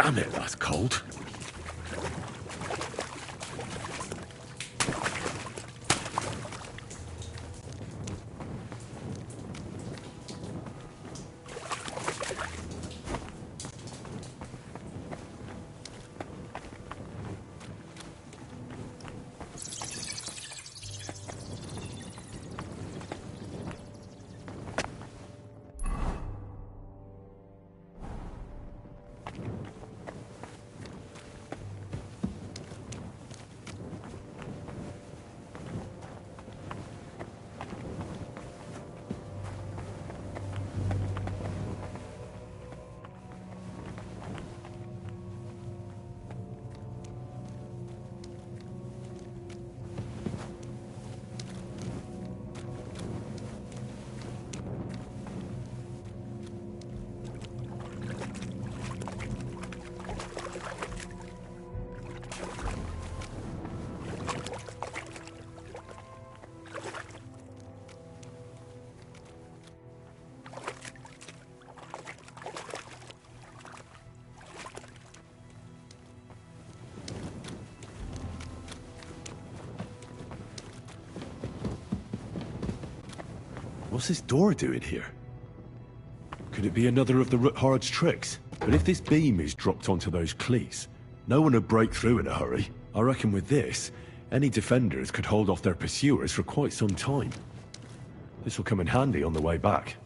Damn it, that's cold. What's this door doing here? Could it be another of the Ruthard's tricks? But if this beam is dropped onto those cleats, no one would break through in a hurry. I reckon with this, any defenders could hold off their pursuers for quite some time. This will come in handy on the way back.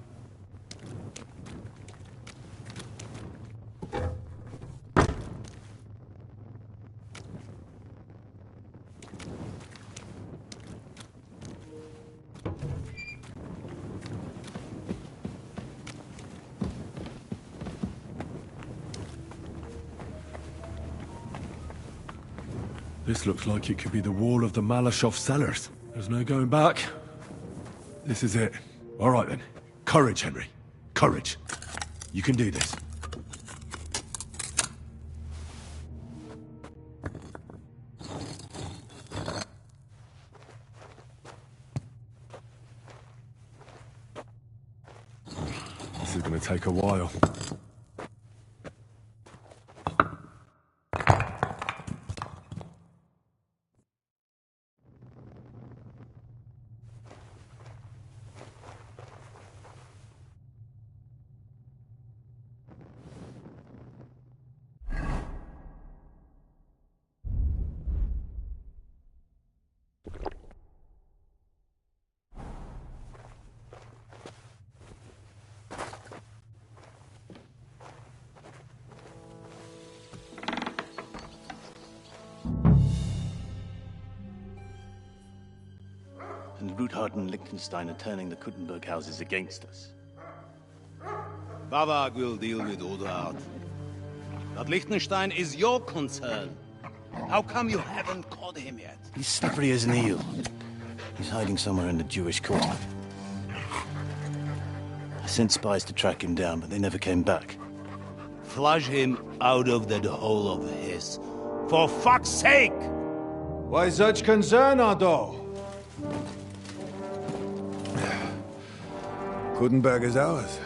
This looks like it could be the wall of the Malashov cellars. There's no going back. This is it. All right then. Courage, Henry. Courage. You can do this. This is going to take a while. And Ruthard and Liechtenstein are turning the Kuttenberg houses against us. Bavag will deal with Ruthard. But Liechtenstein is your concern. How come you haven't caught him yet? He's slippery as an eel. He's hiding somewhere in the Jewish quarter. I sent spies to track him down, but they never came back. Flush him out of that hole of his. For fuck's sake! Why such concern, Otto? Kuttenberg is ours.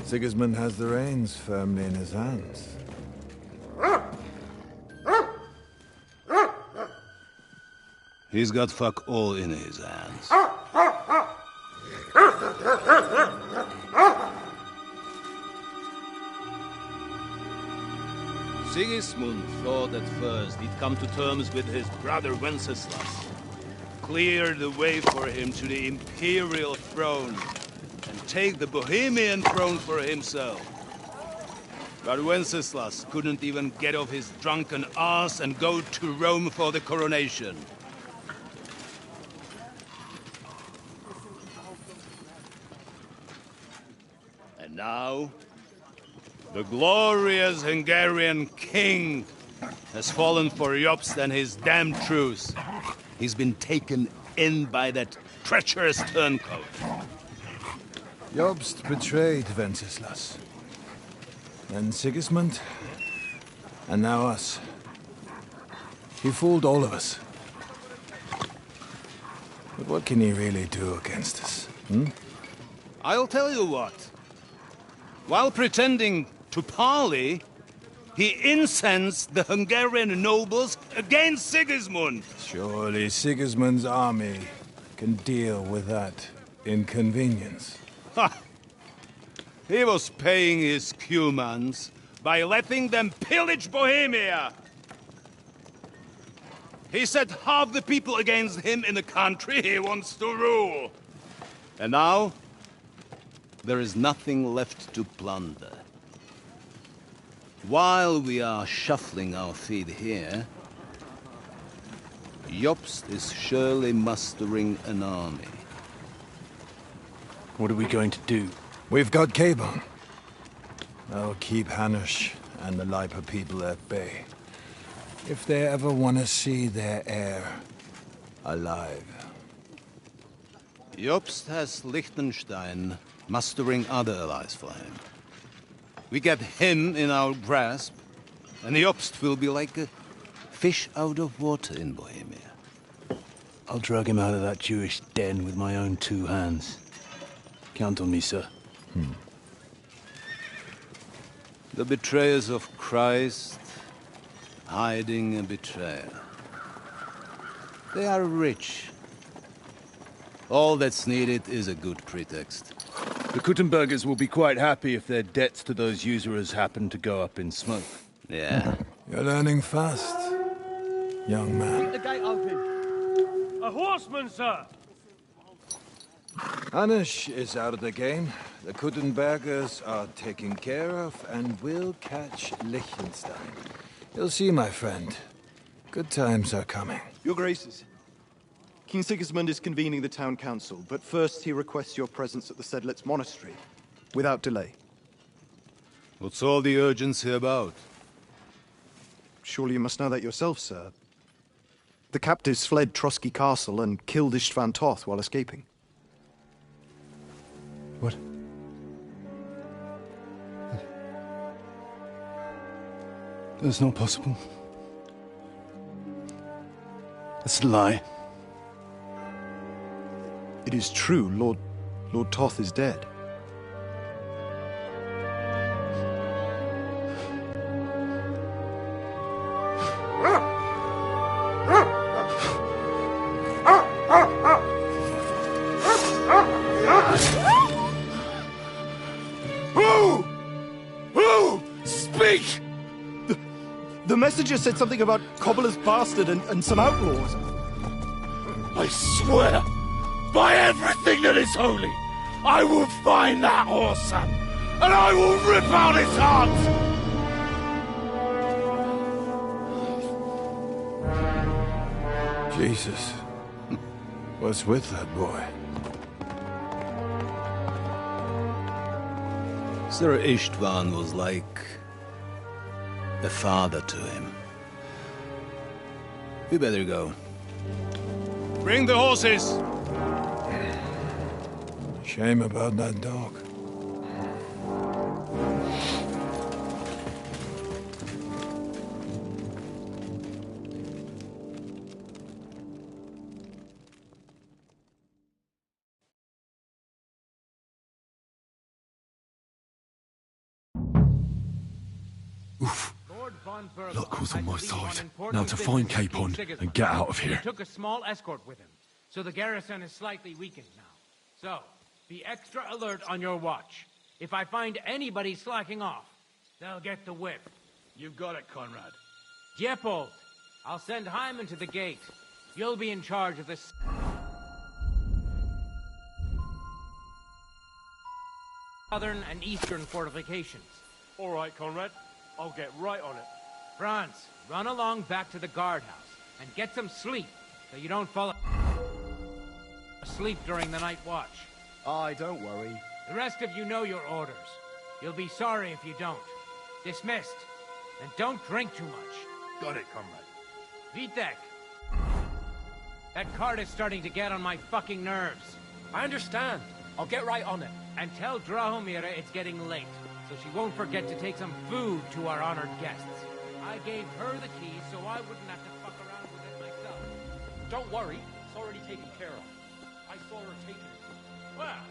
Sigismund has the reins firmly in his hands. He's got fuck all in his hands. Sigismund thought at first he'd come to terms with his brother Wenceslas, clear the way for him to the imperial throne, and take the Bohemian throne for himself. But Wenceslas couldn't even get off his drunken ass and go to Rome for the coronation. And now, the glorious Hungarian king has fallen for Jobst and his damned truce. He's been taken in by that treacherous turncoat. Jobst betrayed Wenceslas. Then Sigismund. And now us. He fooled all of us. But what can he really do against us, I'll tell you what. While pretending to parley, he incensed the Hungarian nobles against Sigismund. Surely Sigismund's army can deal with that inconvenience. Ha! He was paying his Cumans by letting them pillage Bohemia. He set half the people against him in the country he wants to rule. And now, there is nothing left to plunder. While we are shuffling our feet here, Jobst is surely mustering an army. What are we going to do? We've got Cabon. I'll keep Hanush and the Lipa people at bay. If they ever want to see their heir alive. Jobst has Liechtenstein mustering other allies for him. We get him in our grasp, and Jobst will be like a fish out of water in Bohemia. I'll drag him out of that Jewish den with my own 2 hands. Count on me, sir. The betrayers of Christ, hiding a betrayer. They are rich. All that's needed is a good pretext. The Kuttenbergers will be quite happy if their debts to those usurers happen to go up in smoke. Yeah. You're learning fast, young man. The gate open. A horseman, sir! Hanush is out of the game. The Kuttenbergers are taken care of, and we'll catch Liechtenstein. You'll see, my friend. Good times are coming. Your Graces, King Sigismund is convening the town council, but first he requests your presence at the Sedlitz monastery, without delay. What's all the urgency about? Surely you must know that yourself, sir. The captives fled Trotsky Castle and killed Istvan Toth while escaping. What? That's not possible. That's a lie. It is true, Lord Toth is dead. Who? Speak! The messenger said something about Cobbler's bastard and some outlaws. I swear, by everything that is holy, I will find that whoreson, and I will rip out his heart! Jesus. What's with that boy? Sir Istvan was like a father to him. We better go. Bring the horses! Shame about that dog. Oof. Luck was on my side. Now to find Capon and get out of here. He took a small escort with him, so the garrison is slightly weakened now. So, be extra alert on your watch. If I find anybody slacking off, they'll get the whip. You've got it, Conrad. Diepold, I'll send Hyman to the gate. You'll be in charge of this. Southern and eastern fortifications. All right, Conrad. I'll get right on it. Franz, run along back to the guardhouse and get some sleep so you don't fall asleep during the night watch. Aye, don't worry. The rest of you know your orders. You'll be sorry if you don't. Dismissed. And don't drink too much. Got it, Conrad. Vitek! That cart is starting to get on my fucking nerves. I understand. I'll get right on it. And tell Drahomira it's getting late, so she won't forget to take some food to our honored guests. I gave her the keys so I wouldn't have to fuck around with it myself. Don't worry. It's already taken care of. I saw her taking it. Well,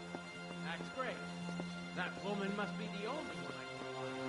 that's great. That woman must be the only one I can rely on.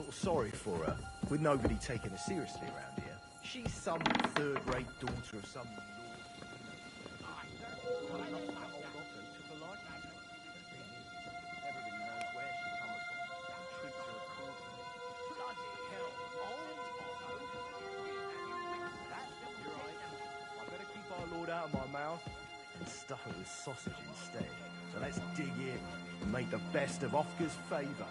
sort of sorry for her, with nobody taking her seriously around here. She's some third-rate daughter of some... out of my mouth and stuff it with sausage instead. So let's dig in and make the best of Ofka's favour.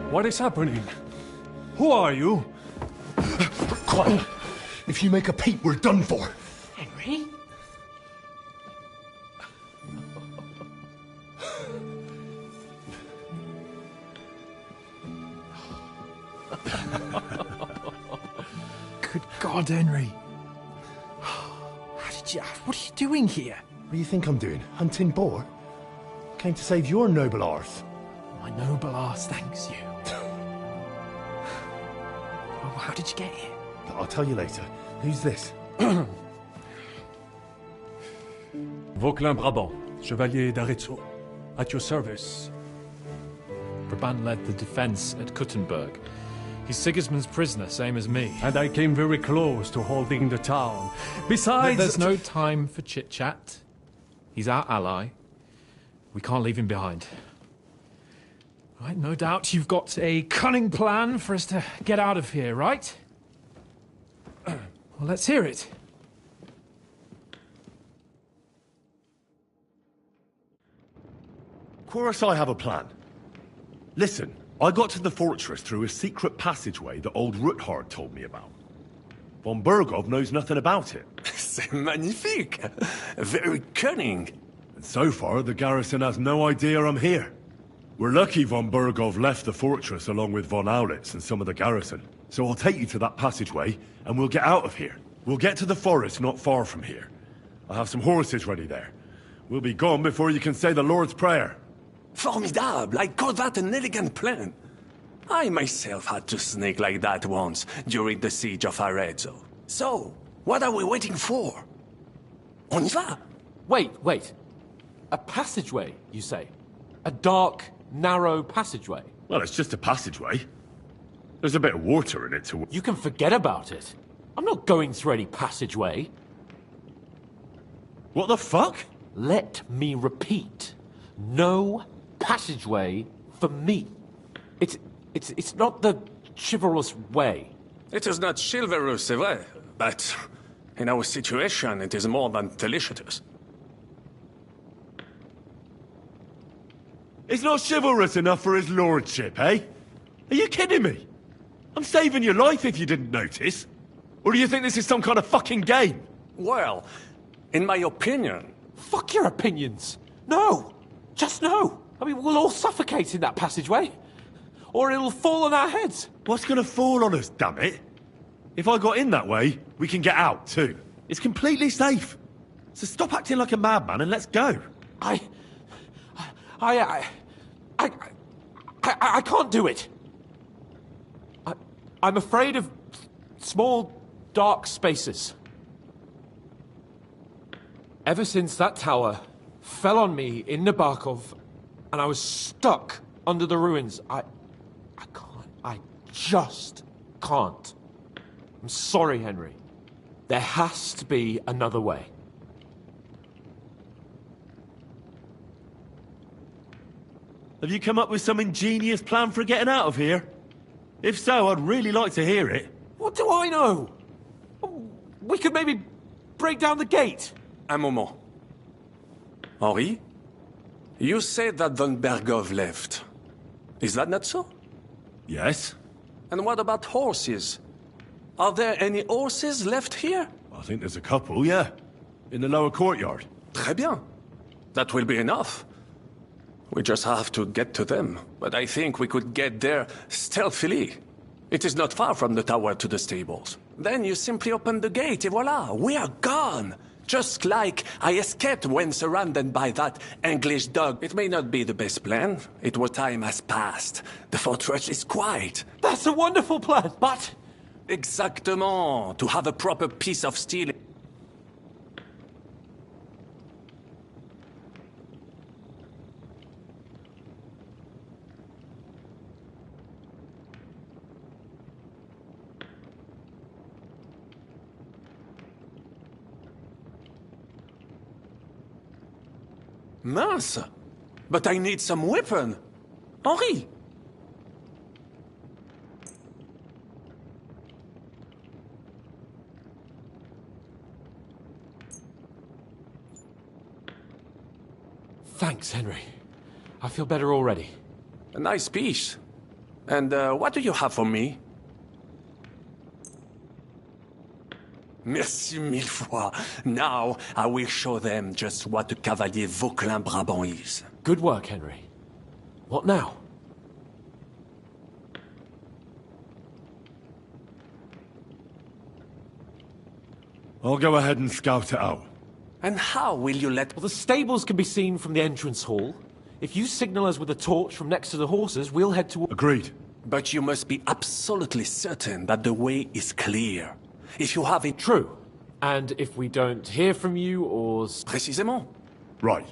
What is happening? Who are you? Quiet. If you make a peep, we're done for. Henry? Good God, Henry. What are you doing here? What do you think I'm doing? Hunting boar? Came to save your noble arse. My noble ass thanks you. Oh, how did you get here? I'll tell you later. Who's this? Vauquelin-Brabant, Chevalier d'Arezzo. At your service. Brabant led the defense at Kuttenberg. He's Sigismund's prisoner, same as me. And I came very close to holding the town. Besides... There's no time for chit-chat. He's our ally. We can't leave him behind. Right, no doubt you've got a cunning plan for us to get out of here, right? Well, let's hear it. Of course I have a plan. Listen, I got to the fortress through a secret passageway that old Ruthard told me about. Von Bergov knows nothing about it. C'est magnifique! Very cunning. And so far, the garrison has no idea I'm here. We're lucky Von Bergov left the fortress along with Von Aulitz and some of the garrison. So I'll take you to that passageway, and we'll get out of here. We'll get to the forest not far from here. I have some horses ready there. We'll be gone before you can say the Lord's Prayer. Formidable! I call that an elegant plan. I myself had to sneak like that once during the siege of Arezzo. So, what are we waiting for? On y va! Wait. A passageway, you say? A dark, narrow passageway? Well, it's just a passageway. There's a bit of water in it to... You can forget about it. I'm not going through any passageway. What the fuck? Let me repeat. No passageway for me. It's not the chivalrous way. It is not chivalrous, c'est vrai, but in our situation, it is more than delicious. It's not chivalrous enough for his lordship, eh? Are you kidding me? I'm saving your life if you didn't notice. Or do you think this is some kind of fucking game? Well, in my opinion... Fuck your opinions. No. Just no. I mean, we'll all suffocate in that passageway. Or it'll fall on our heads. What's gonna fall on us, damn it? If I got in that way, we can get out, too. It's completely safe. So stop acting like a madman and let's go. I can't do it. I'm afraid of small, dark spaces. Ever since that tower fell on me in Nabokov, and I was stuck under the ruins, I just can't. I'm sorry, Henry. There has to be another way. Have you come up with some ingenious plan for getting out of here? If so, I'd really like to hear it. What do I know? We could maybe break down the gate. Un moment. Henri? You said that Von Bergov left. Is that not so? Yes. And what about horses? Are there any horses left here? I think there's a couple, yeah. In the lower courtyard. Très bien. That will be enough. We just have to get to them. But I think we could get there stealthily. It is not far from the tower to the stables. Then you simply open the gate, et voila, we are gone! Just like I escaped when surrounded by that English dog. It may not be the best plan. It was time has passed. The fortress is quiet. That's a wonderful plan, but... Exactement. To have a proper piece of steel. Mince! But I need some weapon! Henri! Thanks, Henry. I feel better already. A nice piece. And what do you have for me? Merci mille fois. Now, I will show them just what a Cavalier Vauquelin-Brabant is. Good work, Henry. What now? I'll go ahead and scout it out. And how will you let... Well, the stables can be seen from the entrance hall. If you signal us with a torch from next to the horses, we'll head toward... Agreed. But you must be absolutely certain that the way is clear. If you have it... True. And if we don't hear from you or... Précisément. Right.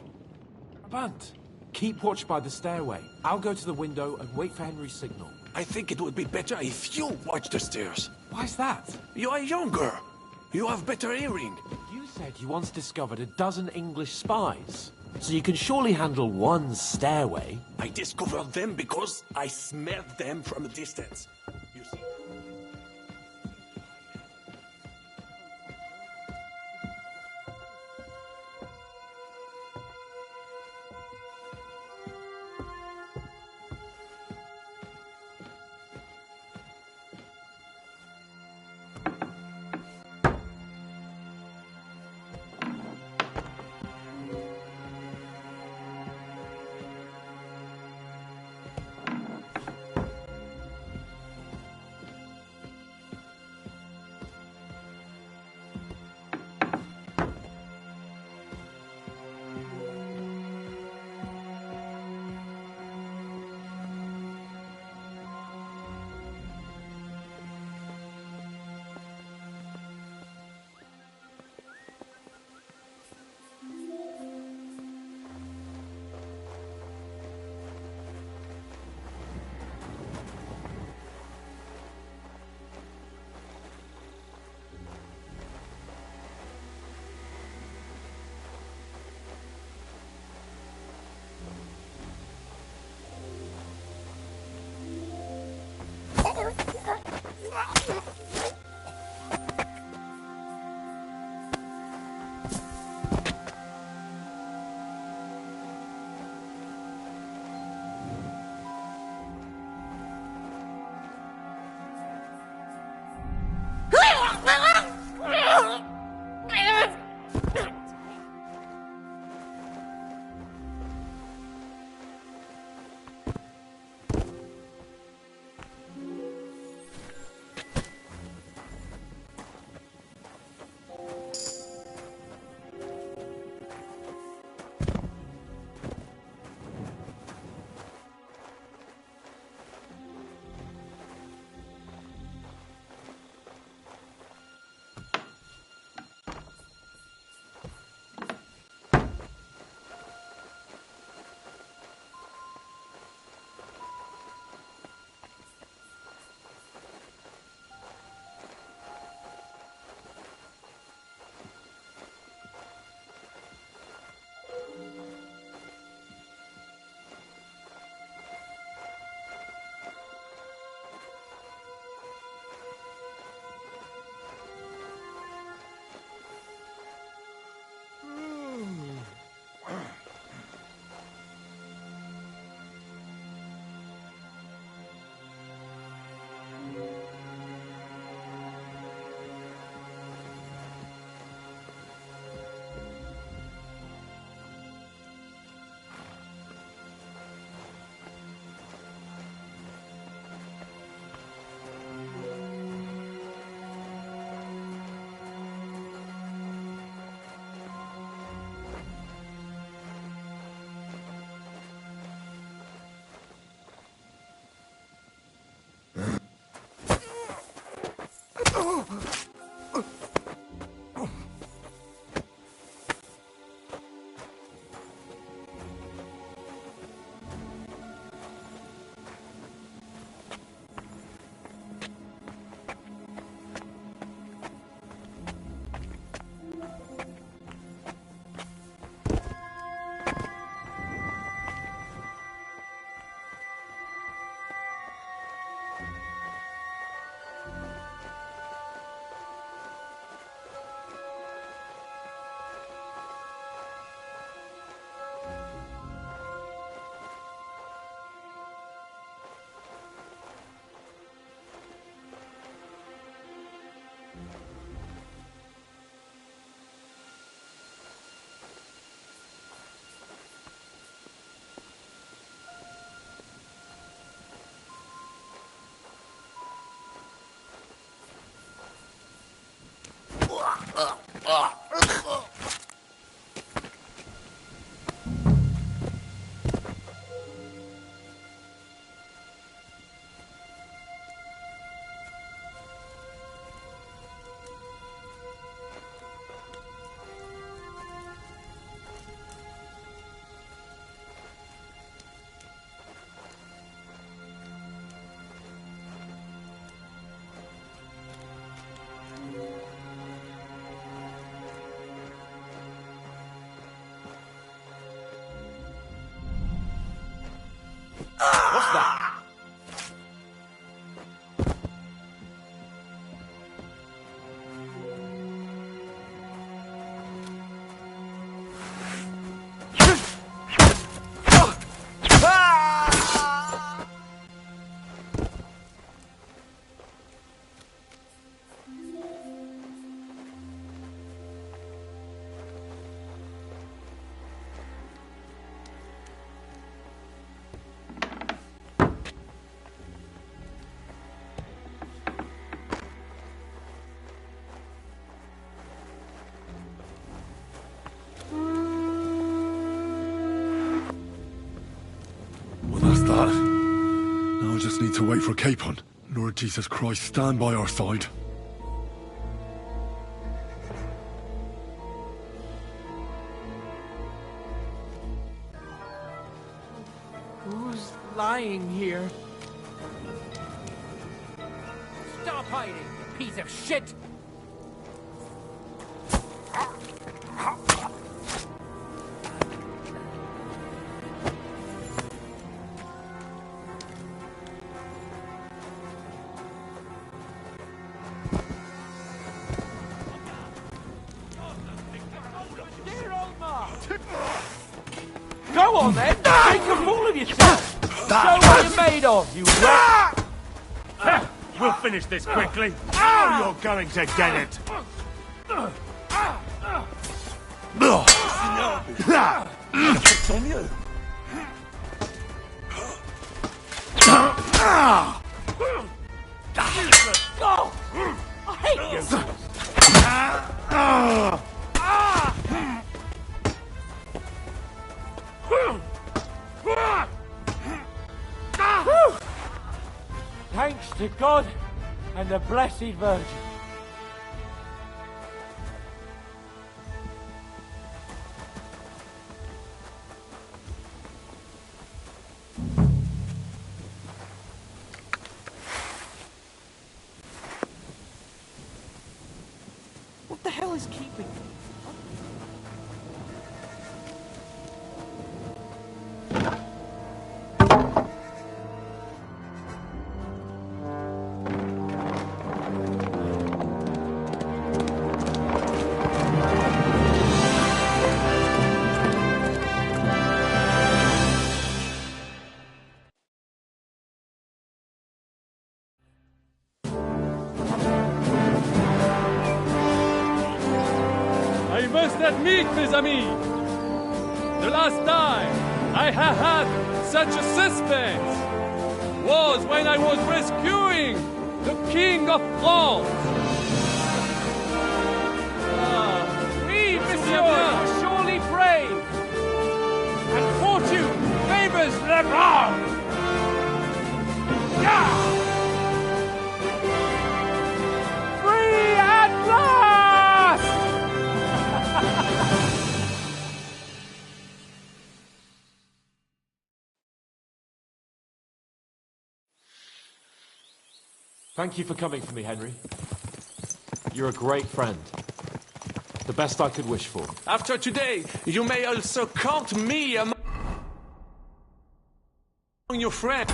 Bunt, keep watch by the stairway. I'll go to the window and wait for Henry's signal. I think it would be better if you watch the stairs. Why's that? You are younger. You have better hearing. You said you once discovered a dozen English spies. So you can surely handle one stairway. I discovered them because I smelled them from a distance. You see? What's that? Now I just need to wait for Capon. Lord Jesus Christ, stand by our side. Who's lying here? Stop hiding, you piece of shit! Go on then! Make a fool of yourself! Show what you're made of, you rat! We'll finish this quickly. Now you're going to get it. Tant mieux. Oh, I hate you! Thanks to God and the Blessed Virgin. What the hell is keeping me? I must admit, mes amis, the last time I have had such a suspense was when I was rescuing the King of France. Oui, monsieur, you're surely brave! And fortune favors the brave! Free at last! Thank you for coming for me, Henry. You're a great friend. The best I could wish for. After today, you may also count me among your friends.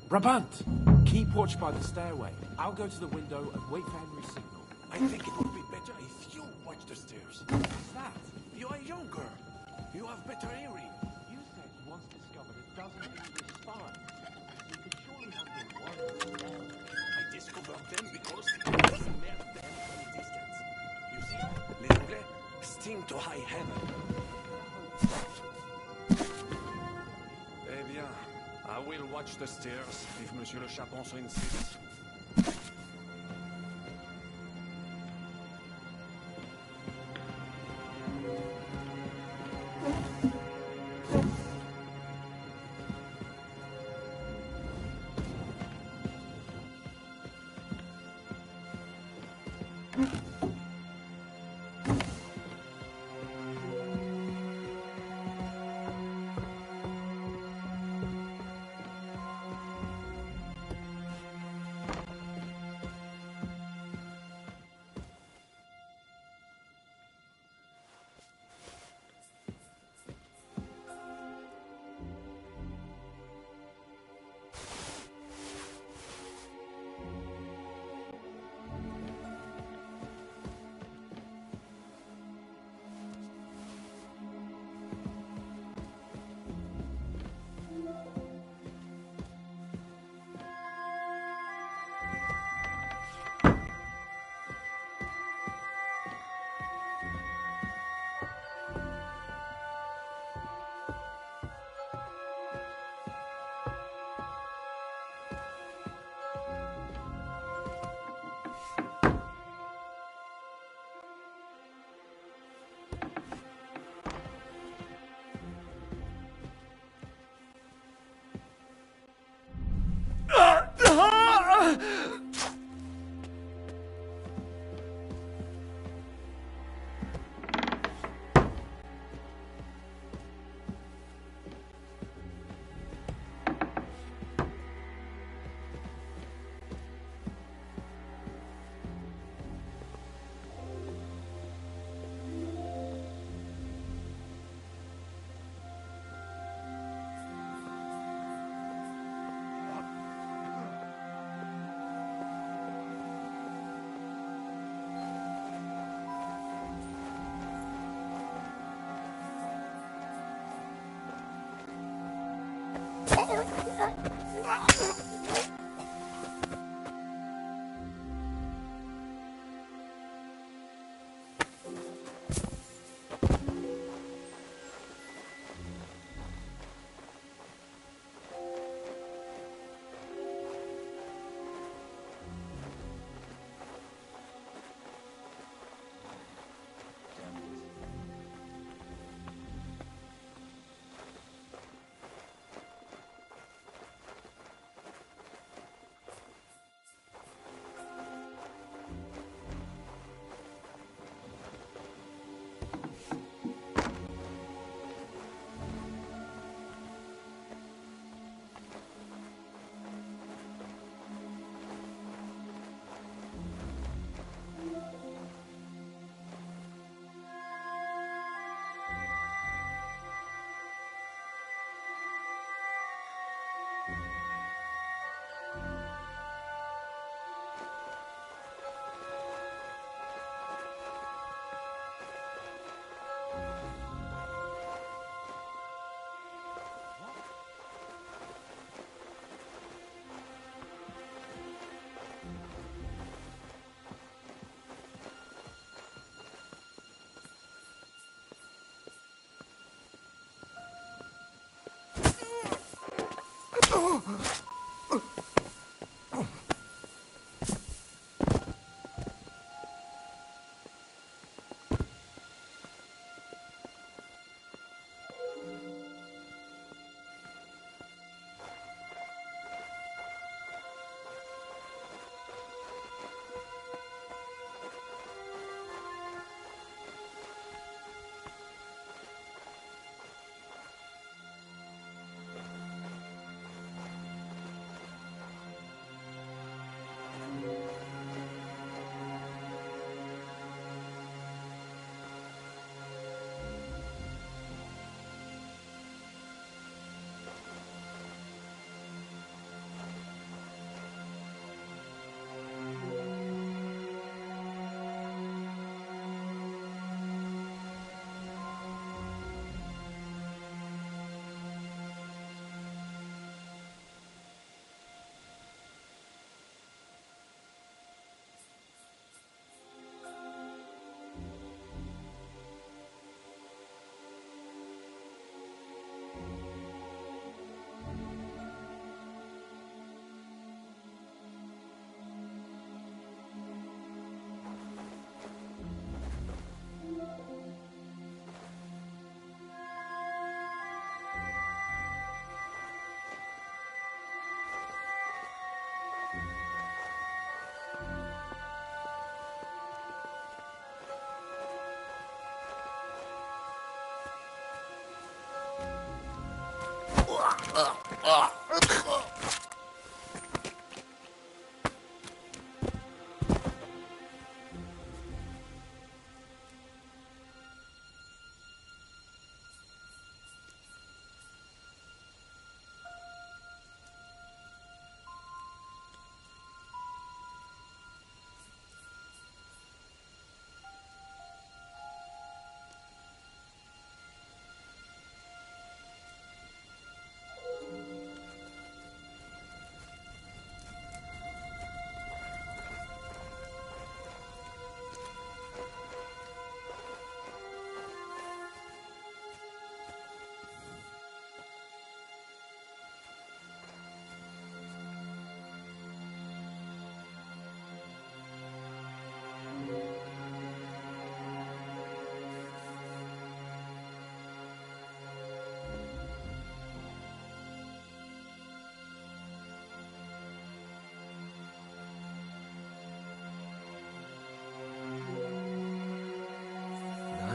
Brabant! Keep watch by the stairway. I'll go to the window and wait for Henry's signal. I think it would be better if you watch the stairs. What's that? You are younger. You have better hearing. You said you once discovered a dozen English spies. You could surely handle one. I discovered them because I smelled them from a distance. You see, les Anglais sting to high heaven. Eh bien, I will watch the stairs if Monsieur le Chapon so insists.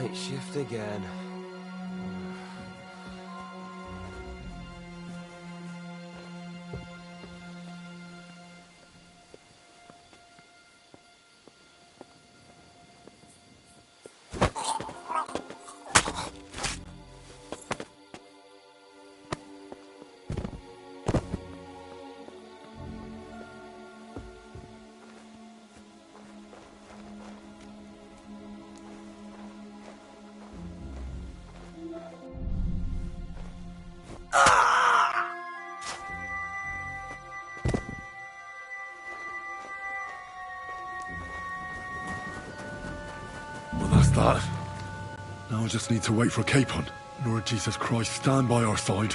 Night shift again. just need to wait for Capon. Lord Jesus Christ, stand by our side.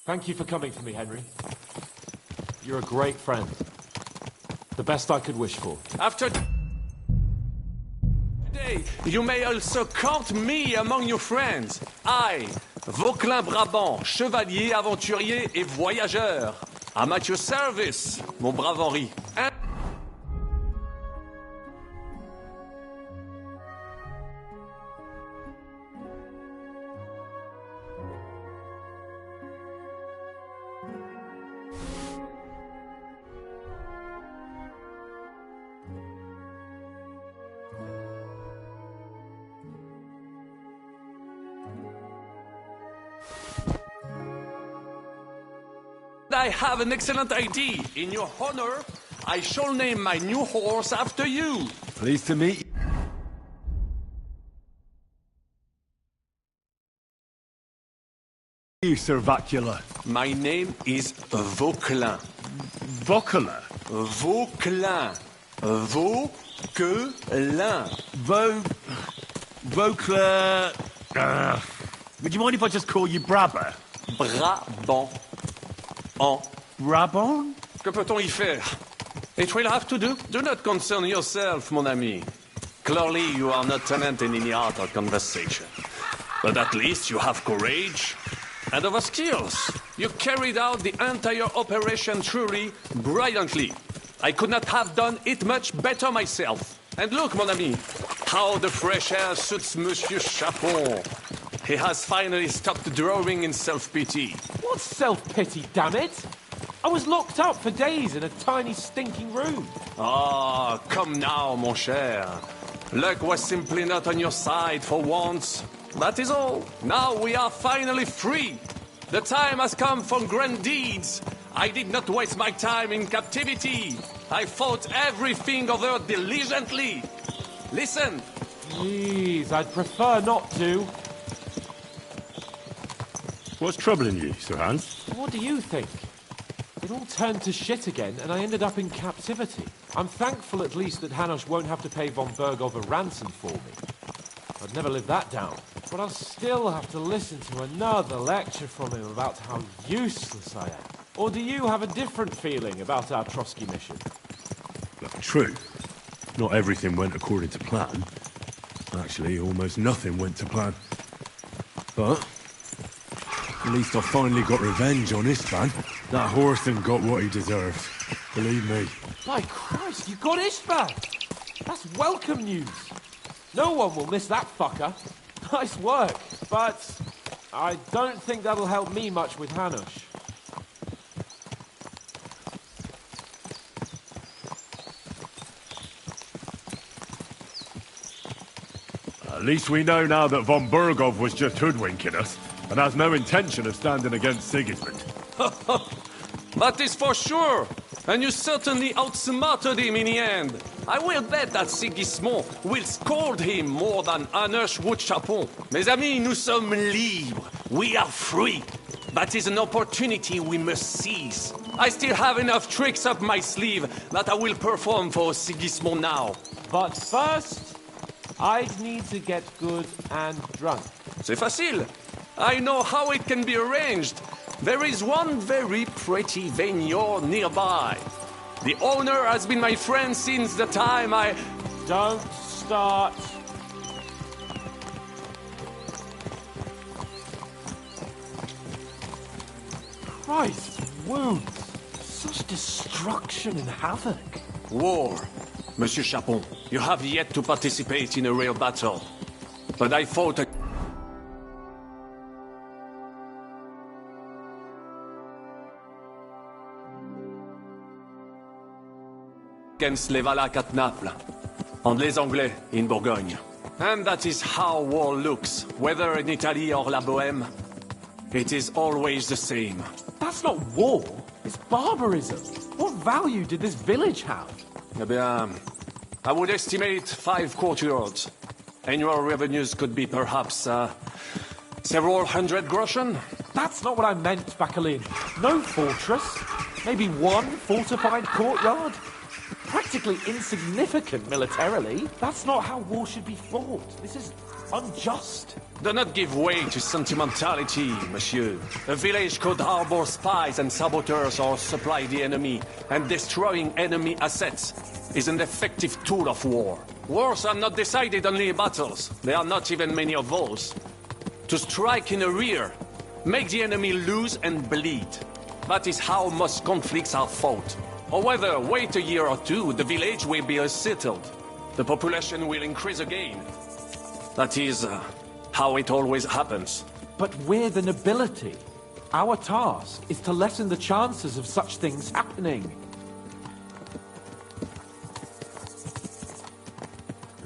Thank you for coming for me, Henry. You're a great friend. The best I could wish for. After today, you may also count me among your friends. I, Vauquelin Brabant, chevalier, aventurier et voyageur. I'm at your service, mon brave Henri. I have an excellent idea. In your honor, I shall name my new horse after you. Pleased to meet you, Sir Vacula. My name is Vauquelin. Vauquelin? Vauquelin. Vauquelin. Vauquelin... would you mind if I just call you Brabber? Brabant. Brabant? Que peut-on y faire? It will have to do. Do not concern yourself, mon ami. Clearly, you are not talented in any art or conversation. But at least you have courage and other skills. You carried out the entire operation truly brilliantly. I could not have done it much better myself. And look, mon ami, how the fresh air suits Monsieur Chapon. He has finally stopped drawing in self-pity. What self-pity, damn it? I was locked up for days in a tiny stinking room. Ah, come now, mon cher. Luck was simply not on your side for once. That is all. Now we are finally free. The time has come for grand deeds. I did not waste my time in captivity. I fought everything over diligently. Listen. Please, I'd prefer not to. What's troubling you, Sir Hans? What do you think? It all turned to shit again, and I ended up in captivity. I'm thankful at least that Hanush won't have to pay von Bergov a ransom for me. I'd never live that down. But I'll still have to listen to another lecture from him about how useless I am. Or do you have a different feeling about our Trotsky mission? True. Not everything went according to plan. Actually, almost nothing went to plan. But at least I finally got revenge on Istvan. That Horson got what he deserved. Believe me. By Christ, you got Istvan! That's welcome news. No one will miss that fucker. Nice work, but I don't think that'll help me much with Hanush. At least we know now that von Bergov was just hoodwinking us, and has no intention of standing against Sigismund. That is for sure! And you certainly outsmarted him in the end. I will bet that Sigismund will scold him more than Hanush would Chapon. Mes amis, nous sommes libres. We are free. That is an opportunity we must seize. I still have enough tricks up my sleeve that I will perform for Sigismund now. But first, I'd need to get good and drunk. C'est facile. I know how it can be arranged. There is one very pretty vineyard nearby. The owner has been my friend since the time I... Don't start. Christ, wounds. Such destruction and havoc. War. Monsieur Chapon, you have yet to participate in a real battle. But I fought against les Valaques at Naples, and les Anglais in Bourgogne. And that is how war looks, whether in Italy or La Bohème. It is always the same. That's not war, it's barbarism. What value did this village have? Eh bien, I would estimate 5 courtyards. Annual revenues could be perhaps, several hundred groschen. That's not what I meant, Bacalin. No fortress. Maybe one fortified courtyard. Practically insignificant militarily. That's not how war should be fought. This is unjust. Do not give way to sentimentality, monsieur. A village could harbor spies and saboteurs or supply the enemy, and destroying enemy assets is an effective tool of war. Wars are not decided only in battles. There are not even many of those. To strike in the rear, make the enemy lose and bleed. That is how most conflicts are fought. Or whether wait a year or two, the village will be settled. The population will increase again. That is how it always happens. But we're the nobility. Our task is to lessen the chances of such things happening.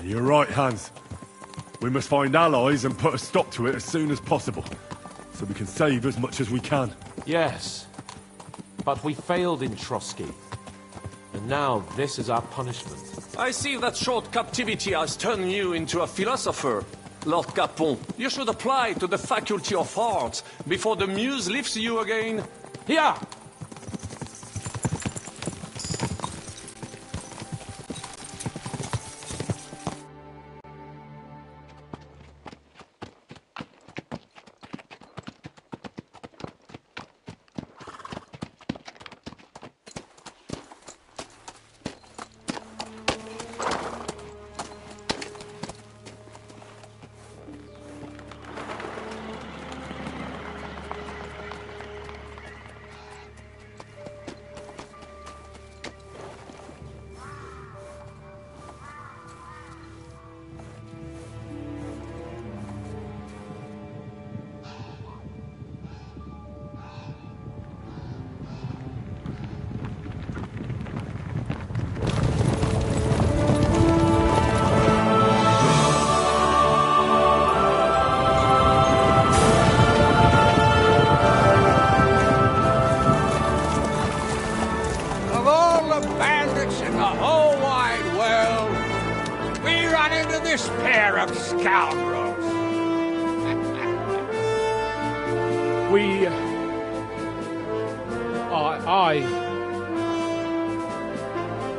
You're right, Hans. We must find allies and put a stop to it as soon as possible, so we can save as much as we can. Yes, but we failed in Trotsky. And now this is our punishment. I see that short captivity has turned you into a philosopher. Lord Capon, you should apply to the Faculty of Arts before the muse lifts you again. Here!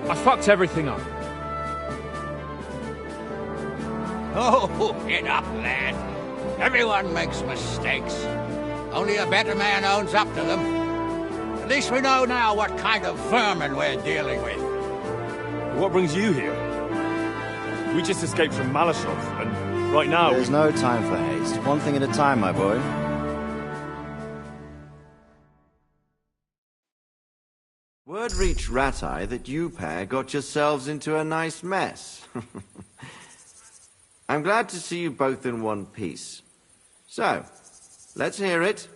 I fucked everything up. Oh, get up, lad. Everyone makes mistakes. Only a better man owns up to them. At least we know now what kind of vermin we're dealing with. What brings you here? We just escaped from Malashov, and right now... There's no time for haste. One thing at a time, my boy. Word reached Rat-Eye that you pair got yourselves into a nice mess. I'm glad to see you both in one piece. So, let's hear it.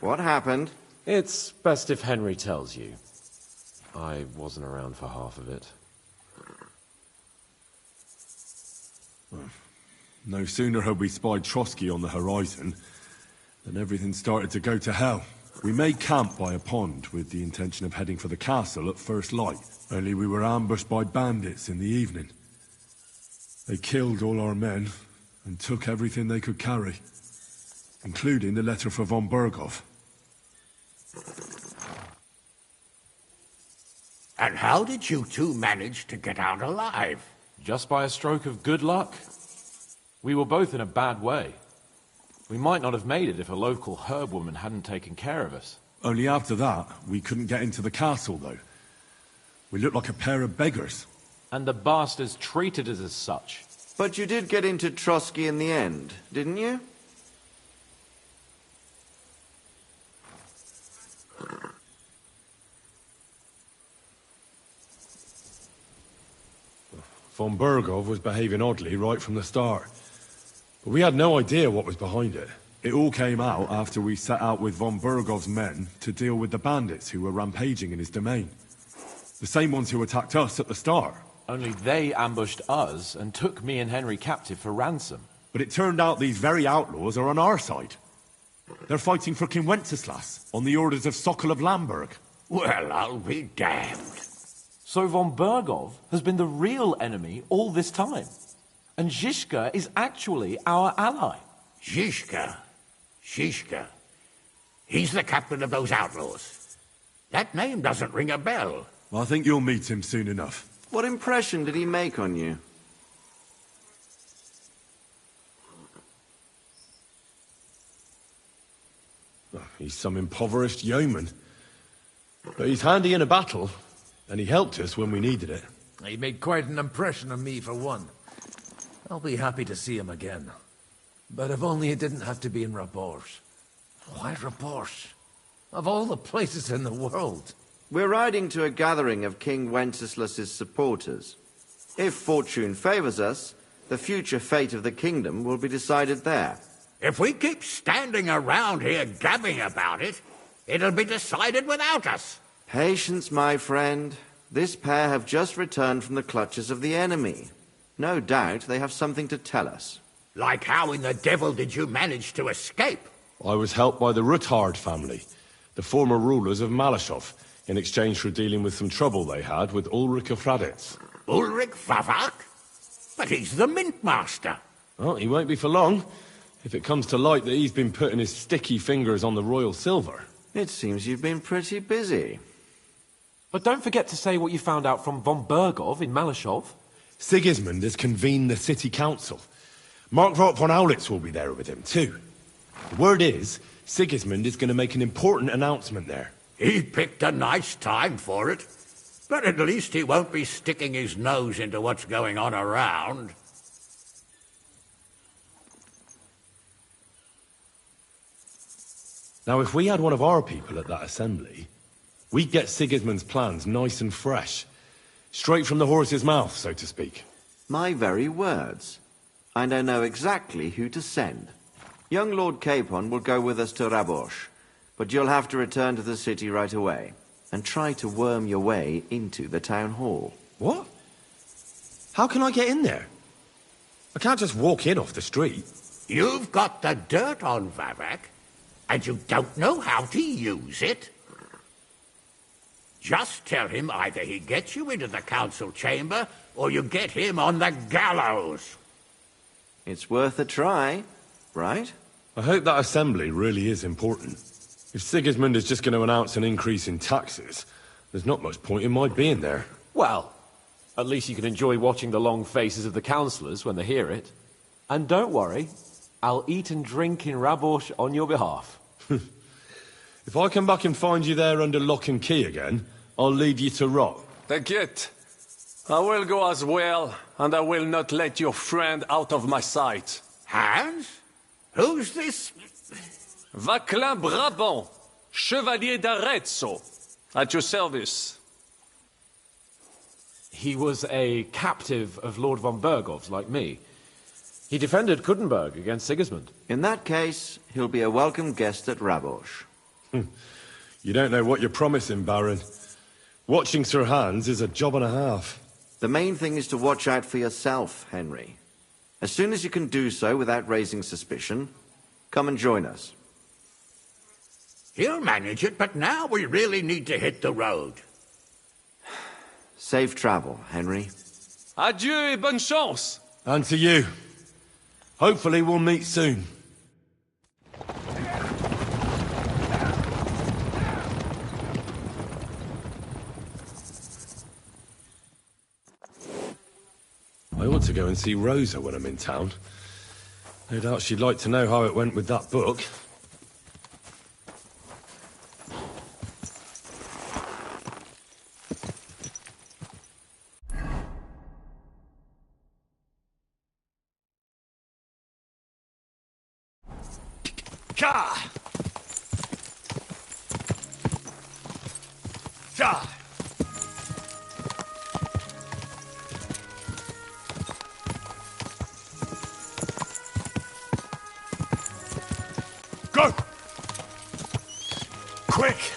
What happened? It's best if Henry tells you. I wasn't around for half of it. No sooner had we spied Trotsky on the horizon than everything started to go to hell. We made camp by a pond with the intention of heading for the castle at first light. Only we were ambushed by bandits in the evening. They killed all our men and took everything they could carry, including the letter for von Berghoff. And how did you two manage to get out alive? Just by a stroke of good luck. We were both in a bad way. We might not have made it if a local herb woman hadn't taken care of us. Only after that, we couldn't get into the castle, though. We looked like a pair of beggars. And the bastards treated us as such. But you did get into Trotsky in the end, didn't you? Von Bergov was behaving oddly right from the start. But we had no idea what was behind it. It all came out after we set out with Von Bergov's men to deal with the bandits who were rampaging in his domain. The same ones who attacked us at the start. Only they ambushed us and took me and Henry captive for ransom. But it turned out these very outlaws are on our side. They're fighting for King Wenceslas on the orders of Sokol of Lamberg. Well, I'll be damned. So Von Bergov has been the real enemy all this time. And Zizka is actually our ally. Zizka? Zizka? He's the captain of those outlaws. That name doesn't ring a bell. I think you'll meet him soon enough. What impression did he make on you? He's some impoverished yeoman. But he's handy in a battle, and he helped us when we needed it. He made quite an impression on me, for one. I'll be happy to see him again. But if only it didn't have to be in Rabosh. Why Rabosh? Of all the places in the world. We're riding to a gathering of King Wenceslas's supporters. If fortune favors us, the future fate of the kingdom will be decided there. If we keep standing around here gabbing about it, it'll be decided without us. Patience, my friend. This pair have just returned from the clutches of the enemy. No doubt they have something to tell us. Like how in the devil did you manage to escape? I was helped by the Ruthard family, the former rulers of Malashov, in exchange for dealing with some trouble they had with Ulrich of Raditz. Ulrich Favak? But he's the mint master. Well, he won't be for long, if it comes to light that he's been putting his sticky fingers on the royal silver. It seems you've been pretty busy. But don't forget to say what you found out from Von Bergov in Malashov. Sigismund has convened the city council. Markvart von Aulitz will be there with him, too. The word is, Sigismund is going to make an important announcement there. He picked a nice time for it. But at least he won't be sticking his nose into what's going on around. Now, if we had one of our people at that assembly, we'd get Sigismund's plans nice and fresh. Straight from the horse's mouth, so to speak. My very words. And I know exactly who to send. Young Lord Capon will go with us to Rabosh, but you'll have to return to the city right away, and try to worm your way into the town hall. What? How can I get in there? I can't just walk in off the street. You've got the dirt on Vavak, and you don't know how to use it? Just tell him either he gets you into the council chamber, or you get him on the gallows. It's worth a try, right? I hope that assembly really is important. If Sigismund is just going to announce an increase in taxes, there's not much point in my being there. Well, at least you can enjoy watching the long faces of the councillors when they hear it. And don't worry, I'll eat and drink in Rabosh on your behalf. If I come back and find you there under lock and key again, I'll leave you to rot. T'inquiète. I will go as well, and I will not let your friend out of my sight. Hans? Who's this? Vaclin Brabant, Chevalier d'Arezzo, at your service. He was a captive of Lord von Bergov's, like me. He defended Kuttenberg against Sigismund. In that case, he'll be a welcome guest at Rabosh. You don't know what you're promising, Baron. Watching Sir Hans is a job and a half. The main thing is to watch out for yourself, Henry. As soon as you can do so without raising suspicion, come and join us. He'll manage it, but now we really need to hit the road. Safe travel, Henry. Adieu et bonne chance! And to you. Hopefully we'll meet soon. I ought to go and see Rosa when I'm in town. No doubt she'd like to know how it went with that book. Ka! Ta! Quick!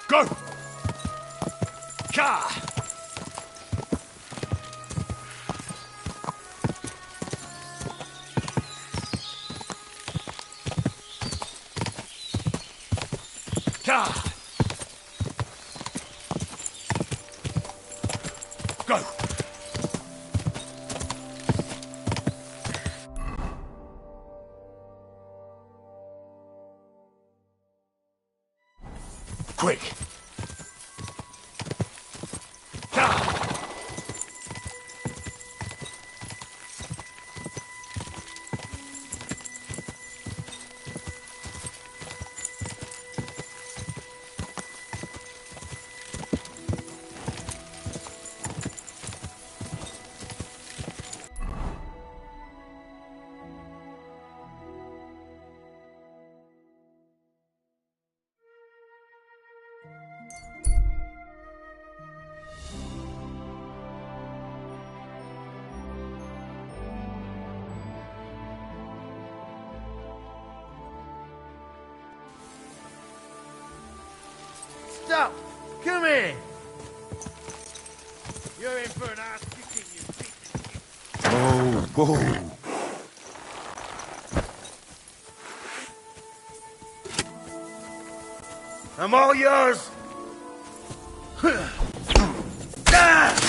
Go! Ka! Ka! Go! Quick! Stop! Come here! You're in for an ass kicking, you piece of Whoa, whoa. shit. I'm all yours! Ah! Ah!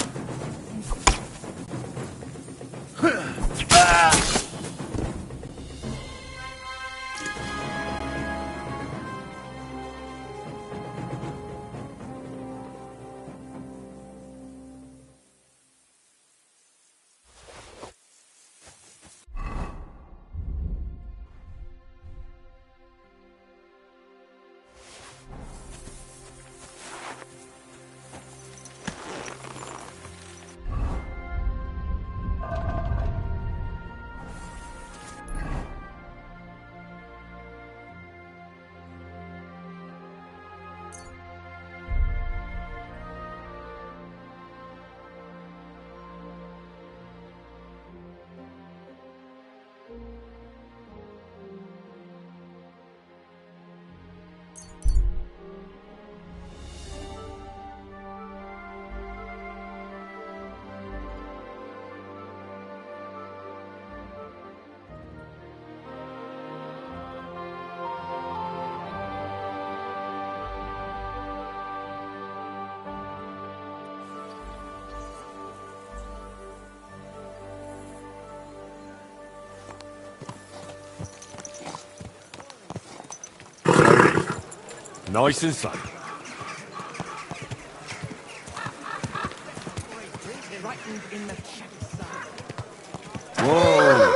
Nice and safe. Whoa!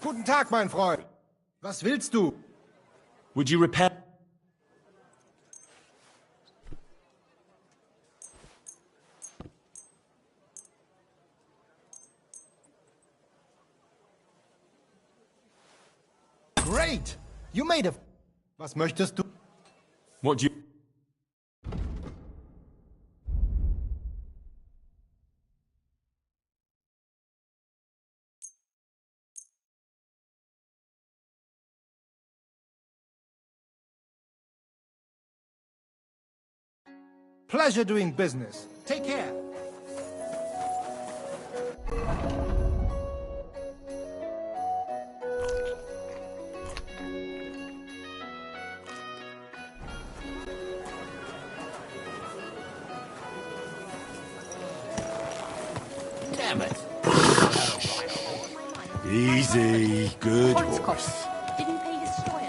Guten Tag, mein Freund. Was willst du? Would you repair... Great! You made a... Was möchtest du? What do you... Pleasure doing business. Take care. Damn it. Easy, good horse. Holzkopf. Didn't pay his steuer.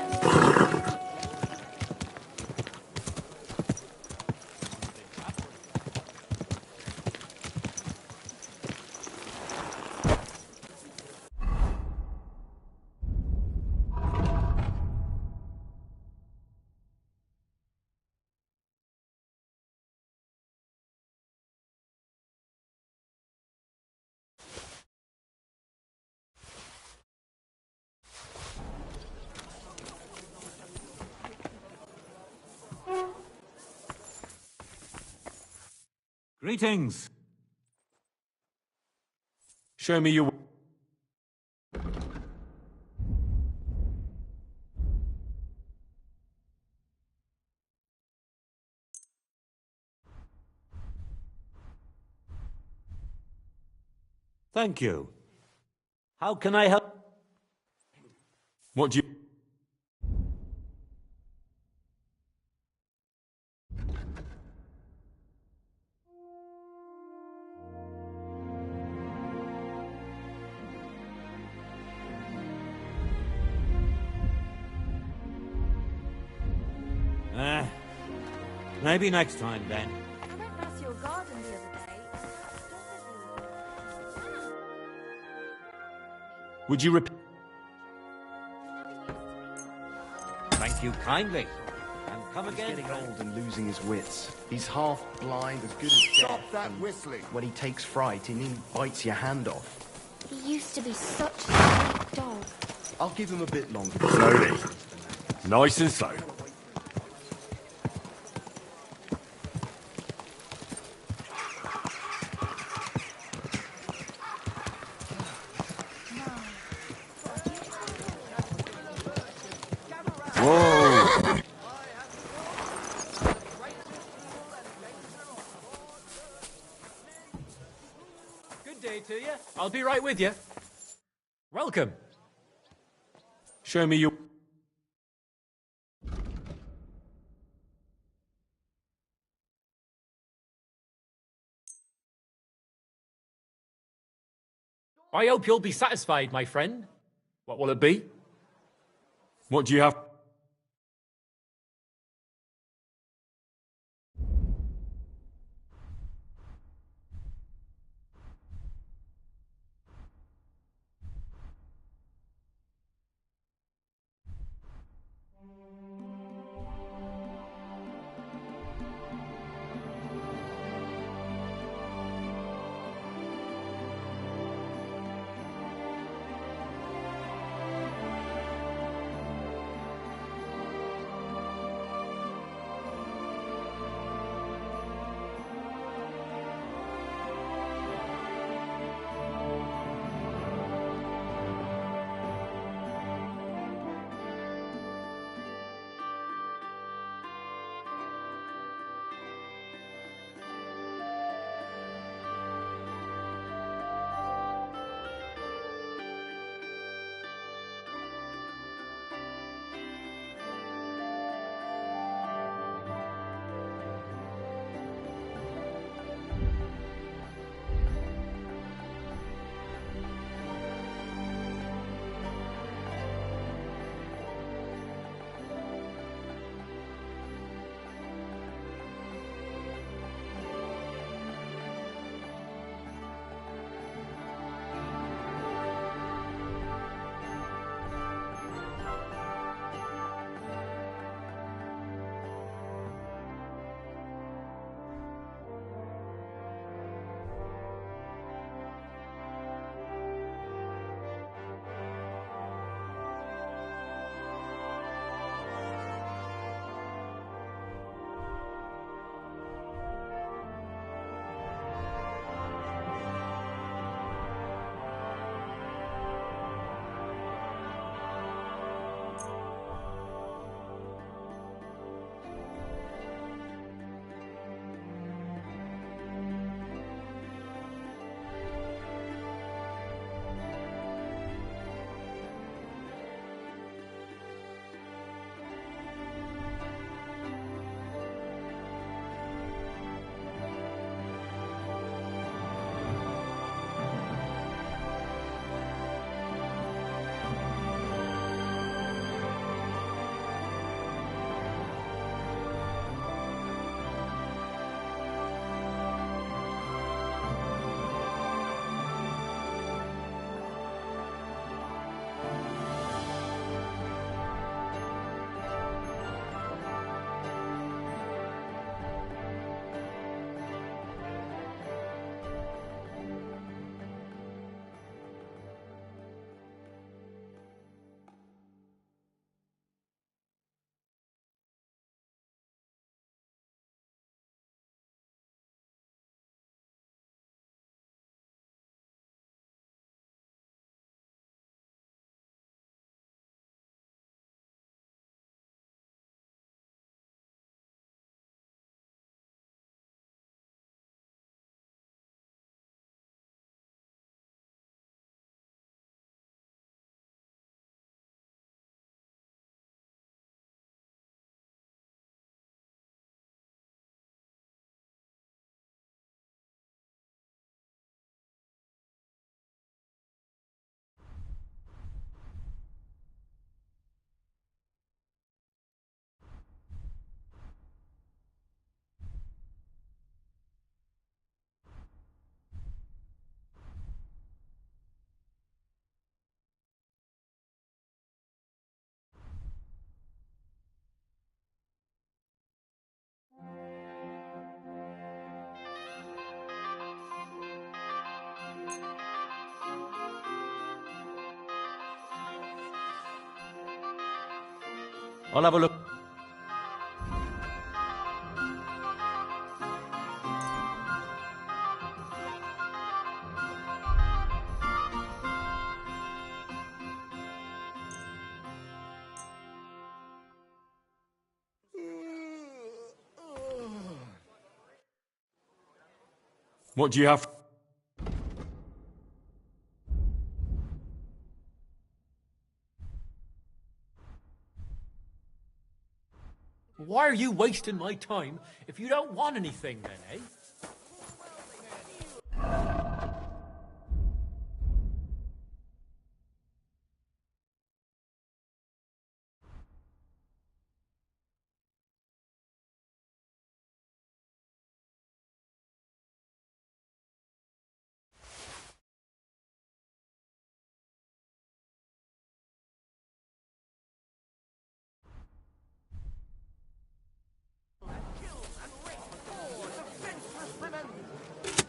Greetings. Show me your... Thank you. How can I help? What do you... Maybe next time, then. I went past your garden the other day. Would you rep... Thank you kindly. And come He's again. getting old and losing his wits. He's half blind, as good as deaf. Stop that whistling! When he takes fright, he nearly bites your hand off. He used to be such a sweet dog. I'll give him a bit longer. Slowly. Nice and slow. Whoa! Good day to you. I'll be right with you. Welcome. Show me your... I hope you'll be satisfied, my friend. What will it be? What do you have? I'll have a look. What do you have? Why are you wasting my time if you don't want anything then, eh?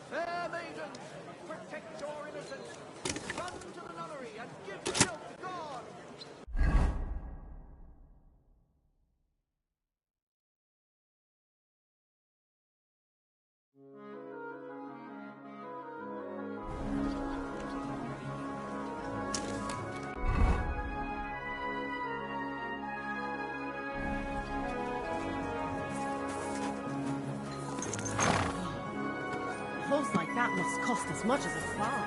Fair maidens, protect your innocence. Run to the nunnery and give yourself to God. Clothes like that must cost as much as a farm.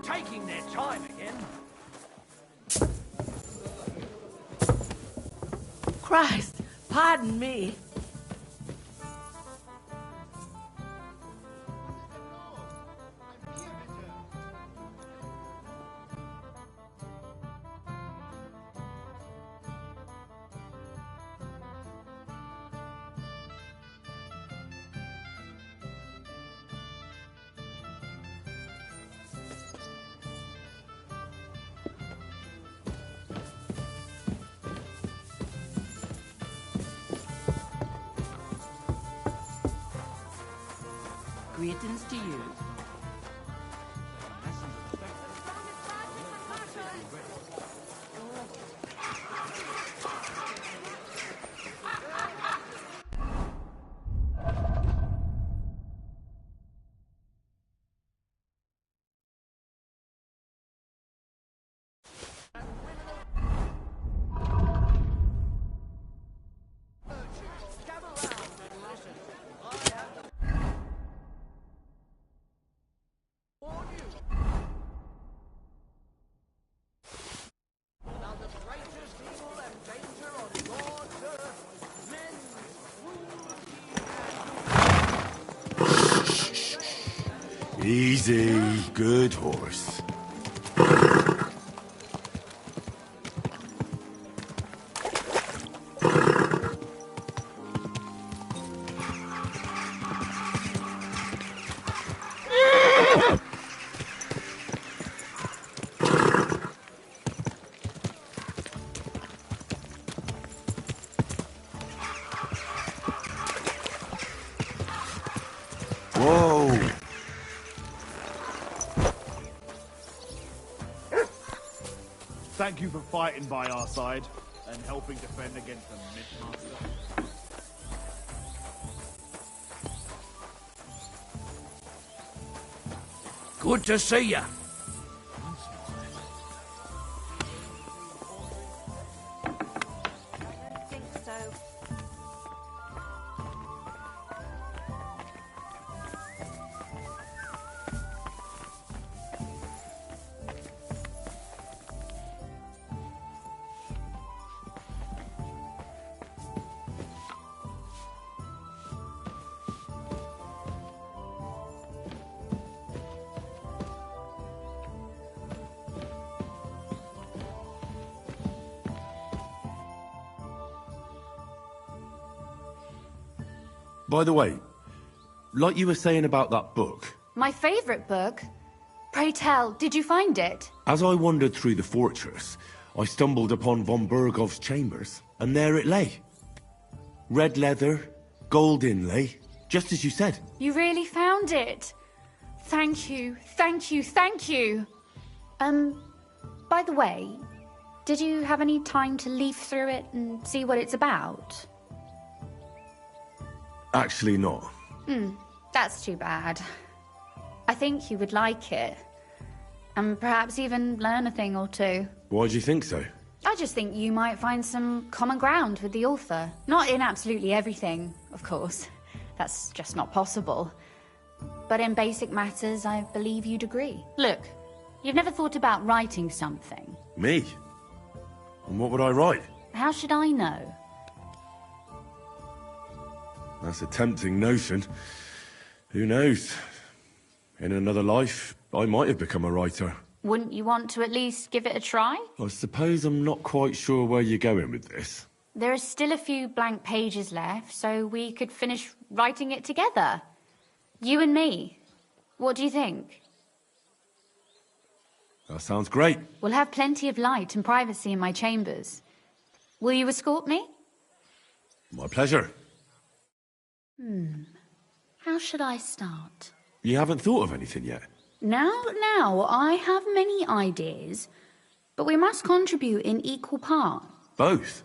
Taking their time again. Christ, pardon me. Greetings to you. Easy, good horse. Whoa! Thank you for fighting by our side and helping defend against the Midmaster. Good to see you. I think so. By the way, like you were saying about that book, My favourite book? Pray tell, did you find it? as I wandered through the fortress, I stumbled upon von Bergov's chambers, and there it lay. Red leather, gold inlay, just as you said. You really found it? Thank you, thank you, thank you. By the way, did you have any time to leaf through it and see what it's about? Actually not. That's too bad. I think you would like it. And perhaps even learn a thing or two. Why do you think so? I just think you might find some common ground with the author. Not in absolutely everything, of course. That's just not possible. But in basic matters, I believe you'd agree. Look, you've never thought about writing something. Me? And what would I write? How should I know? That's a tempting notion. Who knows? In another life, I might have become a writer. Wouldn't you want to at least give it a try? I suppose I'm not quite sure where you're going with this. There are still a few blank pages left, so we could finish writing it together. You and me. What do you think? That sounds great. We'll have plenty of light and privacy in my chambers. Will you escort me? My pleasure. How should I start? You haven't thought of anything yet? Now, I have many ideas, but we must contribute in equal part. Both?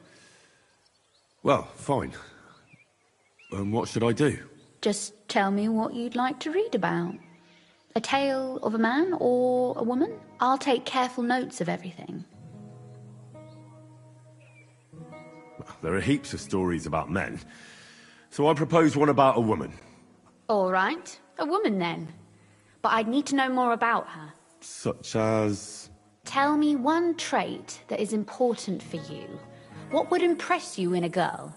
Well, fine. And what should I do? Just tell me what you'd like to read about. A tale of a man or a woman? I'll take careful notes of everything. There are heaps of stories about men. So I propose one about a woman. All right, a woman then. But I'd need to know more about her. Such as... Tell me one trait that is important for you. What would impress you in a girl?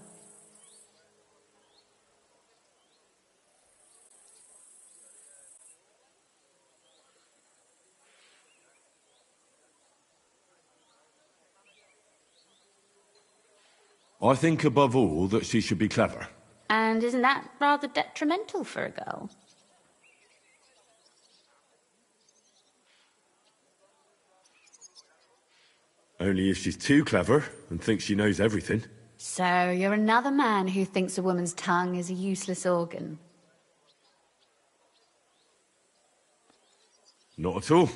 I think above all that she should be clever. And isn't that rather detrimental for a girl? Only if she's too clever and thinks she knows everything. So you're another man who thinks a woman's tongue is a useless organ. Not at all.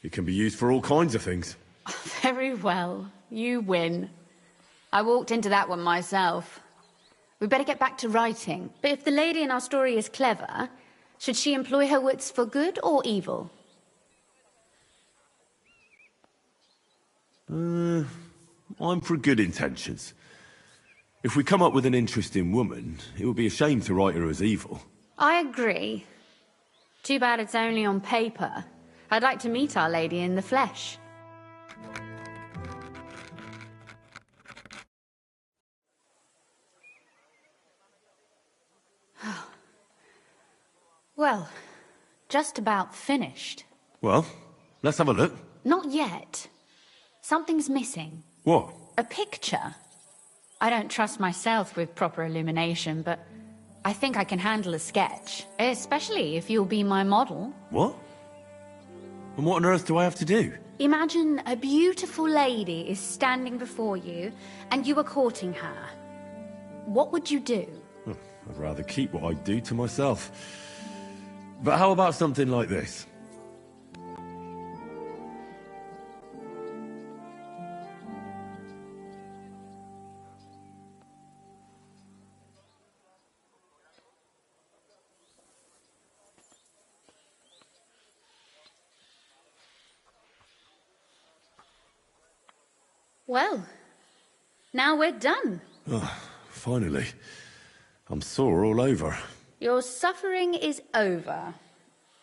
It can be used for all kinds of things. Very well. You win. I walked into that one myself. We better get back to writing. But if the lady in our story is clever, should she employ her wits for good or evil? I'm for good intentions. If we come up with an interesting woman, it would be a shame to write her as evil. I agree. Too bad it's only on paper. I'd like to meet our lady in the flesh. Well, just about finished. Well, let's have a look. Not yet. Something's missing. What? A picture. I don't trust myself with proper illumination, but I think I can handle a sketch. Especially if you'll be my model. What? And what on earth do I have to do? Imagine a beautiful lady is standing before you, and you are courting her. What would you do? I'd rather keep what I do to myself. But how about something like this? Well, now we're done. Oh, finally. I'm sore all over. Your suffering is over.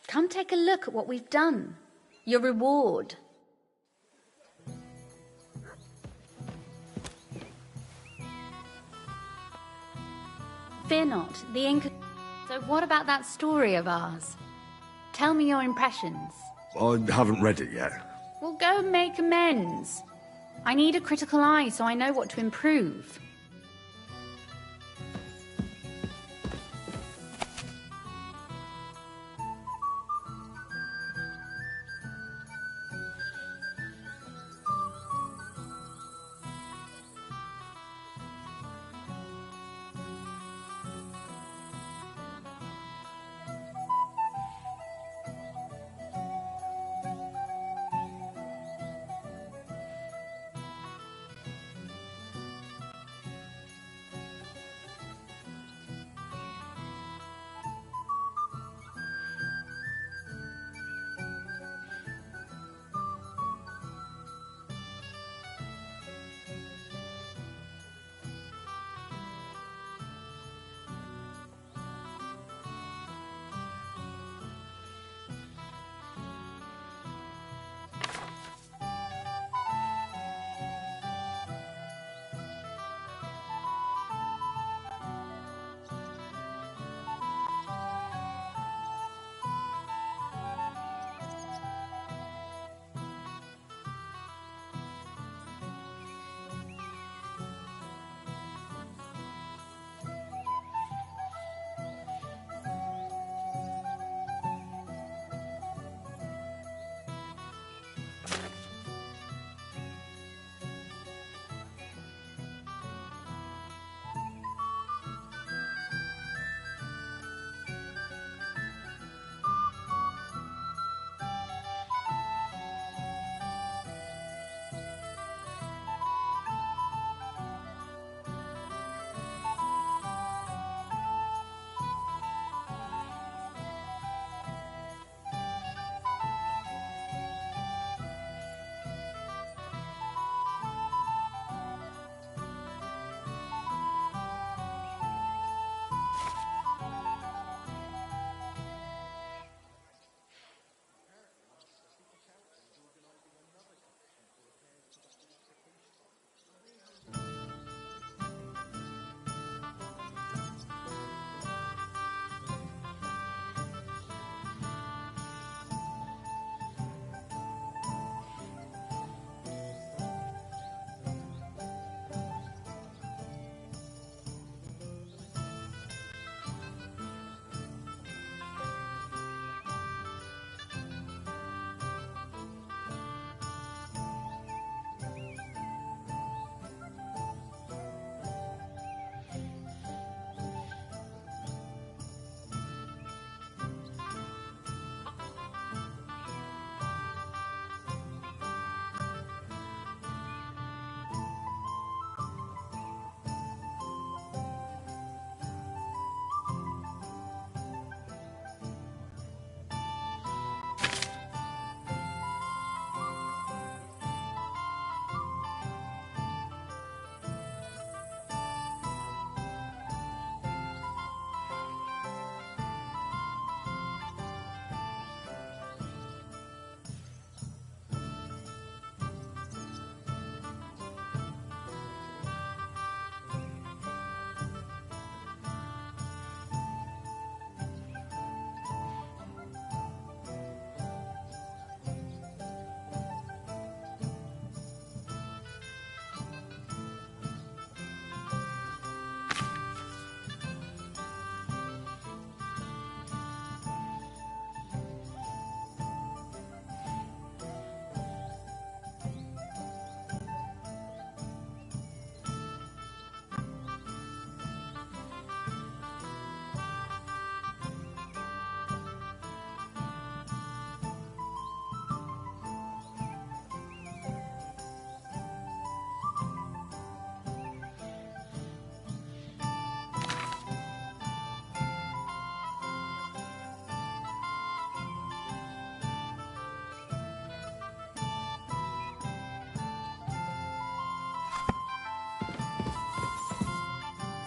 Come take a look at what we've done. Your reward. Fear not, the ink... So what about that story of ours? Tell me your impressions. I haven't read it yet. Well, go and make amends. I need a critical eye so I know what to improve.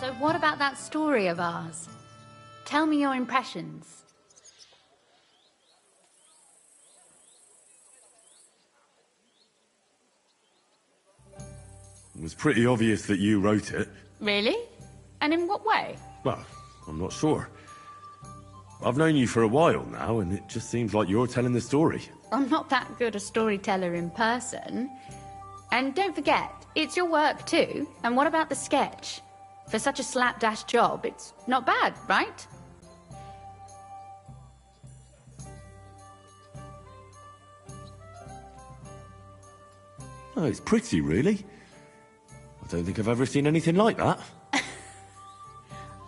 So what about that story of ours? Tell me your impressions. It was pretty obvious that you wrote it. Really? And in what way? Well, I'm not sure. I've known you for a while now, and it just seems like you're telling the story. I'm not that good a storyteller in person. And don't forget, it's your work too. And what about the sketch? For such a slapdash job, it's not bad, right? Oh, it's pretty, really. I don't think I've ever seen anything like that.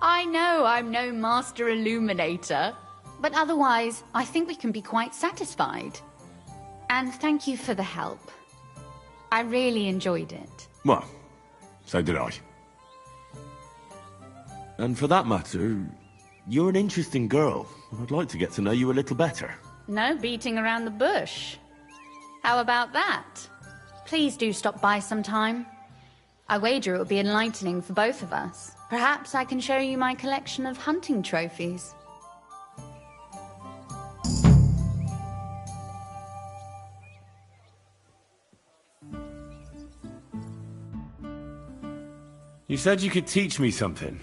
I know I'm no master illuminator, but otherwise, I think we can be quite satisfied. And thank you for the help. I really enjoyed it. Well, so did I. And for that matter, you're an interesting girl. I'd like to get to know you a little better. No beating around the bush. How about that? Please do stop by sometime. I wager it will be enlightening for both of us. Perhaps I can show you my collection of hunting trophies. You said you could teach me something.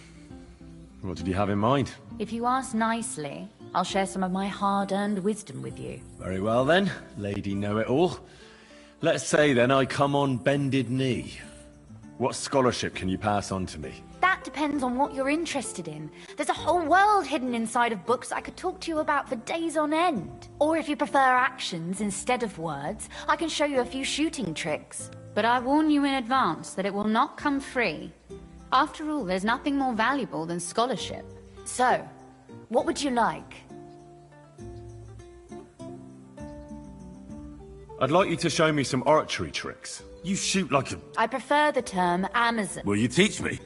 What did you have in mind? If you ask nicely, I'll share some of my hard-earned wisdom with you. Very well then, Lady Know-It-All. Let's say then I come on bended knee. What scholarship can you pass on to me? That depends on what you're interested in. There's a whole world hidden inside of books I could talk to you about for days on end. Or if you prefer actions instead of words, I can show you a few shooting tricks. But I warn you in advance that it will not come free. After all, there's nothing more valuable than scholarship. So, what would you like? I'd like you to show me some archery tricks. You shoot like a... I prefer the term Amazon. Will you teach me?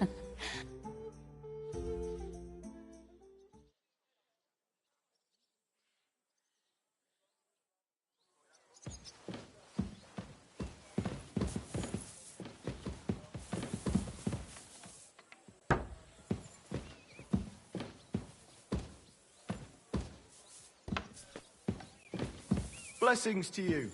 Blessings to you.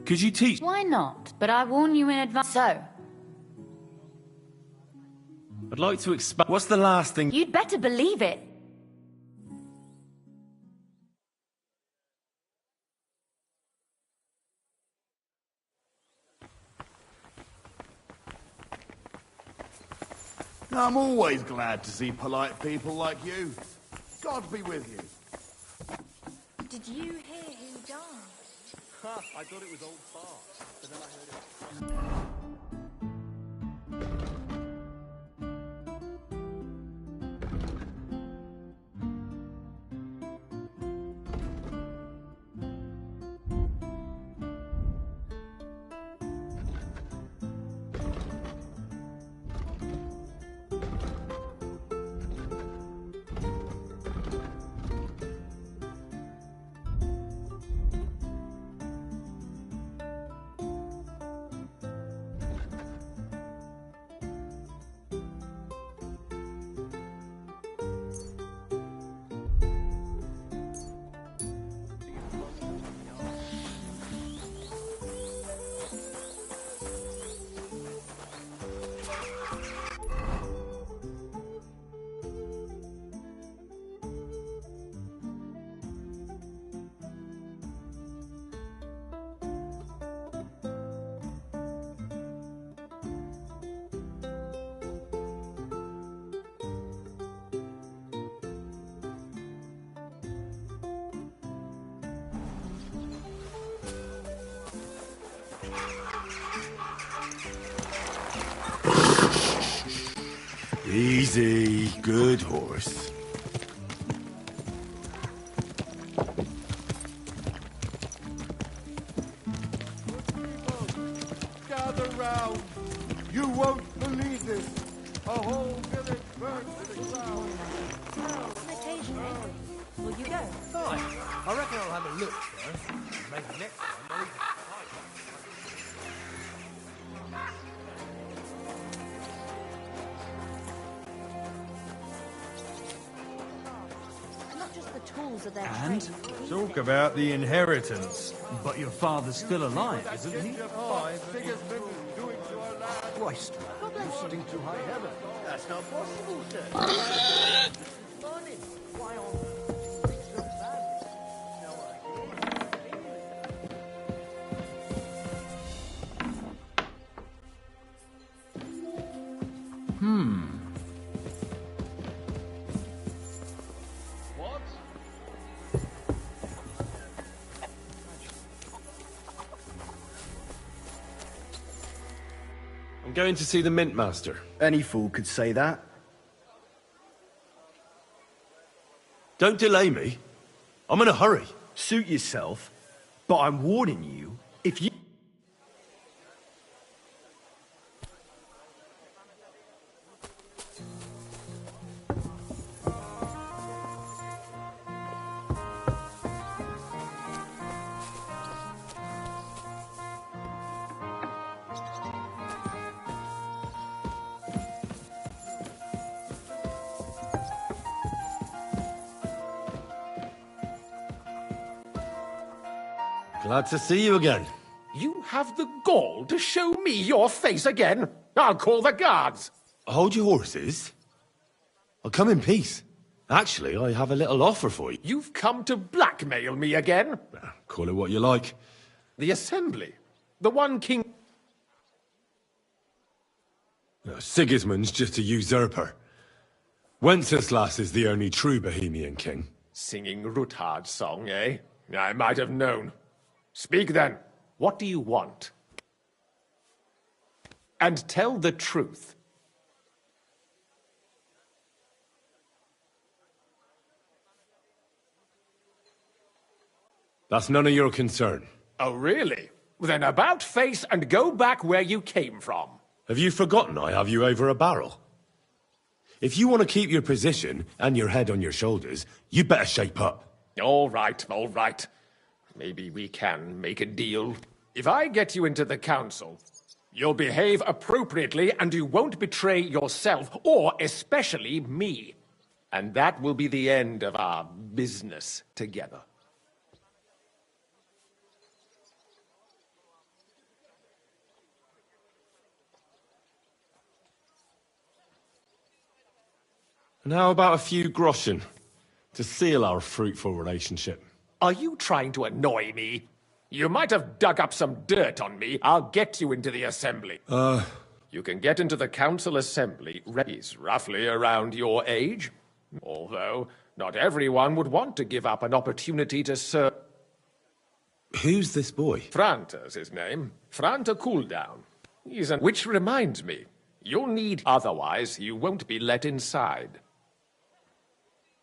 Could you teach? Why not? But I warn you in advance. So, I'd like to expand. What's the last thing? you'd better believe it. I'm always glad to see polite people like you. God be with you. Did you hear who died? I thought it was old fart, but then I heard it. Easy, good horse. Gather round. You won't believe this. A whole village burned to the ground. Occasionally. Will you go? Fine. I reckon I'll have a look first. Maybe next time I'll even... Not just the tools of their And trade. talk about the inheritance. But your father's still alive, isn't he? Christ, boasting to high heaven. That's not possible, sir. Morning. Why on things so bad? What? I'm going to see the Mint Master. Any fool could say that. Don't delay me. I'm in a hurry. Suit yourself, but I'm warning you, if you... Glad to see you again. You have the gall to show me your face again? I'll call the guards. Hold your horses. I'll come in peace. Actually, I have a little offer for you. You've come to blackmail me again? Call it what you like. The Assembly? The one king... Sigismund's just a usurper. Wenceslas is the only true Bohemian king. Singing Ruthard's song, eh? I might have known. Speak then. What do you want? And tell the truth. That's none of your concern. Oh, really? Then about face and go back where you came from. Have you forgotten I have you over a barrel? If you want to keep your position and your head on your shoulders, you better shape up. All right, all right. Maybe we can make a deal. If I get you into the council, you'll behave appropriately and you won't betray yourself, or especially me. And that will be the end of our business together. And how about a few groschen to seal our fruitful relationship? Are you trying to annoy me? You might have dug up some dirt on me. I'll get you into the assembly. You can get into the council assembly. He's roughly around your age. Although, not everyone would want to give up an opportunity to serve. Who's this boy? Franta's his name. Franta Cooldown. Which reminds me, you'll need... Otherwise, you won't be let inside.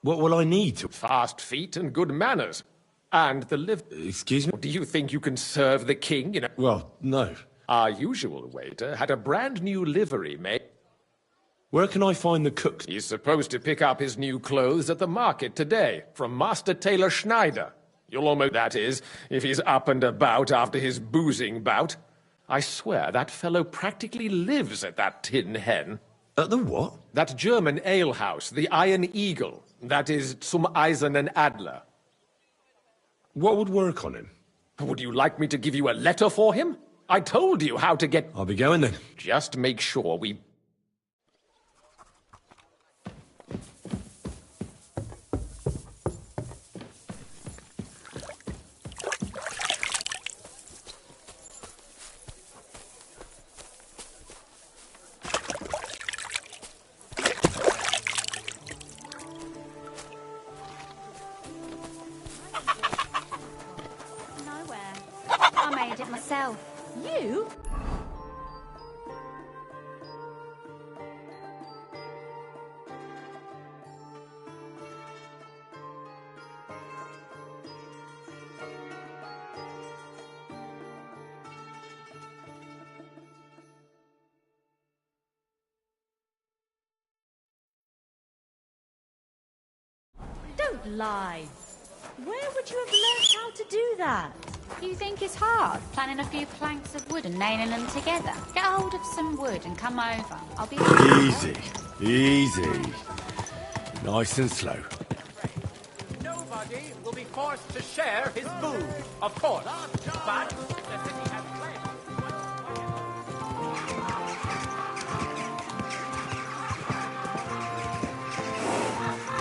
What will I need to... Fast feet and good manners. And the Excuse me? Do you think you can serve the king in a... Well, no. Our usual waiter had a brand new livery made. Where can I find the cook? He's supposed to pick up his new clothes at the market today, from Master Tailor Schneider. You'll almost... That is, if he's up and about after his boozing bout. I swear that fellow practically lives at that Tin Hen. At the what? That German alehouse, the Iron Eagle. That is Zum Eisernen Adler. What would work on him? Would you like me to give you a letter for him? I told you how to get... I'll be going then. Just make sure we... I made it myself. You? lies. Where would you have learnt how to do that? You think it's hard, planning a few planks of wood and nailing them together? Get hold of some wood and come over. I'll be... Easy. Easy. Nice and slow. Nobody will be forced to share his food, of course. But the city has plans.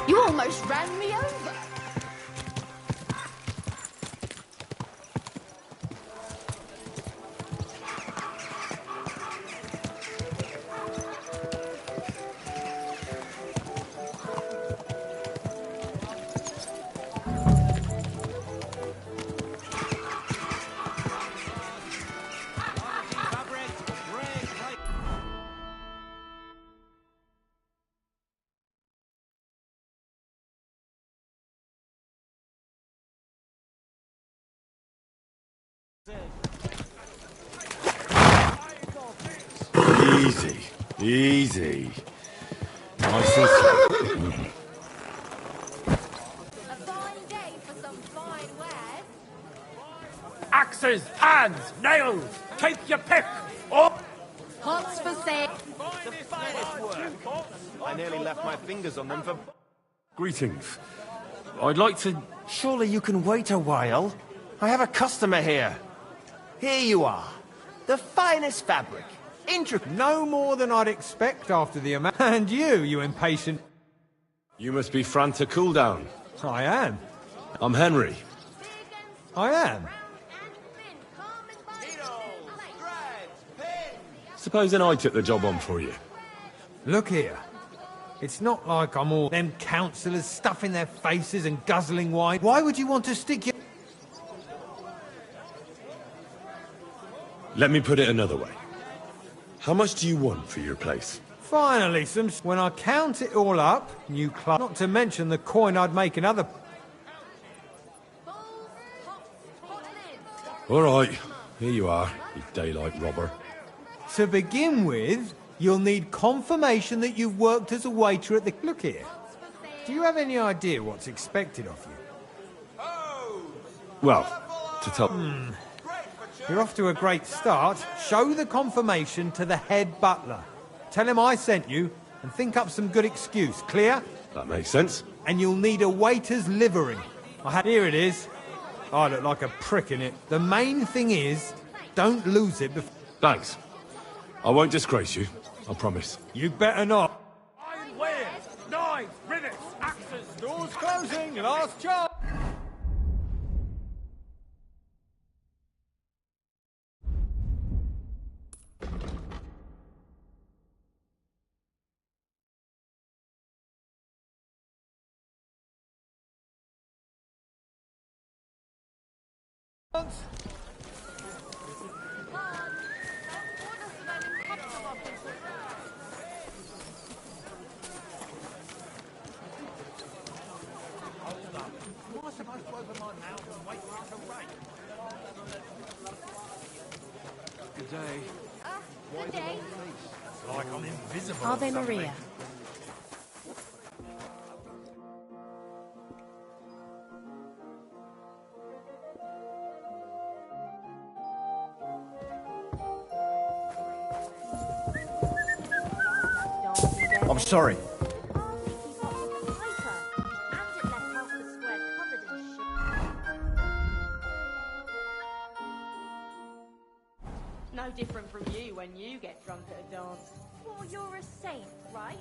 You almost ran me over. Easy. Easy. Nice and slow. Axes, hands, nails, take your pick. Oh! Pots for sale. The finest work. I nearly left my fingers on them for... Greetings. I'd like to... Surely you can wait a while. I have a customer here. Here you are. The finest fabric. Intricate. No more than I'd expect after the amount. And you impatient... You must be Fran to Cooldown. I am. I'm Henry. I am. Supposing I took the job on for you. Look here. It's not like I'm all them councillors stuffing their faces and guzzling wine. Why would you want to stick your... Let me put it another way. How much do you want for your place? Finally, when I count it all up, new club, not to mention the coin I'd make another... All right, here you are, you daylight robber. To begin with, you'll need confirmation that you've worked as a waiter at the... Look here. Do you have any idea what's expected of you? Well, to tell... You're off to a great start. Show the confirmation to the head butler. Tell him I sent you, and think up some good excuse. Clear? That makes sense. And you'll need a waiter's livery. Here it is. I look like a prick in it. The main thing is, don't lose it before... Thanks. I won't disgrace you, I promise. You better not. Iron wares, knives, rivets, axes, Doors closing, last chance. Good day. Good day. Like I'm invisible. Ave Maria. I'm sorry. No different from you when you get drunk at a dance. Well, you're a saint, right?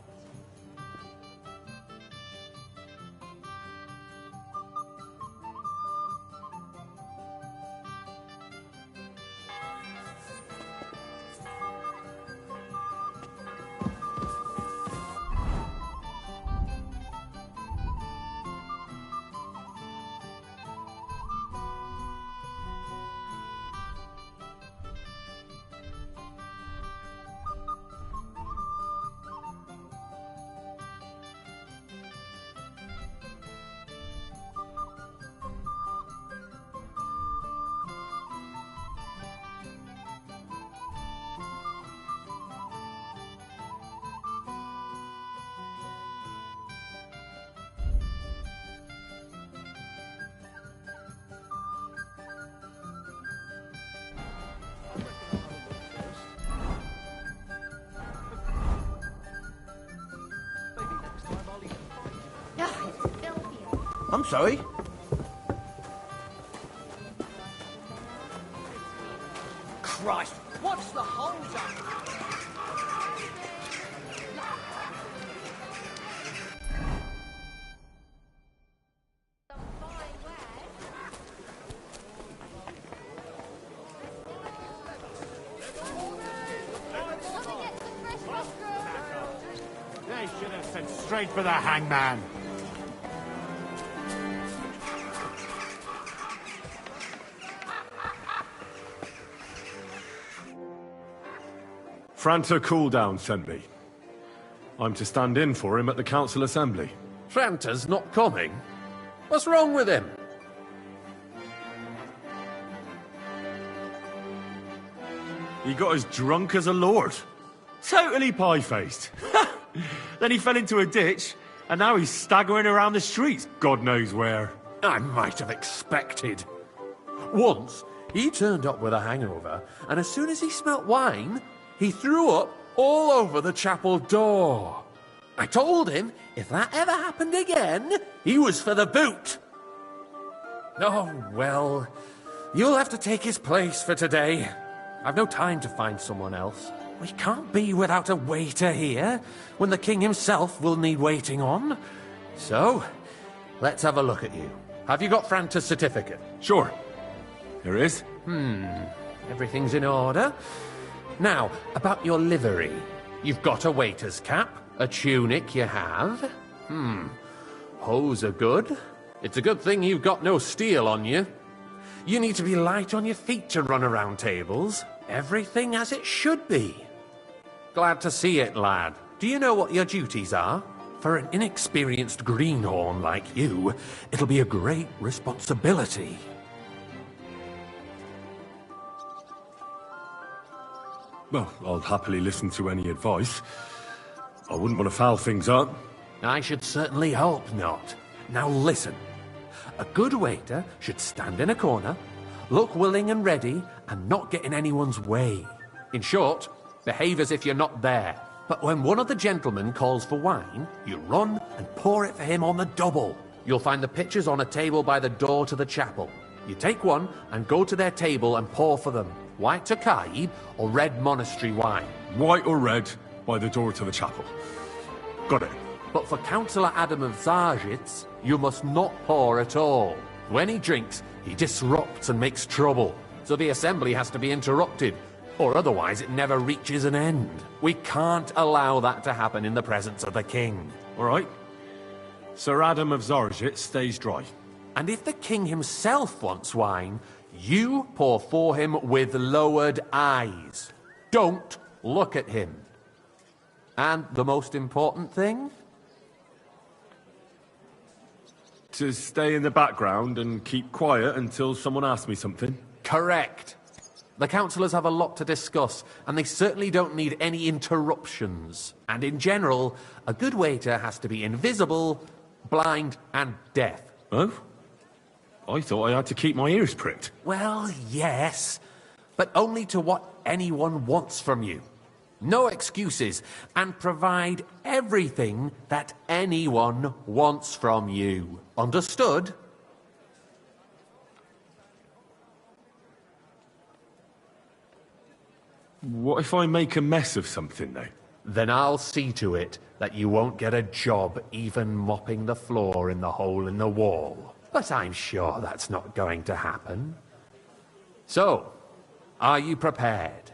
I'm sorry. Christ, what's the hold up? They should have sent straight for the hangman. Franta Cooldown sent me. I'm to stand in for him at the council assembly. Franta's not coming? What's wrong with him? He got as drunk as a lord. Totally pie-faced. Then he fell into a ditch, and now he's staggering around the streets, God knows where. I might have expected. Once, he turned up with a hangover, and as soon as he smelt wine, he threw up all over the chapel door. I told him if that ever happened again, he was for the boot. Oh, well, you'll have to take his place for today. I've no time to find someone else. We can't be without a waiter here, when the king himself will need waiting on. So, let's have a look at you. Have you got Franta's certificate? Sure. There is. Everything's in order. Now, about your livery. You've got a waiter's cap, a tunic you have. Hose are good. It's a good thing you've got no steel on you. You need to be light on your feet to run around tables. Everything as it should be. Glad to see it, lad. Do you know what your duties are? For an inexperienced greenhorn like you, it'll be a great responsibility. Well, I'll happily listen to any advice. I wouldn't want to foul things up. I should certainly hope not. Now listen. A good waiter should stand in a corner, look willing and ready, and not get in anyone's way. In short, behave as if you're not there. But when one of the gentlemen calls for wine, you run and pour it for him on the double. You'll find the pitchers on a table by the door to the chapel. You take one and go to their table and pour for them. White Tokaib or red monastery wine? White or red, by the door to the chapel. Got it. But for Councillor Adam of Zarjitz, you must not pour at all. When he drinks, he disrupts and makes trouble. So the assembly has to be interrupted, or otherwise it never reaches an end. We can't allow that to happen in the presence of the king. All right. Sir Adam of Zarjitz stays dry. And if the king himself wants wine, you pour for him with lowered eyes. Don't look at him. And the most important thing? To stay in the background and keep quiet until someone asks me something? Correct. The councillors have a lot to discuss, and they certainly don't need any interruptions. And in general, a good waiter has to be invisible, blind, and deaf. Oh? I thought I had to keep my ears pricked. Well, yes, but only to what anyone wants from you. No excuses, and provide everything that anyone wants from you. Understood? What if I make a mess of something, though? Then I'll see to it that you won't get a job even mopping the floor in the hole in the wall. But I'm sure that's not going to happen. So, are you prepared?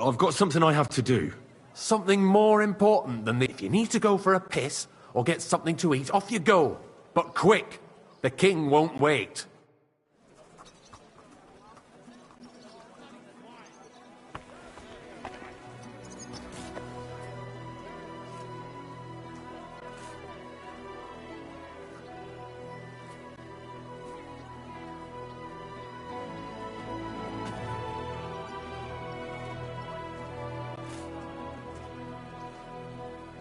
I've got something I have to do. Something more important than if you need to go for a piss or get something to eat, off you go. But quick! The king won't wait.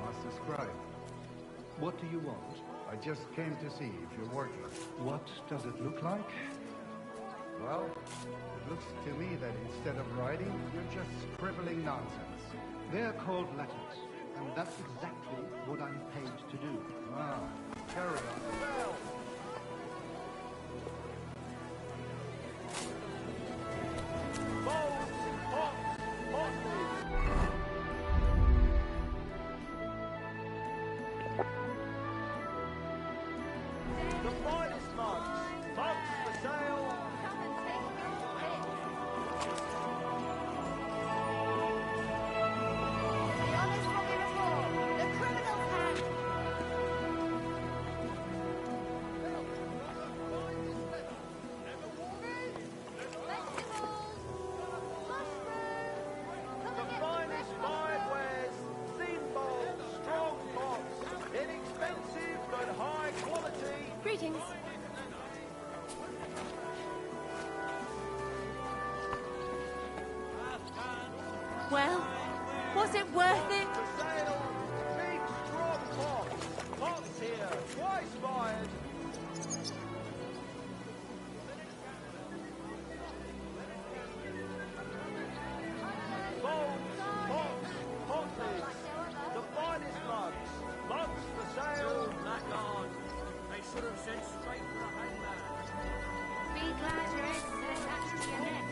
Master Scribe, what do you want? I just came to see if you're working. What does it look like? Well, it looks to me that instead of writing, you're just scribbling nonsense. They're called letters, and that's exactly what I'm paid to do. Ah, carry on. The finest mugs. Mugs for sale. The finest fine wares, thin bowls, strong pots, inexpensive but high quality. Greetings. Well, was it worth it? For sale, big strong pots. Pots here, twice fired. Bowls, pots, pot lids. The finest mugs. Mugs for sale. Back on. They should have sent straight for the hangman. Be glad your eggs are attached to your neck.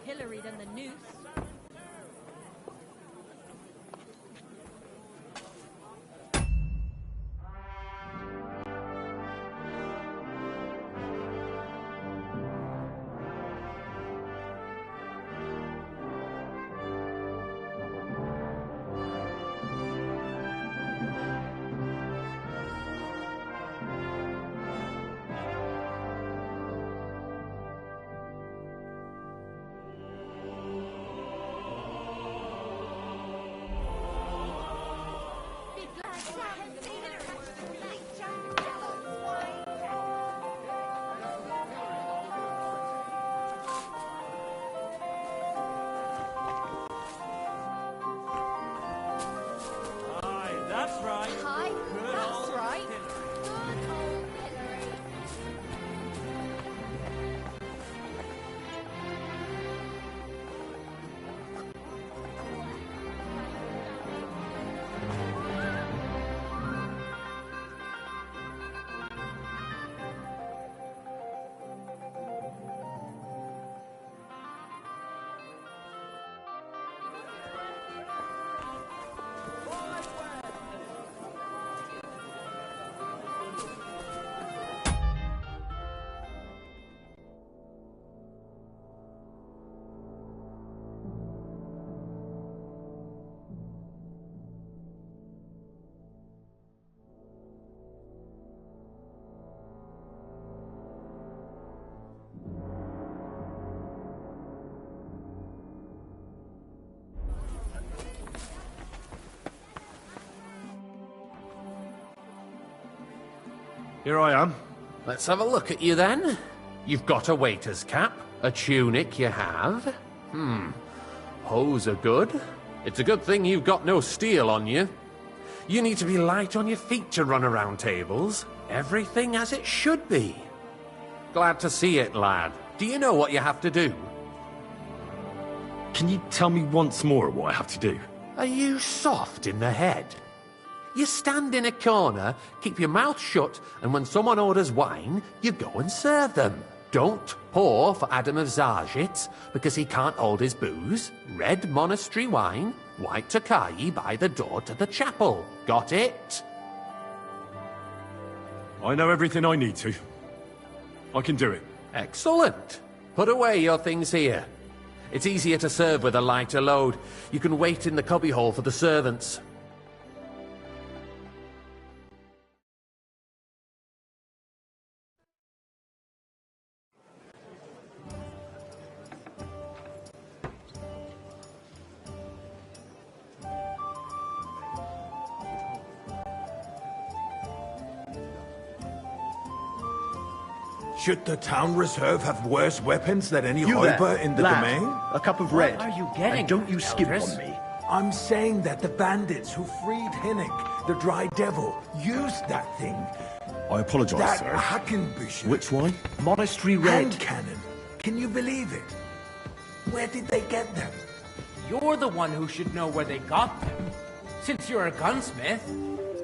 pillory than the noose. That's right. Hi, that's right. Good old pillory. Here I am. Let's have a look at you then. You've got a waiter's cap, a tunic you have. Hose are good. It's a good thing you've got no steel on you. You need to be light on your feet to run around tables. Everything as it should be. Glad to see it, lad. Do you know what you have to do? Can you tell me once more what I have to do? Are you soft in the head? You stand in a corner, keep your mouth shut, and when someone orders wine, you go and serve them. Don't pour for Adam of Zarjit, because he can't hold his booze. Red monastery wine, white Tokai by the door to the chapel. Got it? I know everything I need to. I can do it. Excellent. Put away your things here. It's easier to serve with a lighter load. You can wait in the cubbyhole for the servants. Should the town reserve have worse weapons than any You there, Räuber in the lad. domain? A cup of red. What are you getting And don't you skip Eldris? on me. I'm saying that the bandits who freed Hinnick, the Dry Devil, used that thing. I apologise, That sir. Hackenbüchel. Which one? Monastery red. Hand cannon. Can you believe it? Where did they get them? You're the one who should know where they got them, since you're a gunsmith.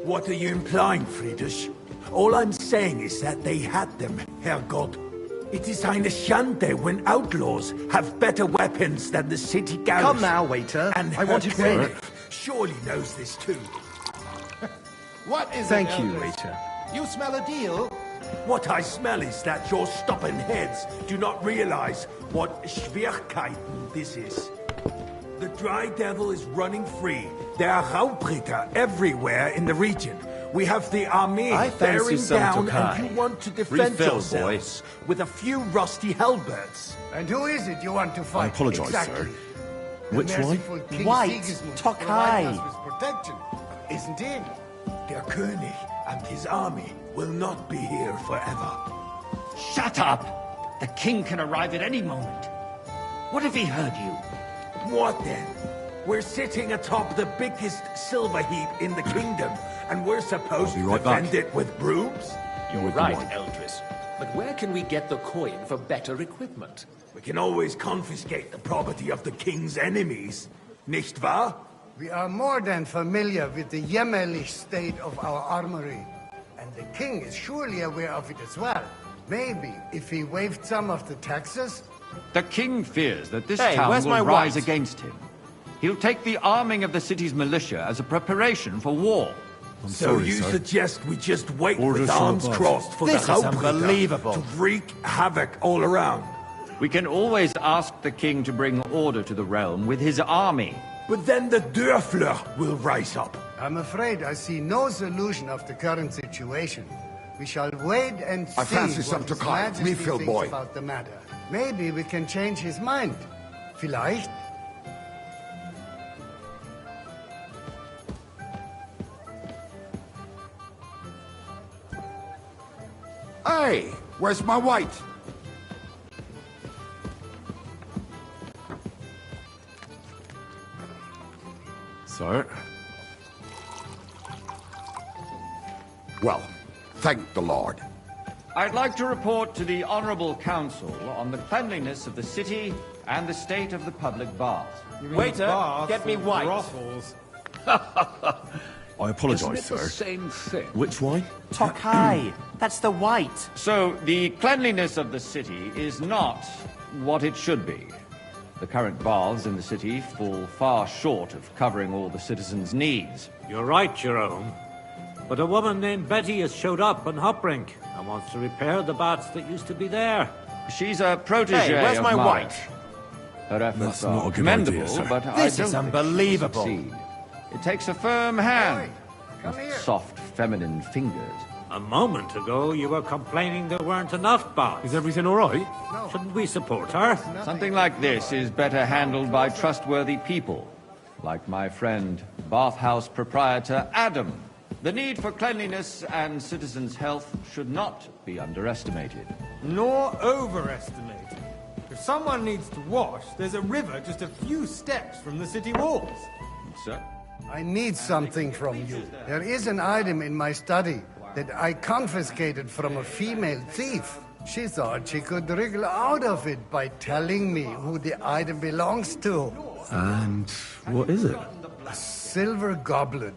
What are you implying, Friedrich? All I'm saying is that they had them, Herrgott. It is eine Schande when outlaws have better weapons than the city garrison. Come now, waiter. And I want it Herr ready. König surely knows this too. What is Thank it, you, Eldris? waiter. You smell a deal? What I smell is that your stubborn heads do not realize what Schwierigkeiten this is. The Dry Devil is running free. There are Raubritter everywhere in the region. We have the army I fancy bearing some down, Tokai. and you want to defend Refill, yourselves with a few rusty halberds. And who is it you want to fight? I apologise, exactly. sir. The Which one? merciful King White Sigismund Tokai. providing us with protection, isn't it? Der König and his army will not be here forever. Shut up! The king can arrive at any moment. What if he heard you? What then? We're sitting atop the biggest silver heap in the kingdom, and we're supposed I'll be to right back. defend it with brooms? You're with the right, wine. Eldris. But where can we get the coin for better equipment? We can always confiscate the property of the king's enemies, nicht wahr? We are more than familiar with the jämmerlich state of our armory. And the king is surely aware of it as well. Maybe if he waived some of the taxes, The king fears that this Hey, town where's will my rise wife? against him. He'll take the arming of the city's militia as a preparation for war. So you suggest we just wait Orders with from arms above. crossed for This the is Hauptrichter unbelievable. to wreak havoc all around? We can always ask the king to bring order to the realm with his army. But then the Dörfler will rise up. I'm afraid I see no solution of the current situation. We shall wait and see I fancy what some His Türkei, Majesty me feel thinks boy. about the matter. Maybe we can change his mind. Vielleicht. Hey, where's my white? Sir? Well, thank the Lord. I'd like to report to the Honorable Council on the cleanliness of the city and the state of the public baths. Waiter, get me white. Brothels. I apologise, Isn't it sir. the same thing? Which wine? Tokai. That's the white. So, the cleanliness of the city is not what it should be. The current baths in the city fall far short of covering all the citizens' needs. You're right, Jerome. But a woman named Betty has showed up on Hopbrink and wants to repair the baths that used to be there. She's a protege Hey, where's of my mine. white? Her efforts That's not a are good commendable, idea, sir. but This I is don't think unbelievable. she'll succeed. It takes a firm hand, Come here. soft feminine fingers. A moment ago, you were complaining there weren't enough baths. Is everything all right? Shouldn't we support her? Something like this is better handled by trustworthy people, like my friend, bathhouse proprietor Adam. The need for cleanliness and citizens' health should not be underestimated. Nor overestimated. If someone needs to wash, there's a river just a few steps from the city walls. Sir? I need something from you. There is an item in my study that I confiscated from a female thief. She thought she could wriggle out of it by telling me who the item belongs to. And what is it? A silver goblet.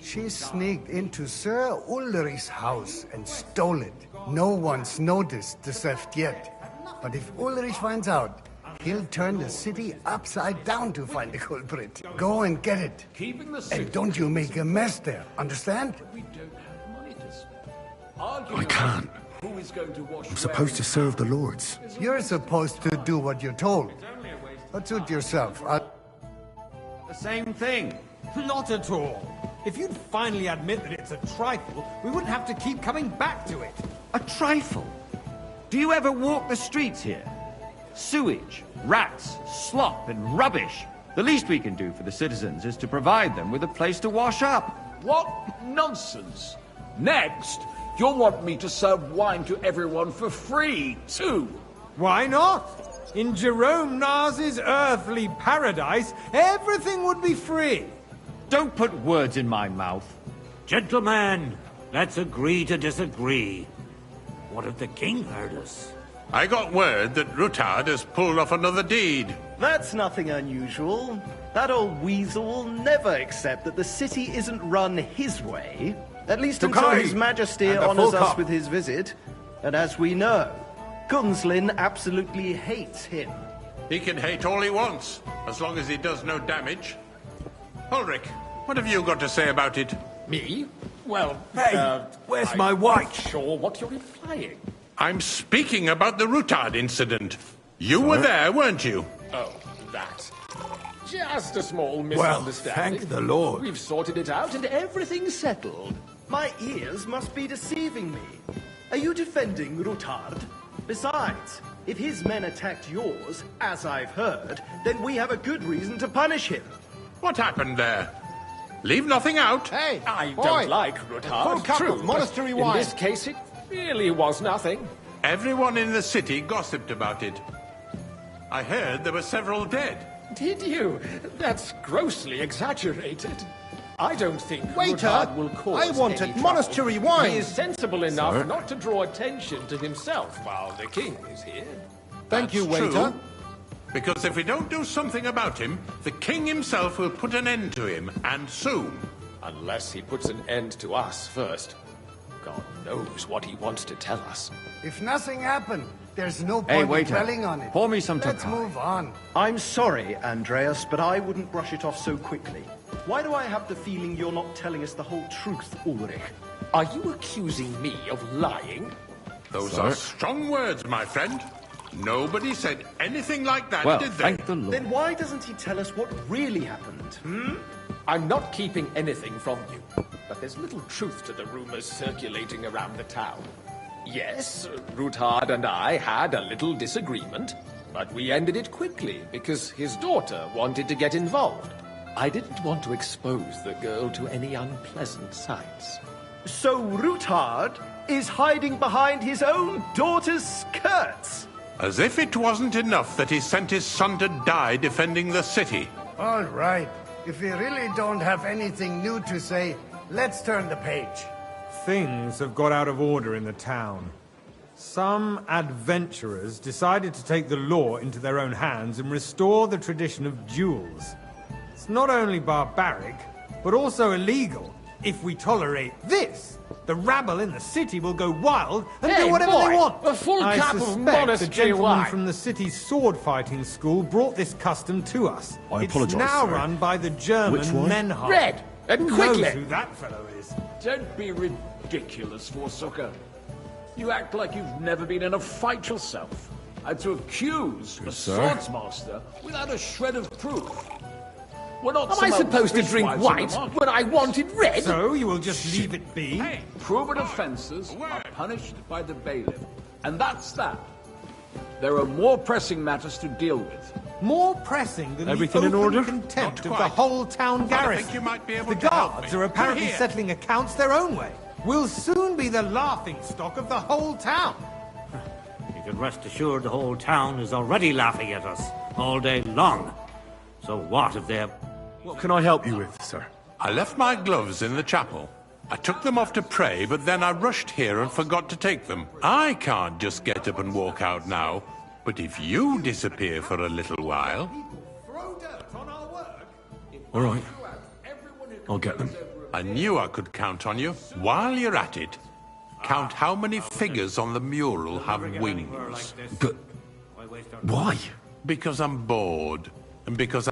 She sneaked into Sir Ulrich's house and stole it. No one's noticed the theft yet. But if Ulrich finds out, he'll turn the city upside down to find the culprit. Go and get it. And don't you make a mess there, understand? I can't. I'm supposed to serve the lords. You're supposed to do what you're told. But suit yourself. The same thing. Not at all. If you'd finally admit that it's a trifle, we wouldn't have to keep coming back to it. A trifle? Do you ever walk the streets here? Sewage, rats, slop, and rubbish. The least we can do for the citizens is to provide them with a place to wash up. What nonsense. Next, you'll want me to serve wine to everyone for free, too. Why not? In Jerome Nars's earthly paradise, everything would be free. Don't put words in my mouth. Gentlemen, let's agree to disagree. What if the king heard us? I got word that Rutard has pulled off another deed. That's nothing unusual. That old weasel will never accept that the city isn't run his way. At least until Tokai! His Majesty And a honors full us cup. with his visit. And as we know, Gunslin absolutely hates him. He can hate all he wants, as long as he does no damage. Ulrich, what have you got to say about it? Me? Well, Hey, where's I'm my not wife? sure what you're implying. I'm speaking about the Rutard incident. You were there, weren't you? Oh, that. Just a small Well, misunderstanding. thank the Lord. We've sorted it out and everything's settled. My ears must be deceiving me. Are you defending Rutard? Besides, if his men attacked yours, as I've heard, then we have a good reason to punish him. What happened there? Leave nothing out. Hey, I boy, don't like full Rutard, cup true, of monastery but wine. in this case it really was nothing. Everyone in the city gossiped about it. I heard there were several dead. Did you? That's grossly exaggerated. I don't think Waiter, Rutard will cause I wanted any trouble. monastery wine. He is sensible enough Sir? not to draw attention to himself while the king is here. Thank you, That's waiter. true. Because if we don't do something about him, the king himself will put an end to him, and soon. Unless he puts an end to us first. God knows what he wants to tell us. If nothing happened, There's no Hey, point in waiter. dwelling on it. Pour me some Let's Takai. move on. I'm sorry, Andreas, but I wouldn't brush it off so quickly. Why do I have the feeling you're not telling us the whole truth, Ulrich? Are you accusing me of lying? Those are strong words, my friend. Nobody said anything like that, Well, did they? thank the Lord. Then why doesn't he tell us what really happened? I'm not keeping anything from you, but there's little truth to the rumors circulating around the town. Yes, Ruthard and I had a little disagreement, but we ended it quickly because his daughter wanted to get involved. I didn't want to expose the girl to any unpleasant sights. So Ruthard is hiding behind his own daughter's skirts? As if it wasn't enough that he sent his son to die defending the city. All right. If we really don't have anything new to say, let's turn the page. Things have got out of order in the town. Some adventurers decided to take the law into their own hands and restore the tradition of duels. It's not only barbaric, but also illegal. If we tolerate this, the rabble in the city will go wild and Hey, do whatever boy, they want. a full I cup of suspect the monastery gentleman wine. from the city's sword fighting school brought this custom to us. I It's apologise, now sir. run by the German Which one? Menhard. Red, and Who quickly! knows who that fellow is? Don't be ridiculous, Forsucker. You act like you've never been in a fight yourself. And to accuse a sir. swordsmaster without a shred of proof. We're not Am I some supposed to drink fishwives in the white market. when I wanted red? So you will just leave it be? Hey, proven offences are punished by the bailiff. And that's that. There are more pressing matters to deal with. More pressing than Everything the in open order? contempt Not of the quite. whole town Well, I garrison. think you might be able The to help guards me. are apparently Here. settling accounts their own way. We'll soon be the laughing stock of the whole town. You can rest assured the whole town is already laughing at us all day long. So what if they're... What can I help you with, sir? I left my gloves in the chapel. I took them off to pray, but then I rushed here and forgot to take them. I can't just get up and walk out now. But if you disappear for a little while... All right. I'll get them. I knew I could count on you. While you're at it, count how many figures on the mural have wings. But why? Because I'm bored. And because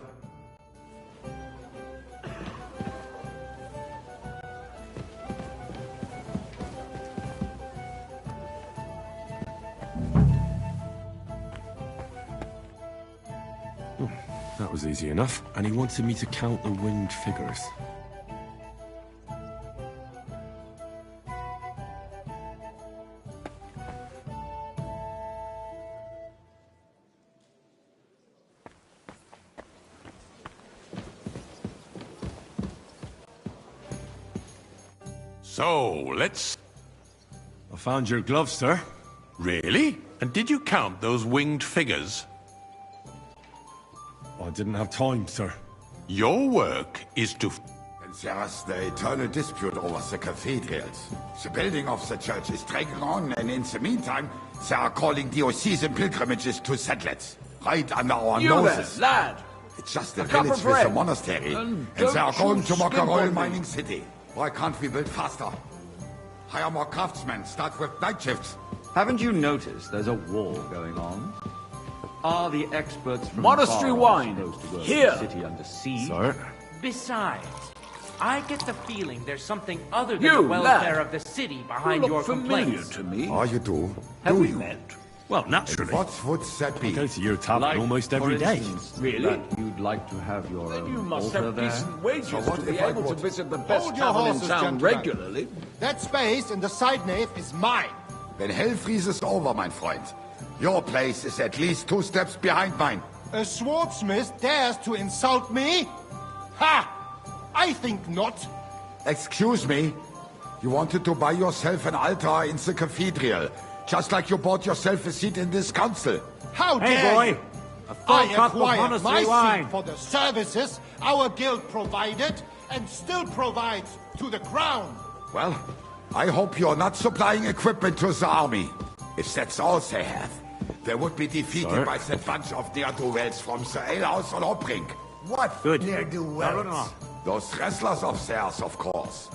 That was easy enough. And he wanted me to count the winged figures. So, let's... I found your gloves, sir. Really? And did you count those winged figures? I didn't have time, sir. Your work is to... There's the eternal dispute over the cathedrals. The building of the church is dragging on, and in the meantime, they are calling diocesan pilgrimages to settlers. Right under our You noses. there, lad! It's just a A cup village of with a red. monastery. And And they are don't going you to mock a skimp royal on me. mining city. Why can't we build faster? Hire more craftsmen, start with night shifts. Haven't you noticed there's a war going on? Are the experts from Monastery far off wine. supposed to work Here. the city under siege? Sir? Besides, I get the feeling there's something other than You, the welfare lad. of the city You behind look your familiar complaints. to me. Oh, you do? Have do we you? met? Well, naturally. What would that I be? go to your tavern almost every for day. instance, Really? that you'd like to have your Then own you must altar have there? decent wages So what to be if I able to would? visit the best Hold your tavern in horses, town gentlemen. regularly. That space in the side nave is mine. Then hell freezes over, mein Freund. Your place is at least 2 steps behind mine. A swordsmith dares to insult me? Ha! I think not. Excuse me? You wanted to buy yourself an altar in the cathedral, just like you bought yourself a seat in this council. How Hey, dare boy! you? A full I cup of acquired monastery my wine. seat for the services our guild provided and still provides to the crown. Well, I hope you're not supplying equipment to the army. If that's all they have, they would be defeated Sir? by that bunch of ne'er-do-wells from the alehouse on Hopbrink. What Good. ne'er-do-wells? Those wrestlers of theirs, of course.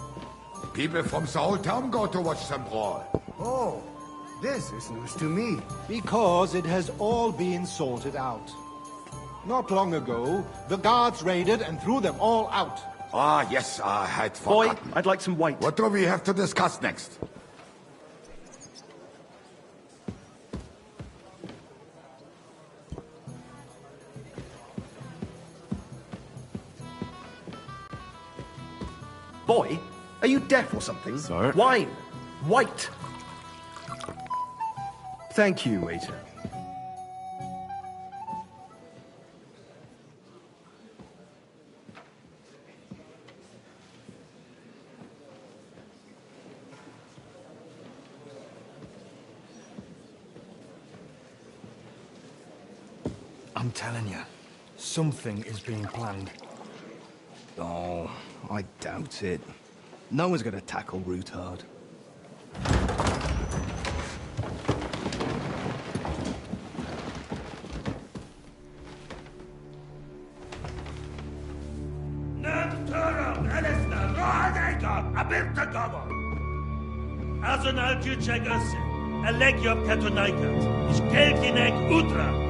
People from the whole town go to watch them brawl. Oh, This is news to me. Because it has all been sorted out. Not long ago, the guards raided and threw them all out. Ah, yes, I had Boy, forgotten. I'd like some white. What do we have to discuss next? Boy, are you deaf or something? Sorry. Wine! White! Thank you, waiter. I'm telling you, something is being planned. Oh, I doubt it. No one's gonna tackle Rootard. Azonal Juchek Össe, Elegiop Katonaikat, ich Kelkinek Utra.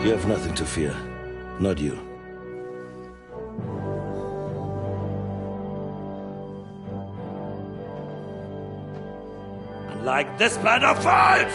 You have nothing to fear. Not you. Like this plan of fights!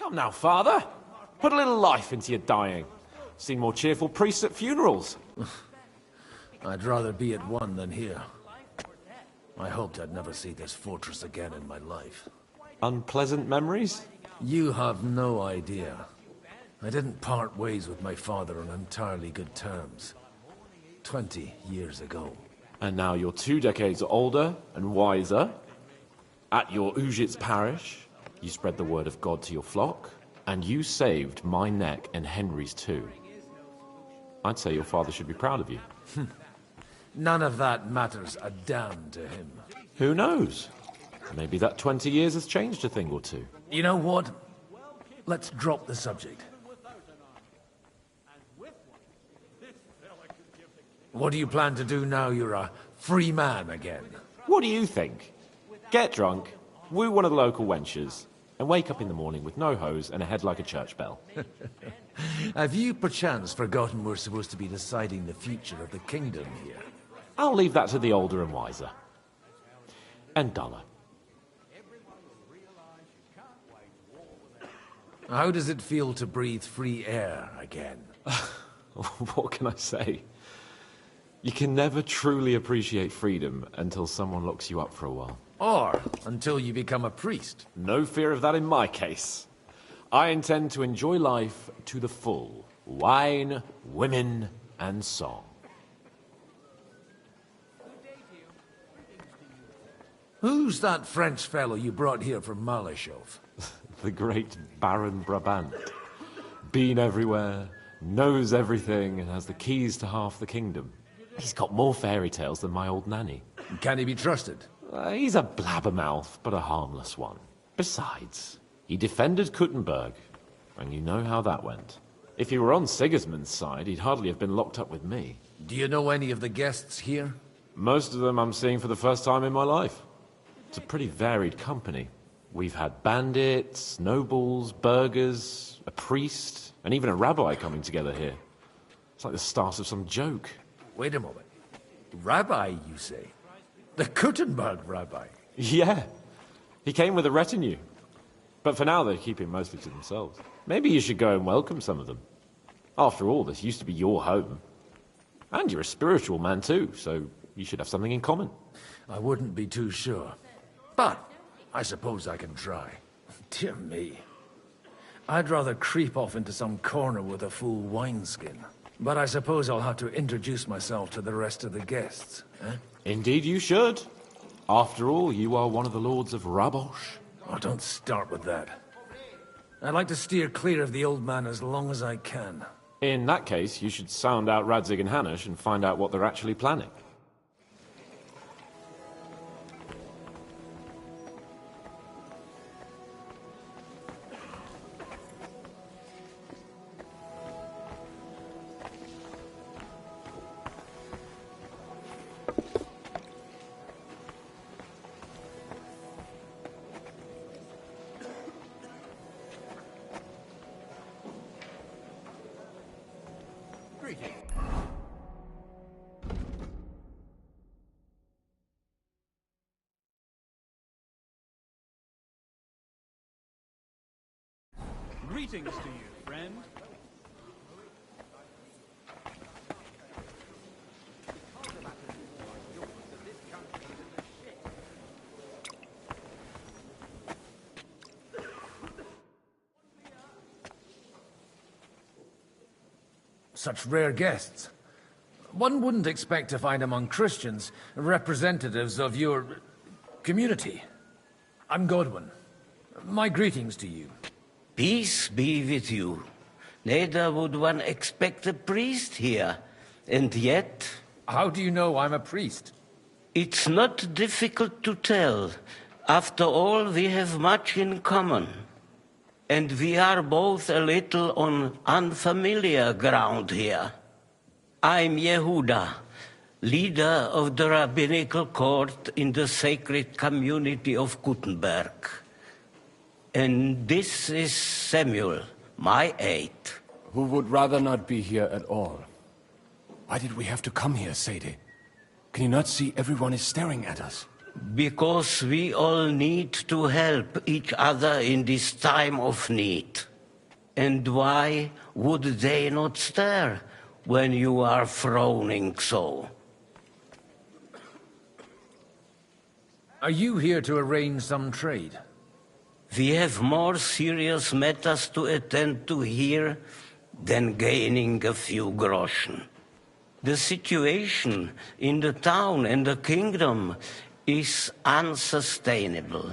Come now, Father. Put a little life into your dying. Seen more cheerful priests at funerals. I'd rather be at one than here. I hoped I'd never see this fortress again in my life. Unpleasant memories? You have no idea. I didn't part ways with my father on entirely good terms. 20 years ago. And now you're 2 decades older and wiser. At your Ujit's parish, you spread the word of God to your flock, and you saved my neck and Henry's too. I'd say your father should be proud of you. None of that matters a damn to him. Who knows? Maybe that 20 years has changed a thing or two. You know what? Let's drop the subject. What do you plan to do now you're a free man again? What do you think? Get drunk, woo one of the local wenches, and wake up in the morning with no hose and a head like a church bell. Have you perchance forgotten we're supposed to be deciding the future of the kingdom here? I'll leave that to the older and wiser. And duller. How does it feel to breathe free air again? What can I say? You can never truly appreciate freedom until someone locks you up for a while. Or until you become a priest. No fear of that in my case. I intend to enjoy life to the full, Wine, women, and song. Who's that French fellow you brought here from Malashov? The great Baron Brabant. Been everywhere, knows everything, and has the keys to half the kingdom. He's got more fairy tales than my old nanny. Can he be trusted? He's a blabbermouth, but a harmless one. Besides, he defended Kuttenberg, and you know how that went. If he were on Sigismund's side, he'd hardly have been locked up with me. Do you know any of the guests here? Most of them I'm seeing for the first time in my life. It's a pretty varied company. We've had bandits, nobles, burghers, a priest, and even a rabbi coming together here. It's like the start of some joke. Wait a moment. Rabbi, you say? The Kuttenberg rabbi? Yeah. He came with a retinue. But for now, they're keeping mostly to themselves. Maybe you should go and welcome some of them. After all, this used to be your home. And you're a spiritual man too, so you should have something in common. I wouldn't be too sure. But I suppose I can try. Dear me. I'd rather creep off into some corner with a full wineskin. But I suppose I'll have to introduce myself to the rest of the guests, eh? Indeed you should. After all, you are one of the lords of Rabosh. Oh, don't start with that. I'd like to steer clear of the old man as long as I can. In that case, you should sound out Radzig and Hanush and find out what they're actually planning. Greetings to you, friend. Such rare guests. One wouldn't expect to find among Christians representatives of your community. I'm Godwin. My greetings to you. Peace be with you. Neither would one expect a priest here. And yet... How do you know I'm a priest? It's not difficult to tell. After all, we have much in common. And we are both a little on unfamiliar ground here. I'm Yehuda, leader of the rabbinical court in the sacred community of Kuttenberg. And this is Samuel, my aide. Who would rather not be here at all. Why did we have to come here, Sadie? Can you not see everyone is staring at us? Because we all need to help each other in this time of need. And why would they not stare when you are frowning so? Are you here to arrange some trade? We have more serious matters to attend to here than gaining a few groschen. The situation in the town and the kingdom is unsustainable.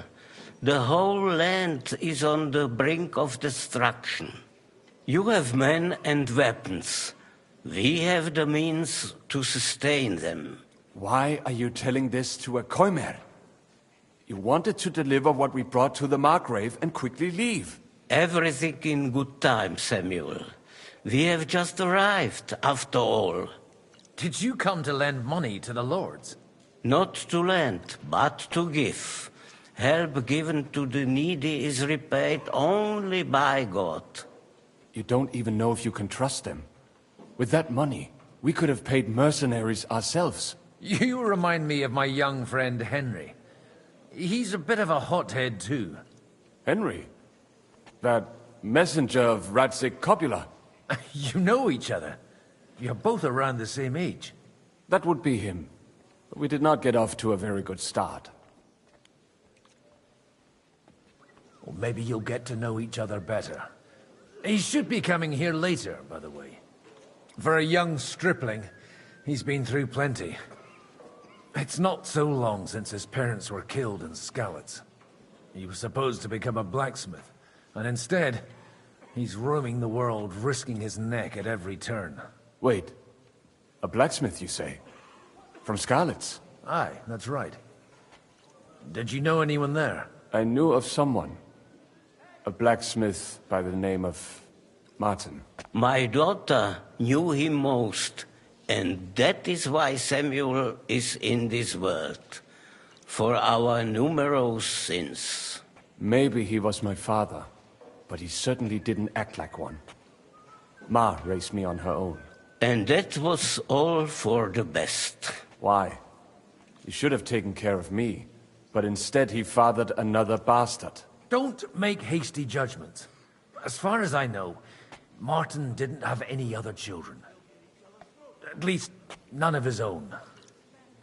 The whole land is on the brink of destruction. You have men and weapons. We have the means to sustain them. Why are you telling this to a Koimer? You wanted to deliver what we brought to the Margrave and quickly leave. Everything in good time, Samuel. We have just arrived, after all. Did you come to lend money to the lords? Not to lend, but to give. Help given to the needy is repaid only by God. You don't even know if you can trust them. With that money, we could have paid mercenaries ourselves. You remind me of my young friend Henry. He's a bit of a hothead too. Henry? That messenger of Radzig Copula? You know each other. You're both around the same age. That would be him. But we did not get off to a very good start. Or maybe you'll get to know each other better. He should be coming here later, by the way. For a young stripling, he's been through plenty. It's not so long since his parents were killed in Skalitz. He was supposed to become a blacksmith, and instead, he's roaming the world, risking his neck at every turn. Wait. A blacksmith, you say? From Skalitz? Aye, that's right. Did you know anyone there? I knew of someone. A blacksmith by the name of Martin. My daughter knew him most, and that is why Samuel is in this world. For our numerous sins. Maybe he was my father, but he certainly didn't act like one. Ma raised me on her own. And that was all for the best. Why? He should have taken care of me, but instead he fathered another bastard. Don't make hasty judgments. As far as I know, Martin didn't have any other children. At least, none of his own.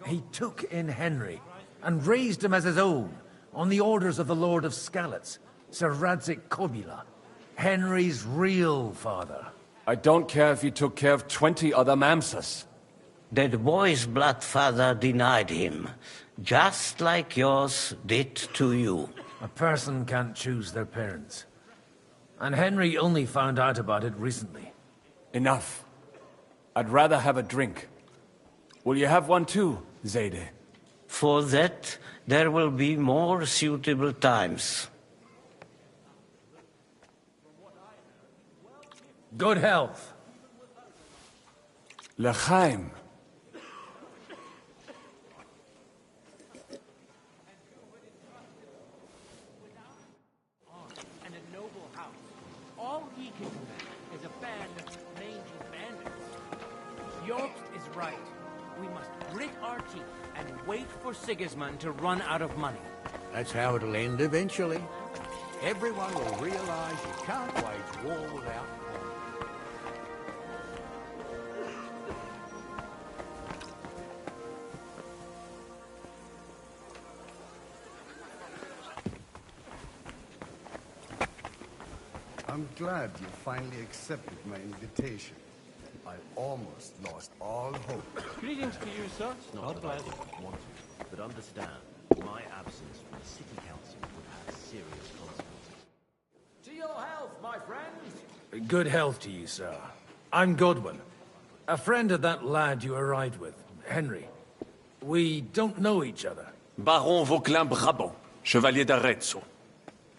He took in Henry, and raised him as his own, on the orders of the Lord of Skalitz, Sir Radzik Kobila, Henry's real father. I don't care if he took care of 20 other mamsas. That boy's blood father denied him, just like yours did to you. A person can't choose their parents. And Henry only found out about it recently. Enough. I'd rather have a drink. Will you have one too, Zayde? For that, there will be more suitable times. Good health. L'chaim. And a noble house. All he can do is a band of mangy bandits. Jobst is right. We must grit our teeth and wait for Sigismund to run out of money. That's how it'll end eventually. Everyone will realize you can't wage war without I'm glad you finally accepted my invitation. I almost lost all hope. Greetings to you, sir. It's not that I didn't want to, but understand, my absence from the city council would have serious consequences. To your health, my friends! Good health to you, sir. I'm Godwin. A friend of that lad you arrived with, Henry. We don't know each other. Baron Vauquelin Brabant, Chevalier d'Arezzo.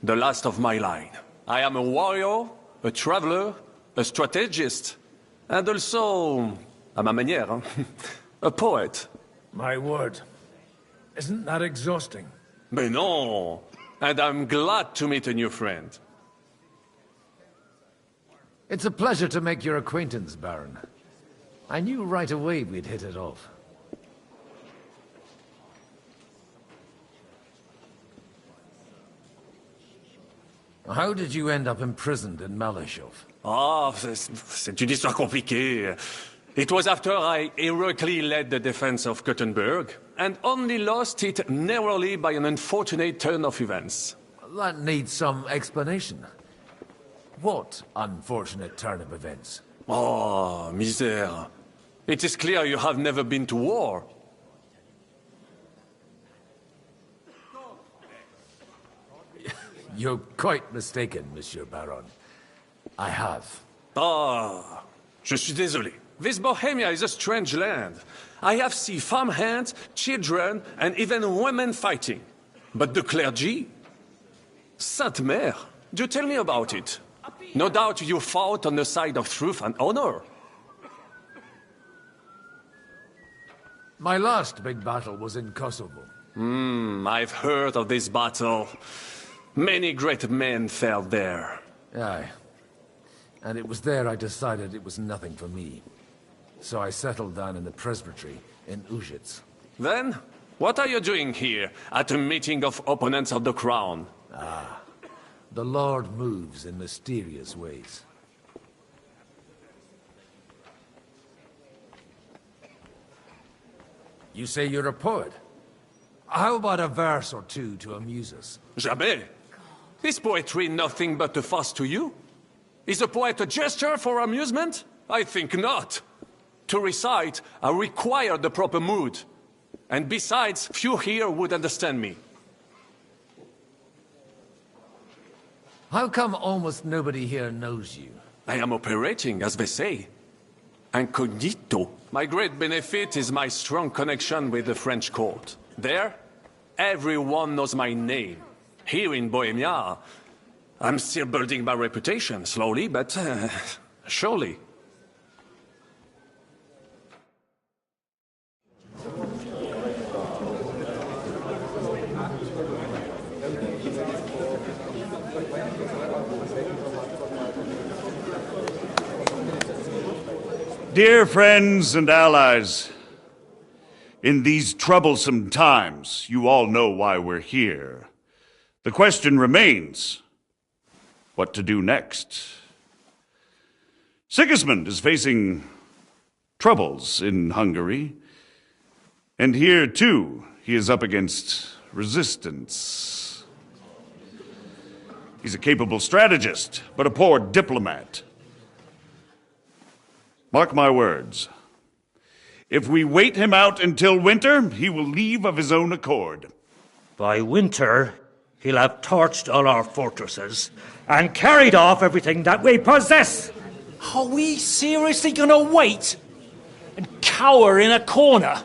The last of my line. I am a warrior, a traveler, a strategist, and also, à ma manière, a poet. My word. Isn't that exhausting? Mais non! And I'm glad to meet a new friend. It's a pleasure to make your acquaintance, Baron. I knew right away we'd hit it off. How did you end up imprisoned in Malashov? Ah, c'est une histoire compliquée. It was after I heroically led the defense of Gothenburg, and only lost it narrowly by an unfortunate turn of events. That needs some explanation. What unfortunate turn of events? Oh, misère. It is clear you have never been to war. You're quite mistaken, Monsieur Baron. I have. Ah, je suis désolé. This Bohemia is a strange land. I have seen farmhands, children, and even women fighting. But the clergy? Sainte Mère, do tell me about it. No doubt you fought on the side of truth and honor. My last big battle was in Kosovo. I've heard of this battle. Many great men fell there. Aye. And it was there I decided it was nothing for me. So I settled down in the presbytery in Ujits. Then, what are you doing here, at a meeting of opponents of the crown? Ah, the Lord moves in mysterious ways. You say you're a poet? How about a verse or two to amuse us? Jamais. Is poetry nothing but a farce to you? Is a poet a gesture for amusement? I think not. To recite, I require the proper mood. And besides, few here would understand me. How come almost nobody here knows you? I am operating, as they say. Incognito. My great benefit is my strong connection with the French court. There, everyone knows my name. Here in Bohemia, I'm still building my reputation, slowly, but surely. Dear friends and allies, in these troublesome times, you all know why we're here. The question remains, what to do next? Sigismund is facing troubles in Hungary, and here, too, he is up against resistance. He's a capable strategist, but a poor diplomat. Mark my words. If we wait him out until winter, he will leave of his own accord. By winter, he'll have torched all our fortresses and carried off everything that we possess. Are we seriously gonna wait and cower in a corner?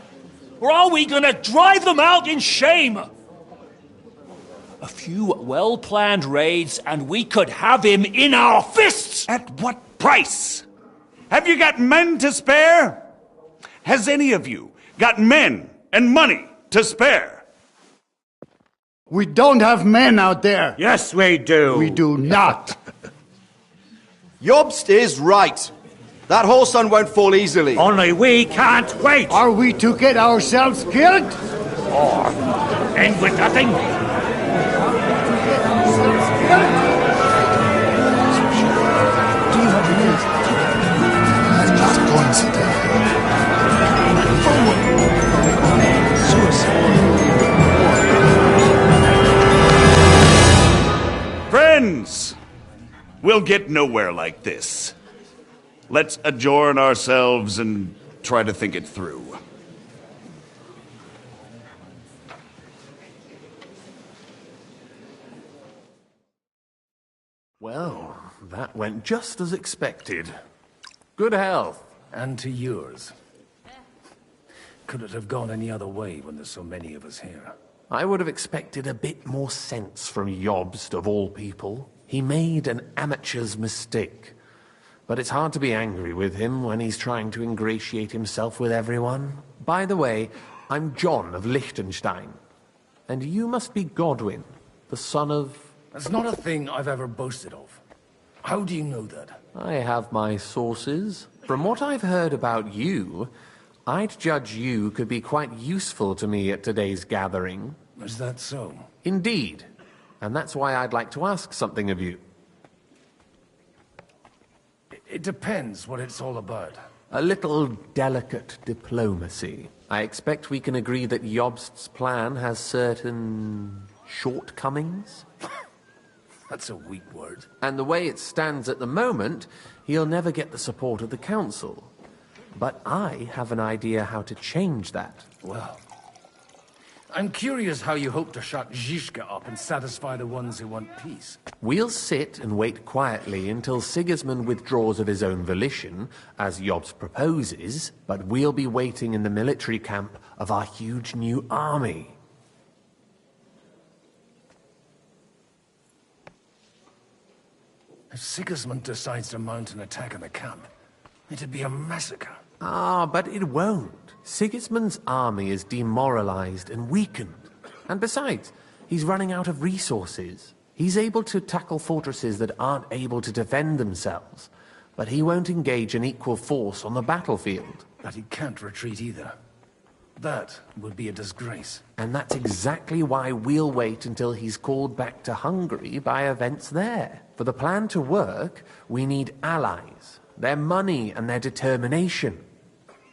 Or are we gonna drive them out in shame? A few well-planned raids and we could have him in our fists! At what price? Have you got men to spare? Has any of you got men and money to spare? We don't have men out there. Yes, we do. We do not. Jobst is right. That whole sun won't fall easily. Only we can't wait. Are we to get ourselves killed? Or end with nothing? Friends, we'll get nowhere like this. Let's adjourn ourselves and try to think it through. Well, that went just as expected. Good health. And to yours. Could it have gone any other way when there's so many of us here? I would have expected a bit more sense from Jobst, of all people. He made an amateur's mistake. But it's hard to be angry with him when he's trying to ingratiate himself with everyone. By the way, I'm John of Liechtenstein. And you must be Godwin, the son of... That's not a thing I've ever boasted of. How do you know that? I have my sources. From what I've heard about you, I'd judge you could be quite useful to me at today's gathering. Is that so? Indeed. And that's why I'd like to ask something of you. It depends what it's all about. A little delicate diplomacy. I expect we can agree that Jobst's plan has certain shortcomings. That's a weak word. And the way it stands at the moment, he'll never get the support of the council. But I have an idea how to change that. Well, I'm curious how you hope to shut Zizka up and satisfy the ones who want peace. We'll sit and wait quietly until Sigismund withdraws of his own volition, as Jobst proposes, but we'll be waiting in the military camp of our huge new army. If Sigismund decides to mount an attack on the camp, it'd be a massacre. Ah, but it won't. Sigismund's army is demoralized and weakened. And besides, he's running out of resources. He's able to tackle fortresses that aren't able to defend themselves, but he won't engage in equal force on the battlefield. But he can't retreat either. That would be a disgrace. And that's exactly why we'll wait until he's called back to Hungary by events there. For the plan to work, we need allies, their money and their determination.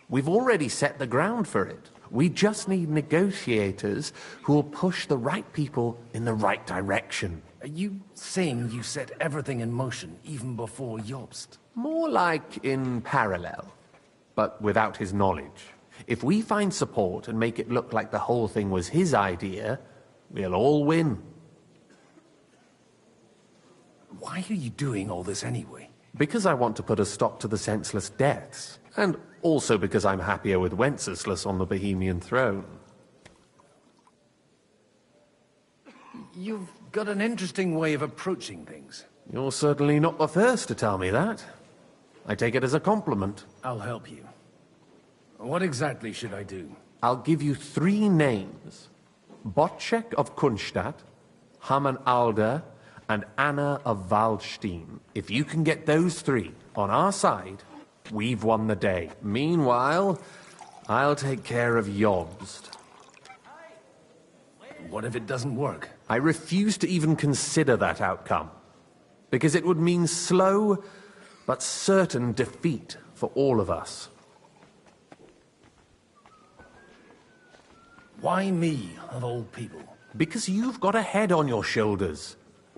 We've already set the ground for it. We just need negotiators who will push the right people in the right direction. Are you saying you set everything in motion even before Jobst? More like in parallel, but without his knowledge. If we find support and make it look like the whole thing was his idea, we'll all win. Why are you doing all this anyway? Because I want to put a stop to the senseless deaths, and also because I'm happier with Wenceslas on the Bohemian throne. You've got an interesting way of approaching things. You're certainly not the first to tell me that. I take it as a compliment. I'll help you. What exactly should I do? I'll give you 3 names. Botchek of Kunstadt, Hamann Alder, and Anna of Waldstein. If you can get those 3 on our side, we've won the day. Meanwhile, I'll take care of Jobst. What if it doesn't work? I refuse to even consider that outcome, because it would mean slow but certain defeat for all of us. Why me, of all people? Because you've got a head on your shoulders.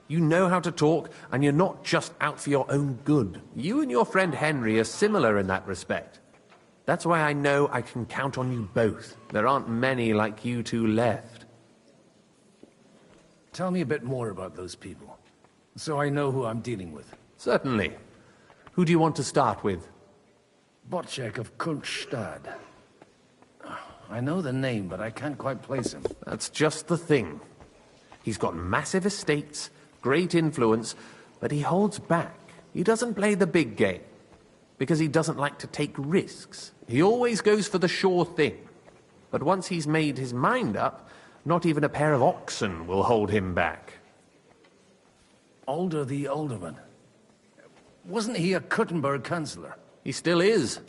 You know how to talk, and you're not just out for your own good. You and your friend Henry are similar in that respect. That's why I know I can count on you both. There aren't many like you two left. Tell me a bit more about those people, so I know who I'm dealing with. Certainly. Who do you want to start with? Botchek of Kunstadt. I know the name, but I can't quite place him. That's just the thing. He's got massive estates, great influence, but he holds back. He doesn't play the big game, because he doesn't like to take risks. He always goes for the sure thing. But once he's made his mind up, not even a pair of oxen will hold him back. Alder the Alderman. Wasn't he a Kuttenberg councillor? He still is.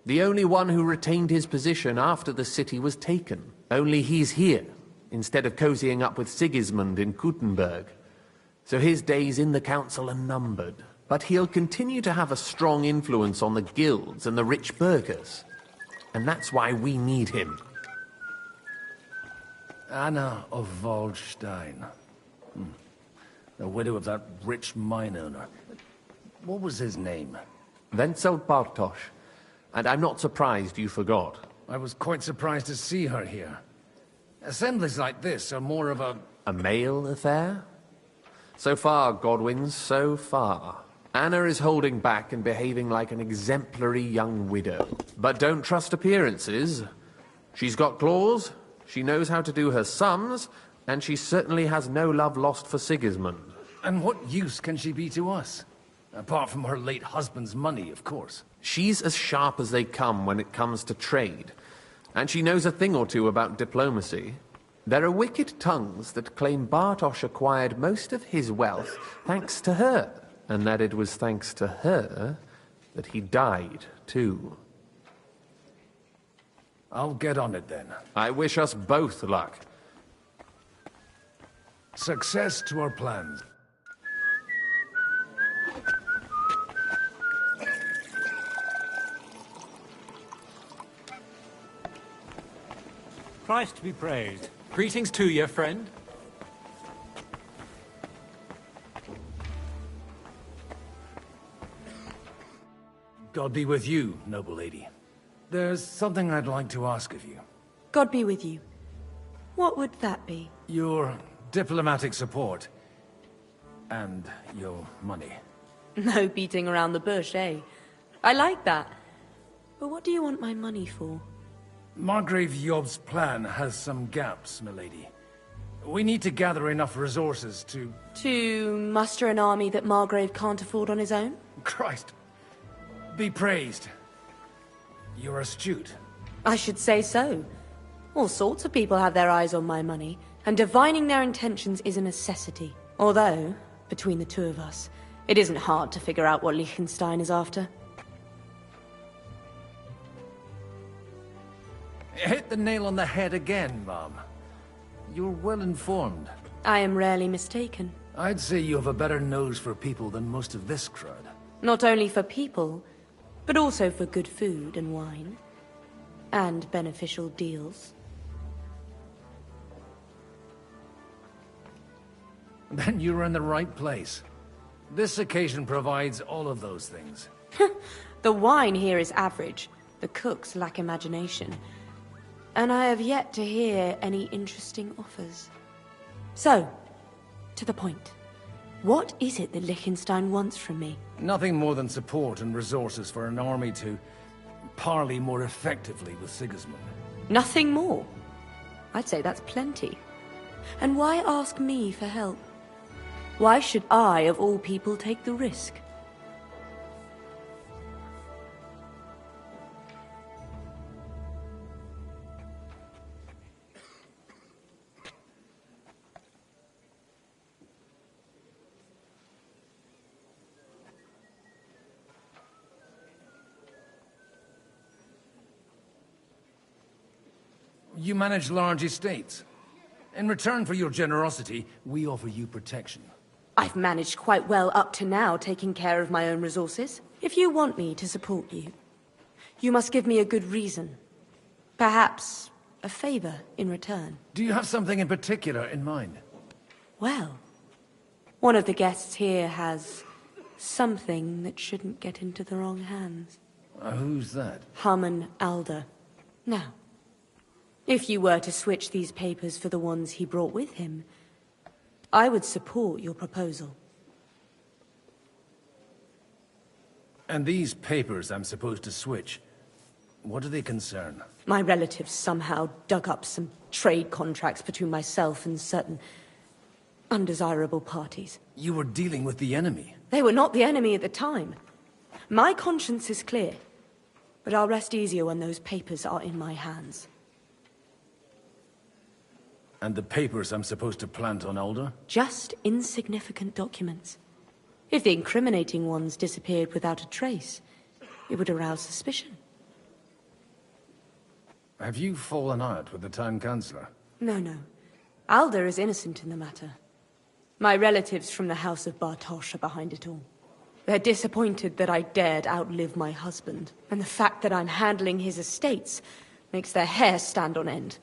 The only one who retained his position after the city was taken. Only he's here, instead of cozying up with Sigismund in Kuttenberg. So his days in the council are numbered. But he'll continue to have a strong influence on the guilds and the rich burghers. And that's why we need him. Anna of Waldstein. The widow of that rich mine owner. What was his name? Wenzel Bartosz. And I'm not surprised you forgot. I was quite surprised to see her here. Assemblies like this are more of a... A male affair? So far, Godwin, so far. Anna is holding back and behaving like an exemplary young widow. But don't trust appearances. She's got claws, she knows how to do her sums, and she certainly has no love lost for Sigismund. And what use can she be to us? Apart from her late husband's money, of course. She's as sharp as they come when it comes to trade. And she knows a thing or two about diplomacy. There are wicked tongues that claim Bartosz acquired most of his wealth thanks to her. And that it was thanks to her that he died, too. I'll get on it then. I wish us both luck. Success to our plans. Christ be praised. Greetings to you, friend. God be with you, noble lady. There's something I'd like to ask of you. God be with you. What would that be? Your diplomatic support. And your money. No beating around the bush, eh? I like that. But what do you want my money for? Margrave Job's plan has some gaps, milady. We need to gather enough resources to... To muster an army that Margrave can't afford on his own? Christ. Be praised. You're astute. I should say so. All sorts of people have their eyes on my money, and divining their intentions is a necessity. Although, between the two of us, it isn't hard to figure out what Liechtenstein is after. Hit the nail on the head again, Mom. You're well informed. I am rarely mistaken. I'd say you have a better nose for people than most of this crowd. Not only for people, but also for good food and wine. And beneficial deals. Then you're in the right place. This occasion provides all of those things. The wine here is average. The cooks lack imagination. And I have yet to hear any interesting offers. So, to the point. What is it that Liechtenstein wants from me? Nothing more than support and resources for an army to parley more effectively with Sigismund. Nothing more? I'd say that's plenty. And why ask me for help? Why should I, of all people, take the risk? You manage large estates. In return for your generosity, we offer you protection. I've managed quite well up to now, taking care of my own resources. If you want me to support you, you must give me a good reason. Perhaps a favor in return. Do you have something in particular in mind? Well, one of the guests here has something that shouldn't get into the wrong hands. Who's that? Harman Alder. Now, if you were to switch these papers for the ones he brought with him, I would support your proposal. And these papers I'm supposed to switch, what do they concern? My relatives somehow dug up some trade contracts between myself and certain undesirable parties. You were dealing with the enemy. They were not the enemy at the time. My conscience is clear, but I'll rest easier when those papers are in my hands. And the papers I'm supposed to plant on Alder? Just insignificant documents. If the incriminating ones disappeared without a trace, it would arouse suspicion. Have you fallen out with the town councillor? No. Alder is innocent in the matter. My relatives from the House of Bartosz are behind it all. They're disappointed that I dared outlive my husband, and the fact that I'm handling his estates makes their hair stand on end.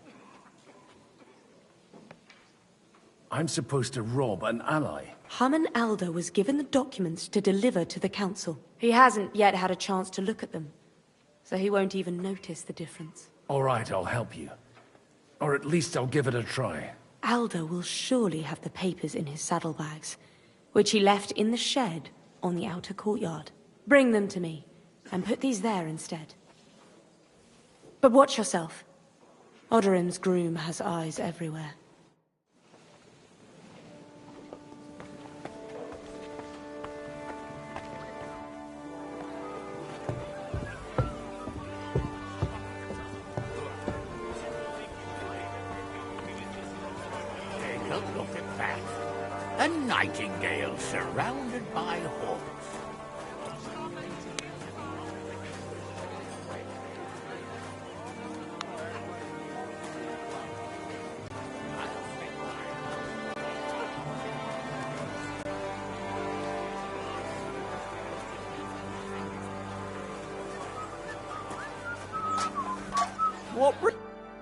I'm supposed to rob an ally. Harman Alder was given the documents to deliver to the council. He hasn't yet had a chance to look at them, so he won't even notice the difference. All right, I'll help you. Or at least I'll give it a try. Alder will surely have the papers in his saddlebags, which he left in the shed on the outer courtyard. Bring them to me, and put these there instead. But watch yourself. Odorin's groom has eyes everywhere. Look at that. A nightingale surrounded by hawks.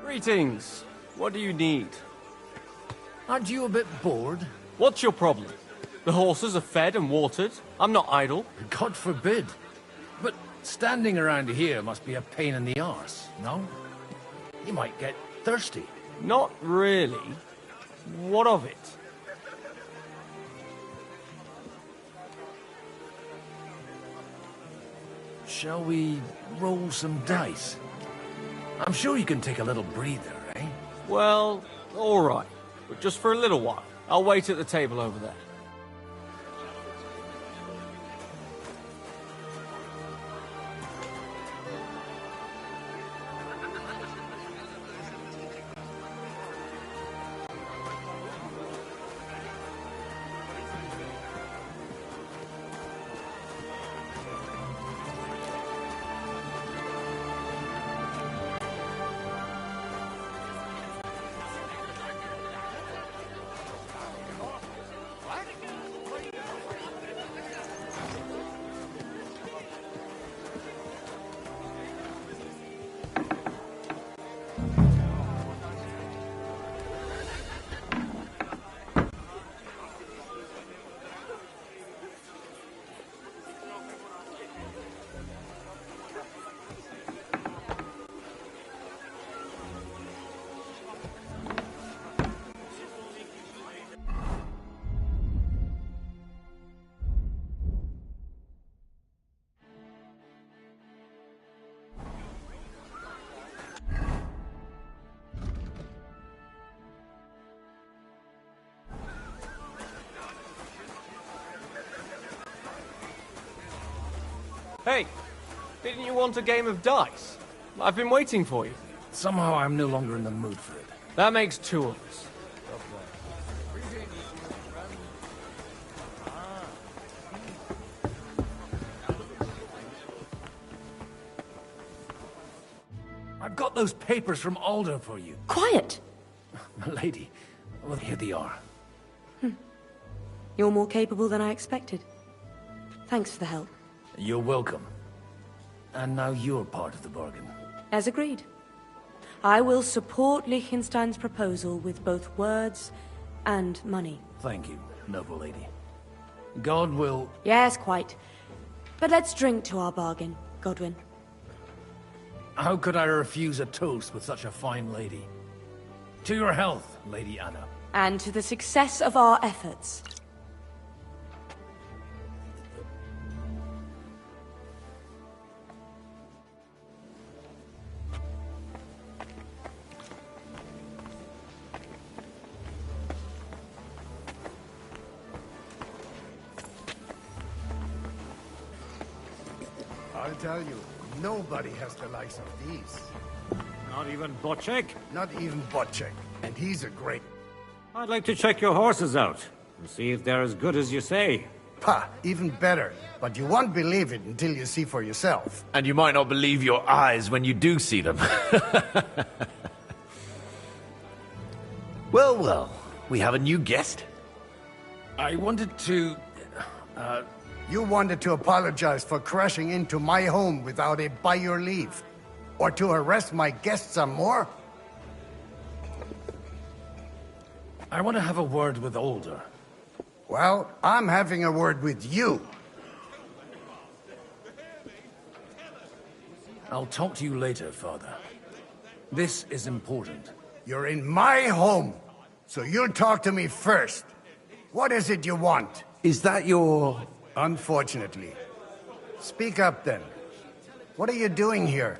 Greetings. What do you need? Aren't you a bit bored? What's your problem? The horses are fed and watered. I'm not idle. God forbid. But standing around here must be a pain in the arse, no? You might get thirsty. Not really. What of it? Shall we roll some dice? I'm sure you can take a little breather, eh? Well, all right. But just for a little while. I'll wait at the table over there. Hey, didn't you want a game of dice? I've been waiting for you. Somehow I'm no longer in the mood for it. That makes two of us. I've got those papers from Alder for you. Quiet! Milady, well, here they are. You're more capable than I expected. Thanks for the help. You're welcome. And now you're part of the bargain. As agreed. I will support Liechtenstein's proposal with both words and money. Thank you, noble lady. God will... Yes, quite. But let's drink to our bargain, Godwin. How could I refuse a toast with such a fine lady? To your health, Lady Anna. And to the success of our efforts. I'll tell you, nobody has the likes of these. Not even Bocek? Not even Bocek. And he's a great... I'd like to check your horses out and see if they're as good as you say. Pah, even better. But you won't believe it until you see for yourself. And you might not believe your eyes when you do see them. Well, well, we have a new guest. I wanted to... You wanted to apologize for crashing into my home without a by your leave. Or to harass my guests some more? I want to have a word with Alder. Well, I'm having a word with you. I'll talk to you later, Father. This is important. You're in my home, so you'll talk to me first. What is it you want? Is that your... Unfortunately. Speak up, then. What are you doing here?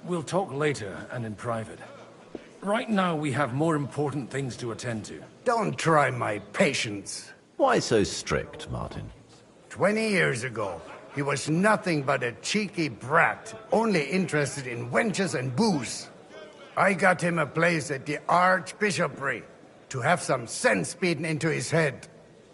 We'll talk later and in private. Right now, we have more important things to attend to. Don't try my patience. Why so strict, Martin? 20 years ago, he was nothing but a cheeky brat, only interested in wenches and booze. I got him a place at the Archbishopric to have some sense beaten into his head.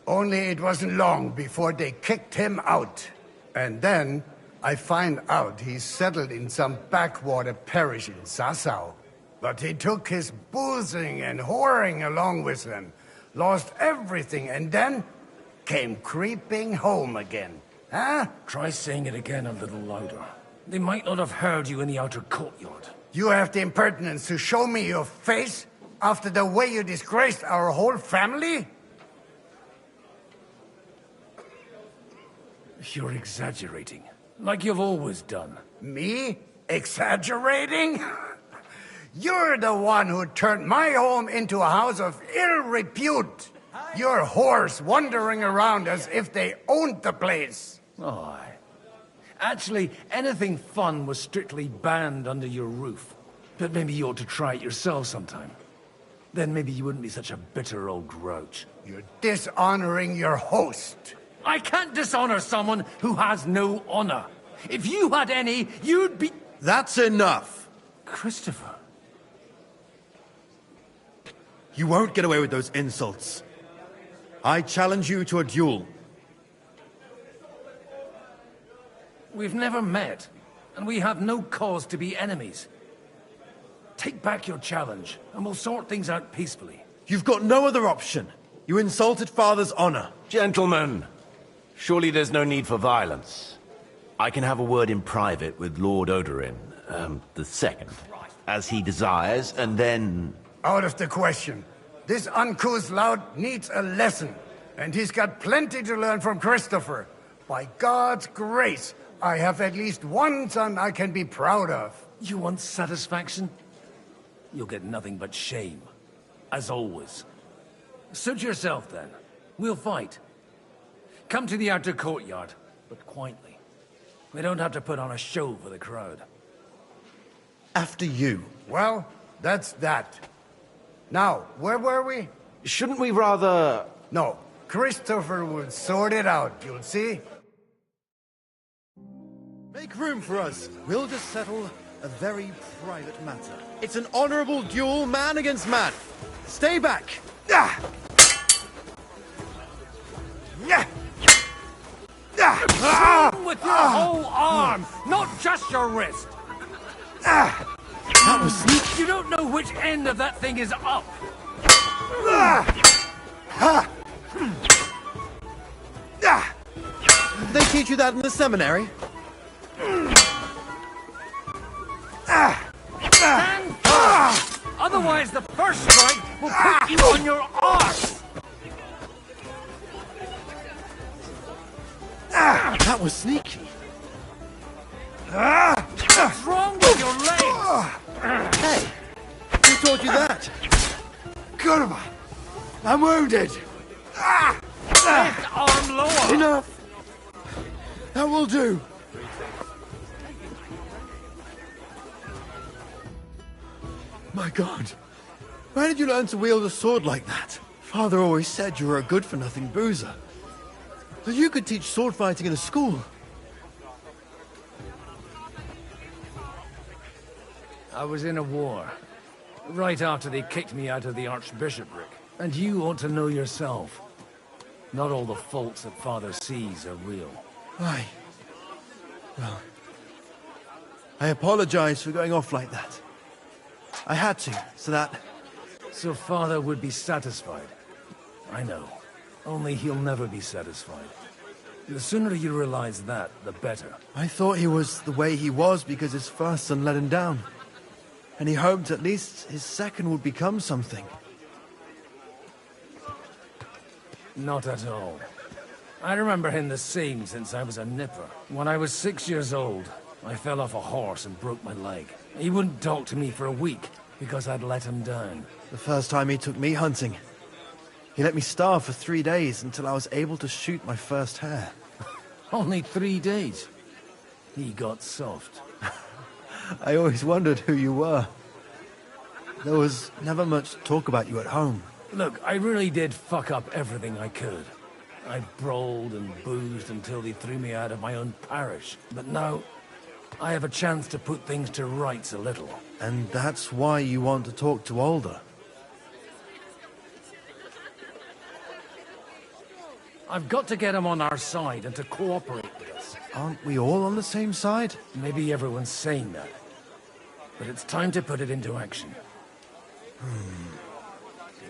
Only it wasn't long before they kicked him out. And then I find out he's settled in some backwater parish in Sassau. But he took his boozing and whoring along with him, lost everything, and then came creeping home again. Huh? Try saying it again a little louder. They might not have heard you in the outer courtyard. You have the impertinence to show me your face after the way you disgraced our whole family? You're exaggerating, like you've always done. Me? Exaggerating? You're the one who turned my home into a house of ill repute. Your whores wandering around as if they owned the place. Oh, actually, anything fun was strictly banned under your roof. But maybe you ought to try it yourself sometime. Then maybe you wouldn't be such a bitter old grouch. You're dishonoring your host. I can't dishonor someone who has no honor. If you had any, you'd be... That's enough. Christopher. You won't get away with those insults. I challenge you to a duel. We've never met, and we have no cause to be enemies. Take back your challenge, and we'll sort things out peacefully. You've got no other option. You insulted Father's honor. Gentlemen, surely there's no need for violence. I can have a word in private with Lord Odorin, the second, as he desires, and then... Out of the question. This uncouth lout needs a lesson, and he's got plenty to learn from Christopher. By God's grace, I have at least one son I can be proud of. You want satisfaction? You'll get nothing but shame, as always. Suit yourself, then. We'll fight. Come to the outer courtyard, but quietly. We don't have to put on a show for the crowd. After you. Well, that's that. Now, where were we? Shouldn't we rather... No, Christopher will sort it out, you'll see. Make room for us. We'll just settle a very private matter. It's an honorable duel, man against man. Stay back. Ah! Yeah. Swing with your whole arm, not just your wrist. That was sneaky. You don't know which end of that thing is up. Did they teach you that in the seminary? Stand firm. Otherwise, the first strike will put you on your arse. That was sneaky. What's wrong with your legs? Hey, who taught you that? Kurva, I'm wounded. Lift arm lower. Enough. That will do. My God, where did you learn to wield a sword like that? Father always said you were a good-for-nothing boozer. That you could teach sword fighting in a school. I was in a war. Right after they kicked me out of the archbishopric. And you ought to know yourself. Not all the faults that Father sees are real. Aye. Well, I apologize for going off like that. I had to, so that... So Father would be satisfied. I know. Only he'll never be satisfied. The sooner you realize that, the better. I thought he was the way he was because his first son let him down. And he hoped at least his second would become something. Not at all. I remember him the same since I was a nipper. When I was 6 years old, I fell off a horse and broke my leg. He wouldn't talk to me for a week because I'd let him down. The first time he took me hunting, he let me starve for 3 days until I was able to shoot my first hare. Only 3 days. He got soft. I always wondered who you were. There was never much talk about you at home. Look, I really did fuck up everything I could. I brawled and boozed until they threw me out of my own parish. But now, I have a chance to put things to rights a little. And that's why you want to talk to Alder. I've got to get him on our side and to cooperate with us. Aren't we all on the same side? Maybe everyone's saying that. But it's time to put it into action.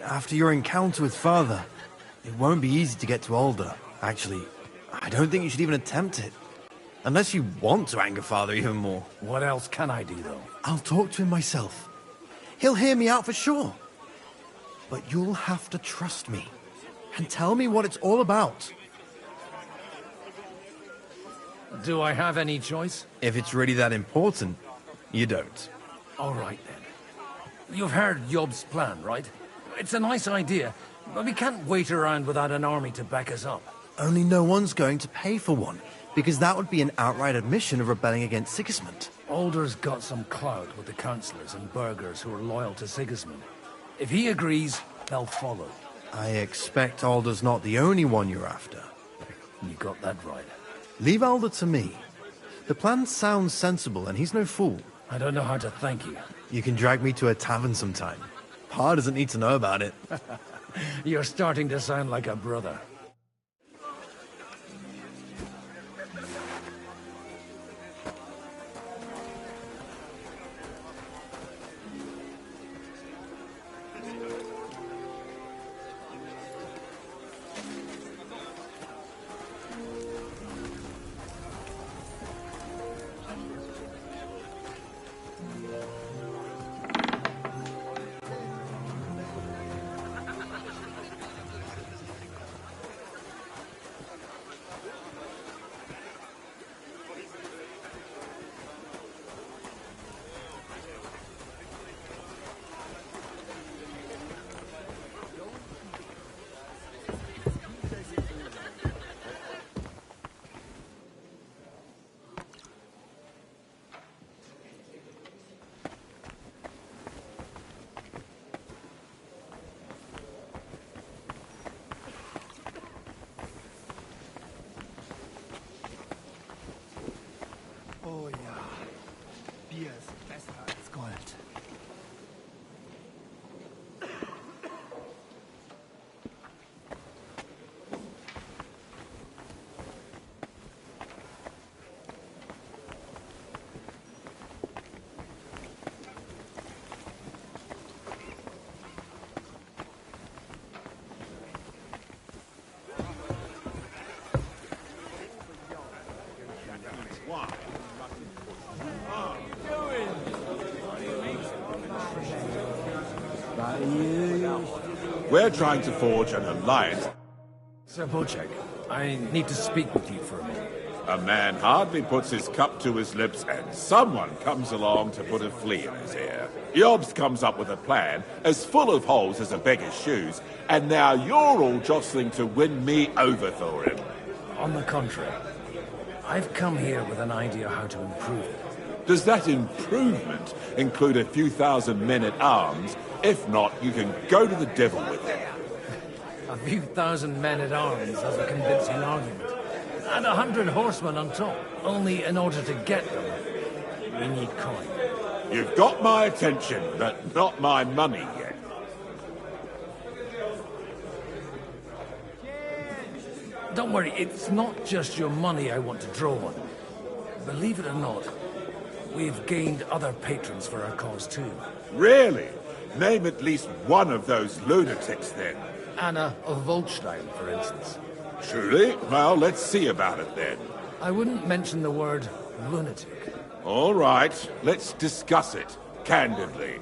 After your encounter with Father, it won't be easy to get to Alder. Actually, I don't think you should even attempt it. Unless you want to anger Father even more. What else can I do, though? I'll talk to him myself. He'll hear me out for sure. But you'll have to trust me. And tell me what it's all about. Do I have any choice? If it's really that important, you don't. All right, then. You've heard Yob's plan, right? It's a nice idea, but we can't wait around without an army to back us up. Only no one's going to pay for one, because that would be an outright admission of rebelling against Sigismund. Alder's got some clout with the councillors and burghers who are loyal to Sigismund. If he agrees, they'll follow. I expect Alder's not the only one you're after. You got that right. Leave Alder to me. The plan sounds sensible, and he's no fool. I don't know how to thank you. You can drag me to a tavern sometime. Pa doesn't need to know about it. You're starting to sound like a brother. We're trying to forge an alliance. Sir Bocek, I need to speak with you for a moment. A man hardly puts his cup to his lips, and someone comes along to put a flea in his ear. Yobs comes up with a plan as full of holes as a beggar's shoes, and now you're all jostling to win me over, Thorin. On the contrary, I've come here with an idea how to improve it. Does that improvement include a few thousand men-at-arms? If not, you can go to the devil with it. A few thousand men-at-arms has a convincing argument. And 100 horsemen on top. Only in order to get them, we need coin. You've got my attention, but not my money yet. Don't worry, it's not just your money I want to draw on. Believe it or not, we've gained other patrons for our cause too. Really? Name at least one of those lunatics, then. Anna of Volstein, for instance. Truly? Well, let's see about it, then. I wouldn't mention the word lunatic. All right, let's discuss it, candidly.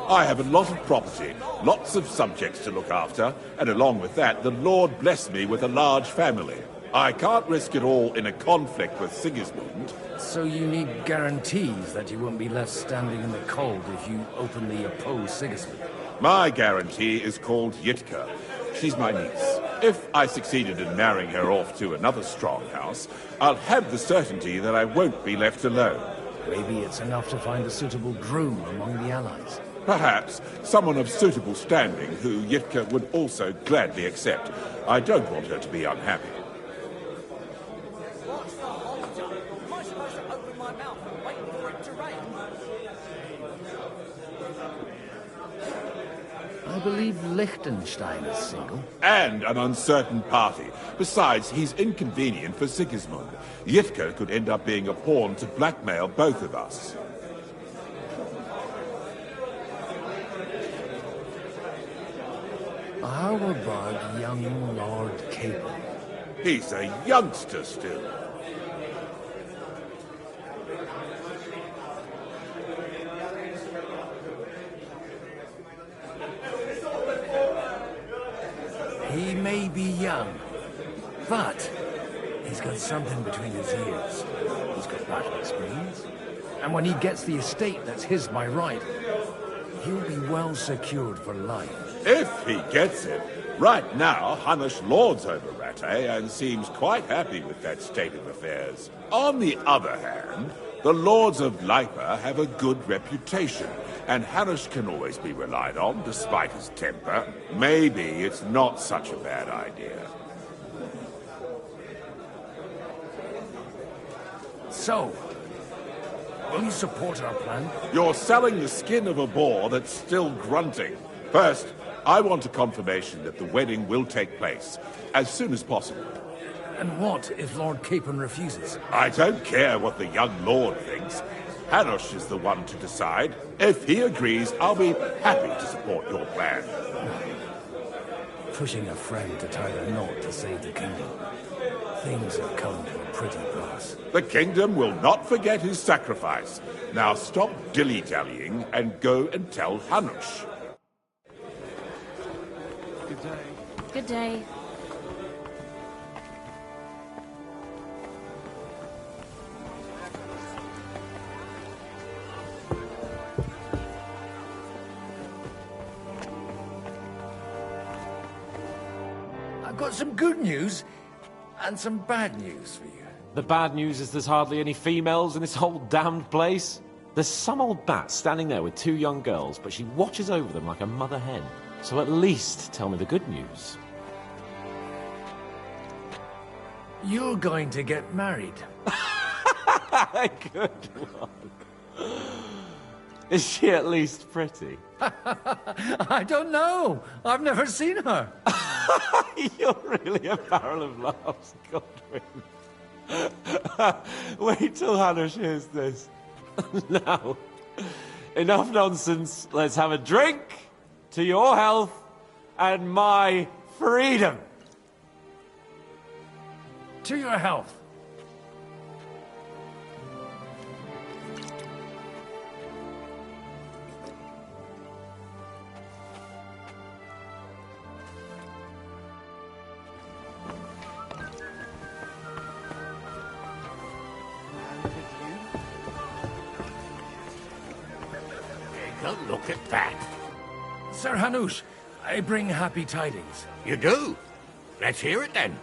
I have a lot of property, lots of subjects to look after, and along with that, the Lord bless me with a large family. I can't risk it all in a conflict with Sigismund. So you need guarantees that you won't be left standing in the cold if you openly oppose Sigismund? My guarantee is called Yitka. She's my niece. If I succeeded in marrying her off to another strong house, I'll have the certainty that I won't be left alone. Maybe it's enough to find a suitable groom among the allies. Perhaps someone of suitable standing who Yitka would also gladly accept. I don't want her to be unhappy. I believe Liechtenstein is single. And an uncertain party. Besides, he's inconvenient for Sigismund. Yitka could end up being a pawn to blackmail both of us. How about young Lord Capel? He's a youngster still. He may be young, but he's got something between his ears. He's got battle experience. And when he gets the estate that's his by right, he'll be well secured for life. If he gets it. Right now, Hanush lords over Rattay and seems quite happy with that state of affairs. On the other hand, the lords of Lipa have a good reputation, and Hanush can always be relied on, despite his temper. Maybe it's not such a bad idea. So, will you support our plan? You're selling the skin of a boar that's still grunting. First, I want a confirmation that the wedding will take place, as soon as possible. And what if Lord Capon refuses? I don't care what the young lord thinks. Hanush is the one to decide. If he agrees, I'll be happy to support your plan. Pushing a friend to tie a knot to save the kingdom. Things have come to a pretty pass. The kingdom will not forget his sacrifice. Now stop dilly-dallying and go and tell Hanush. Good day. Good day. I've got some good news and some bad news for you. The bad news is there's hardly any females in this whole damned place. There's some old bat standing there with two young girls, but she watches over them like a mother hen. So at least tell me the good news. You're going to get married. Good one. Is she at least pretty? I don't know. I've never seen her. You're really a barrel of laughs, Godwin. Wait till Hanush hears this. Now, enough nonsense. Let's have a drink to your health and my freedom. To your health. a look at that. Sir Hanush, I bring happy tidings. You do? Let's hear it then.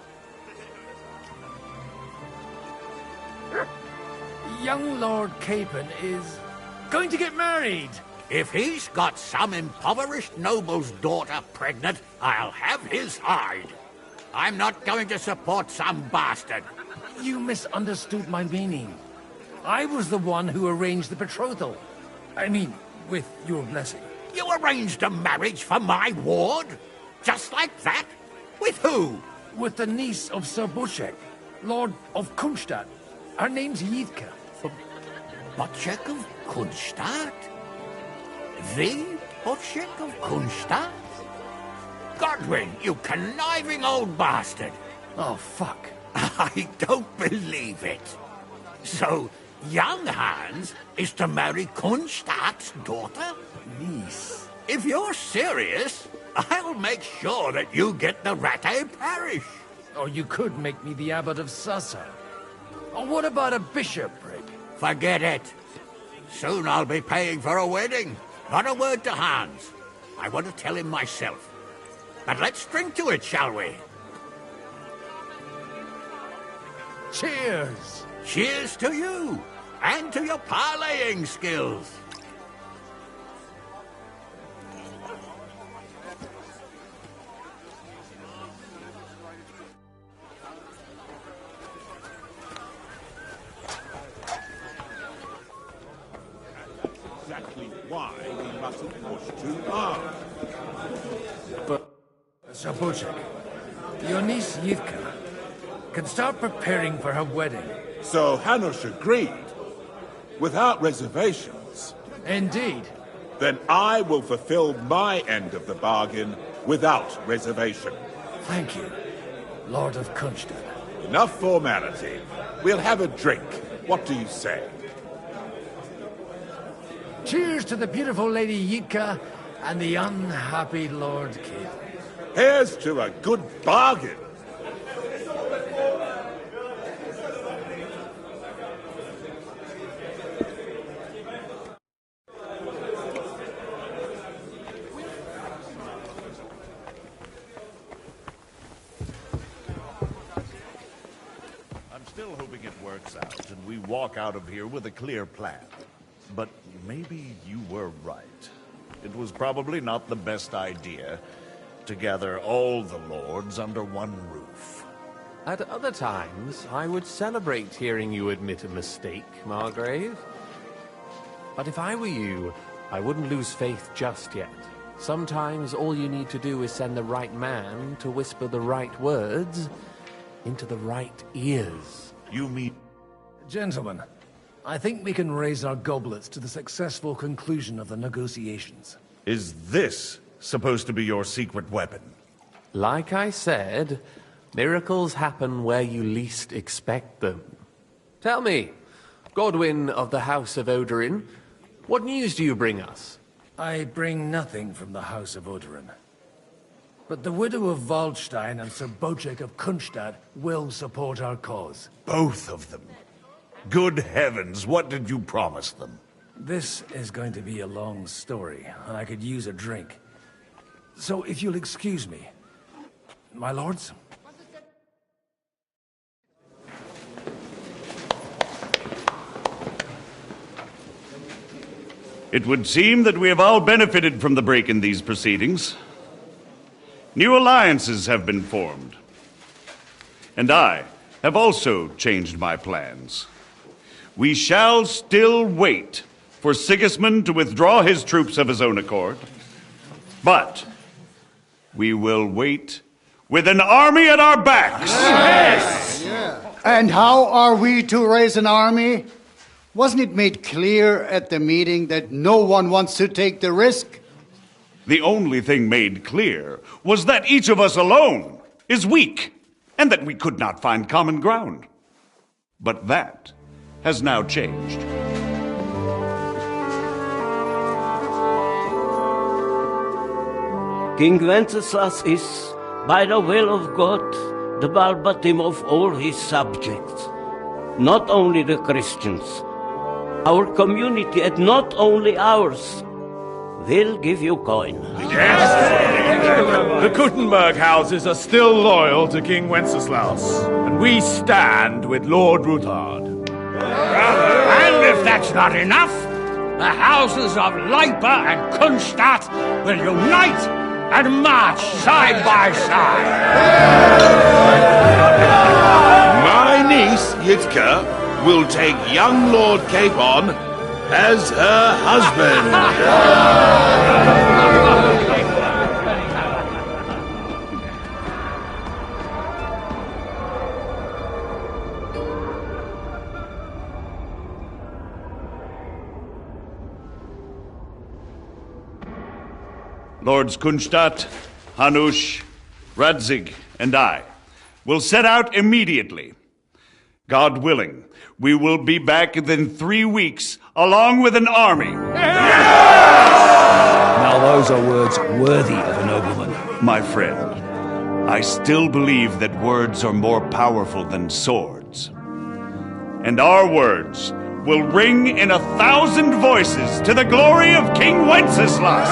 Young Lord Capon is going to get married. If he's got some impoverished noble's daughter pregnant, I'll have his hide. I'm not going to support some bastard. You misunderstood my meaning. I was the one who arranged the betrothal. I mean, with your blessing. You arranged a marriage for my ward? Just like that? With who? With the niece of Sir Buchek, Lord of Kunstadt. Her name's Yitka. Buchek of Kunstadt? The Buchek of Kunstadt? Godwin, you conniving old bastard! Oh, fuck. I don't believe it. So, young Hans is to marry Kunstadt's daughter? Niece. If you're serious, I'll make sure that you get the Rattay parish. Or you could make me the abbot of Sassa. Or what about a bishopric? Forget it. Soon I'll be paying for a wedding. Not a word to Hans. I want to tell him myself. But let's drink to it, shall we? Cheers! Cheers to you, and to your parleying skills. Exactly why we mustn't push too hard. But, Sir Buchek, your niece Yitka can start preparing for her wedding. So Hanush agreed, without reservations. Indeed. Then I will fulfill my end of the bargain without reservation. Thank you, Lord of Kunstadt. Enough formality. We'll have a drink. What do you say? Cheers to the beautiful Lady Yitka and the unhappy Lord Kid. Here's to a good bargain. I'm still hoping it works out and we walk out of here with a clear plan. But maybe you were right. It was probably not the best idea to gather all the lords under one roof. At other times, I would celebrate hearing you admit a mistake, Margrave. But if I were you, I wouldn't lose faith just yet. Sometimes all you need to do is send the right man to whisper the right words into the right ears. You mean... Gentlemen, I think we can raise our goblets to the successful conclusion of the negotiations. Is this supposed to be your secret weapon? Like I said, miracles happen where you least expect them. Tell me, Godwin of the House of Odorin, what news do you bring us? I bring nothing from the House of Odorin. But the widow of Waldstein and Sir Bochek of Kunstadt will support our cause. Both of them? Good heavens, what did you promise them? This is going to be a long story, and I could use a drink. So if you'll excuse me, my lords? It would seem that we have all benefited from the break in these proceedings. New alliances have been formed. And I have also changed my plans. We shall still wait for Sigismund to withdraw his troops of his own accord. But we will wait with an army at our backs. Yes! And how are we to raise an army? Wasn't it made clear at the meeting that no one wants to take the risk? The only thing made clear was that each of us alone is weak, and that we could not find common ground. But that has now changed. King Wenceslas is, by the will of God, the Balbatim of all his subjects, not only the Christians, our community, and not only ours, we'll give you coin. The Kuttenberg houses are still loyal to King Wenceslaus, and we stand with Lord Ruthard. And if that's not enough, the houses of Leipa and Kunstadt will unite and march side by side. My niece, Yitka, will take young Lord Capon as her husband. Lords Kunstadt, Hanush, Radzig, and I will set out immediately. God willing, we will be back within 3 weeks, along with an army. Now those are words worthy of a nobleman. My friend, I still believe that words are more powerful than swords. And our words will ring in 1,000 voices to the glory of King Wenceslas.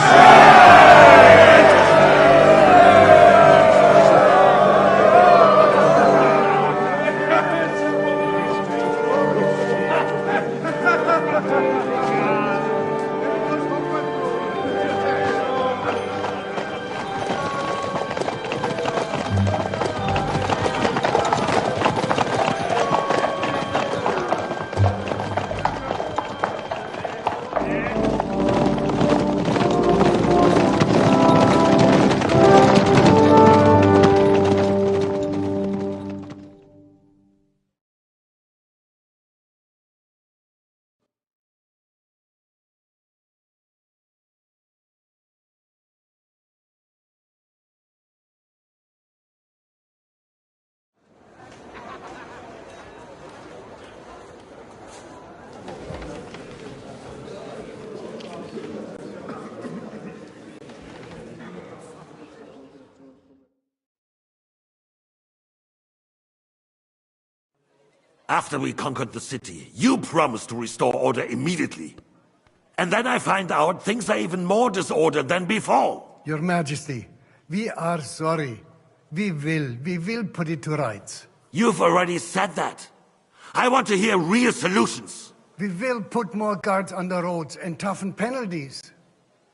After we conquered the city, you promised to restore order immediately. And then I find out things are even more disordered than before. Your Majesty, we are sorry. We will put it to rights. You've already said that. I want to hear real solutions. We will put more guards on the roads and toughen penalties.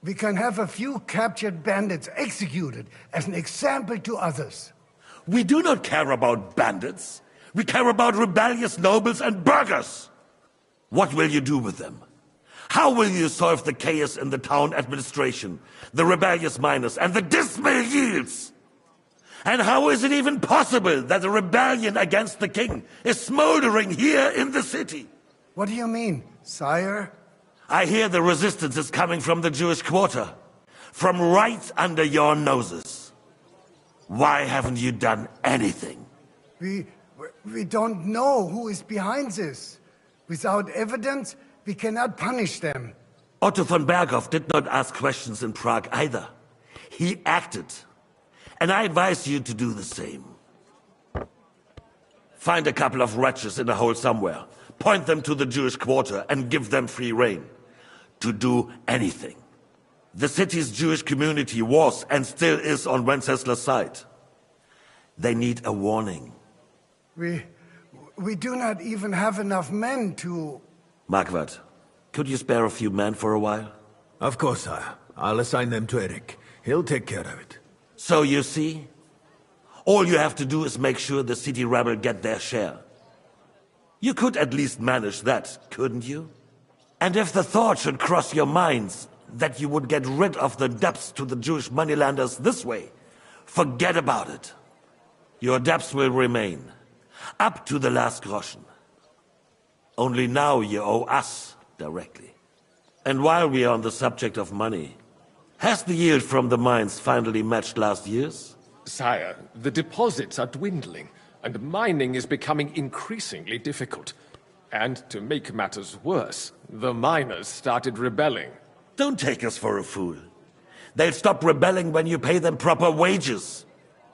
We can have a few captured bandits executed as an example to others. We do not care about bandits. We care about rebellious nobles and burghers. What will you do with them? How will you solve the chaos in the town administration, the rebellious miners, and the dismal yields? And how is it even possible that a rebellion against the king is smoldering here in the city? What do you mean, sire? I hear the resistance is coming from the Jewish quarter, from right under your noses. Why haven't you done anything? We don't know who is behind this. Without evidence, we cannot punish them. Otto von Berghoff did not ask questions in Prague either. He acted. And I advise you to do the same. Find a couple of wretches in a hole somewhere, point them to the Jewish quarter, and give them free rein to do anything. The city's Jewish community was and still is on Wenceslas' side. They need a warning. We do not even have enough men to... Marquardt, could you spare a few men for a while? Of course, sire. I'll assign them to Eric. He'll take care of it. So you see, all you have to do is make sure the city rebel get their share. You could at least manage that, couldn't you? And if the thought should cross your minds that you would get rid of the debts to the Jewish moneylenders this way, forget about it. Your debts will remain, up to the last groschen. Only now you owe us directly. And while we are on the subject of money, has the yield from the mines finally matched last year's? Sire, the deposits are dwindling, and mining is becoming increasingly difficult. And to make matters worse, the miners started rebelling. Don't take us for a fool. They'll stop rebelling when you pay them proper wages.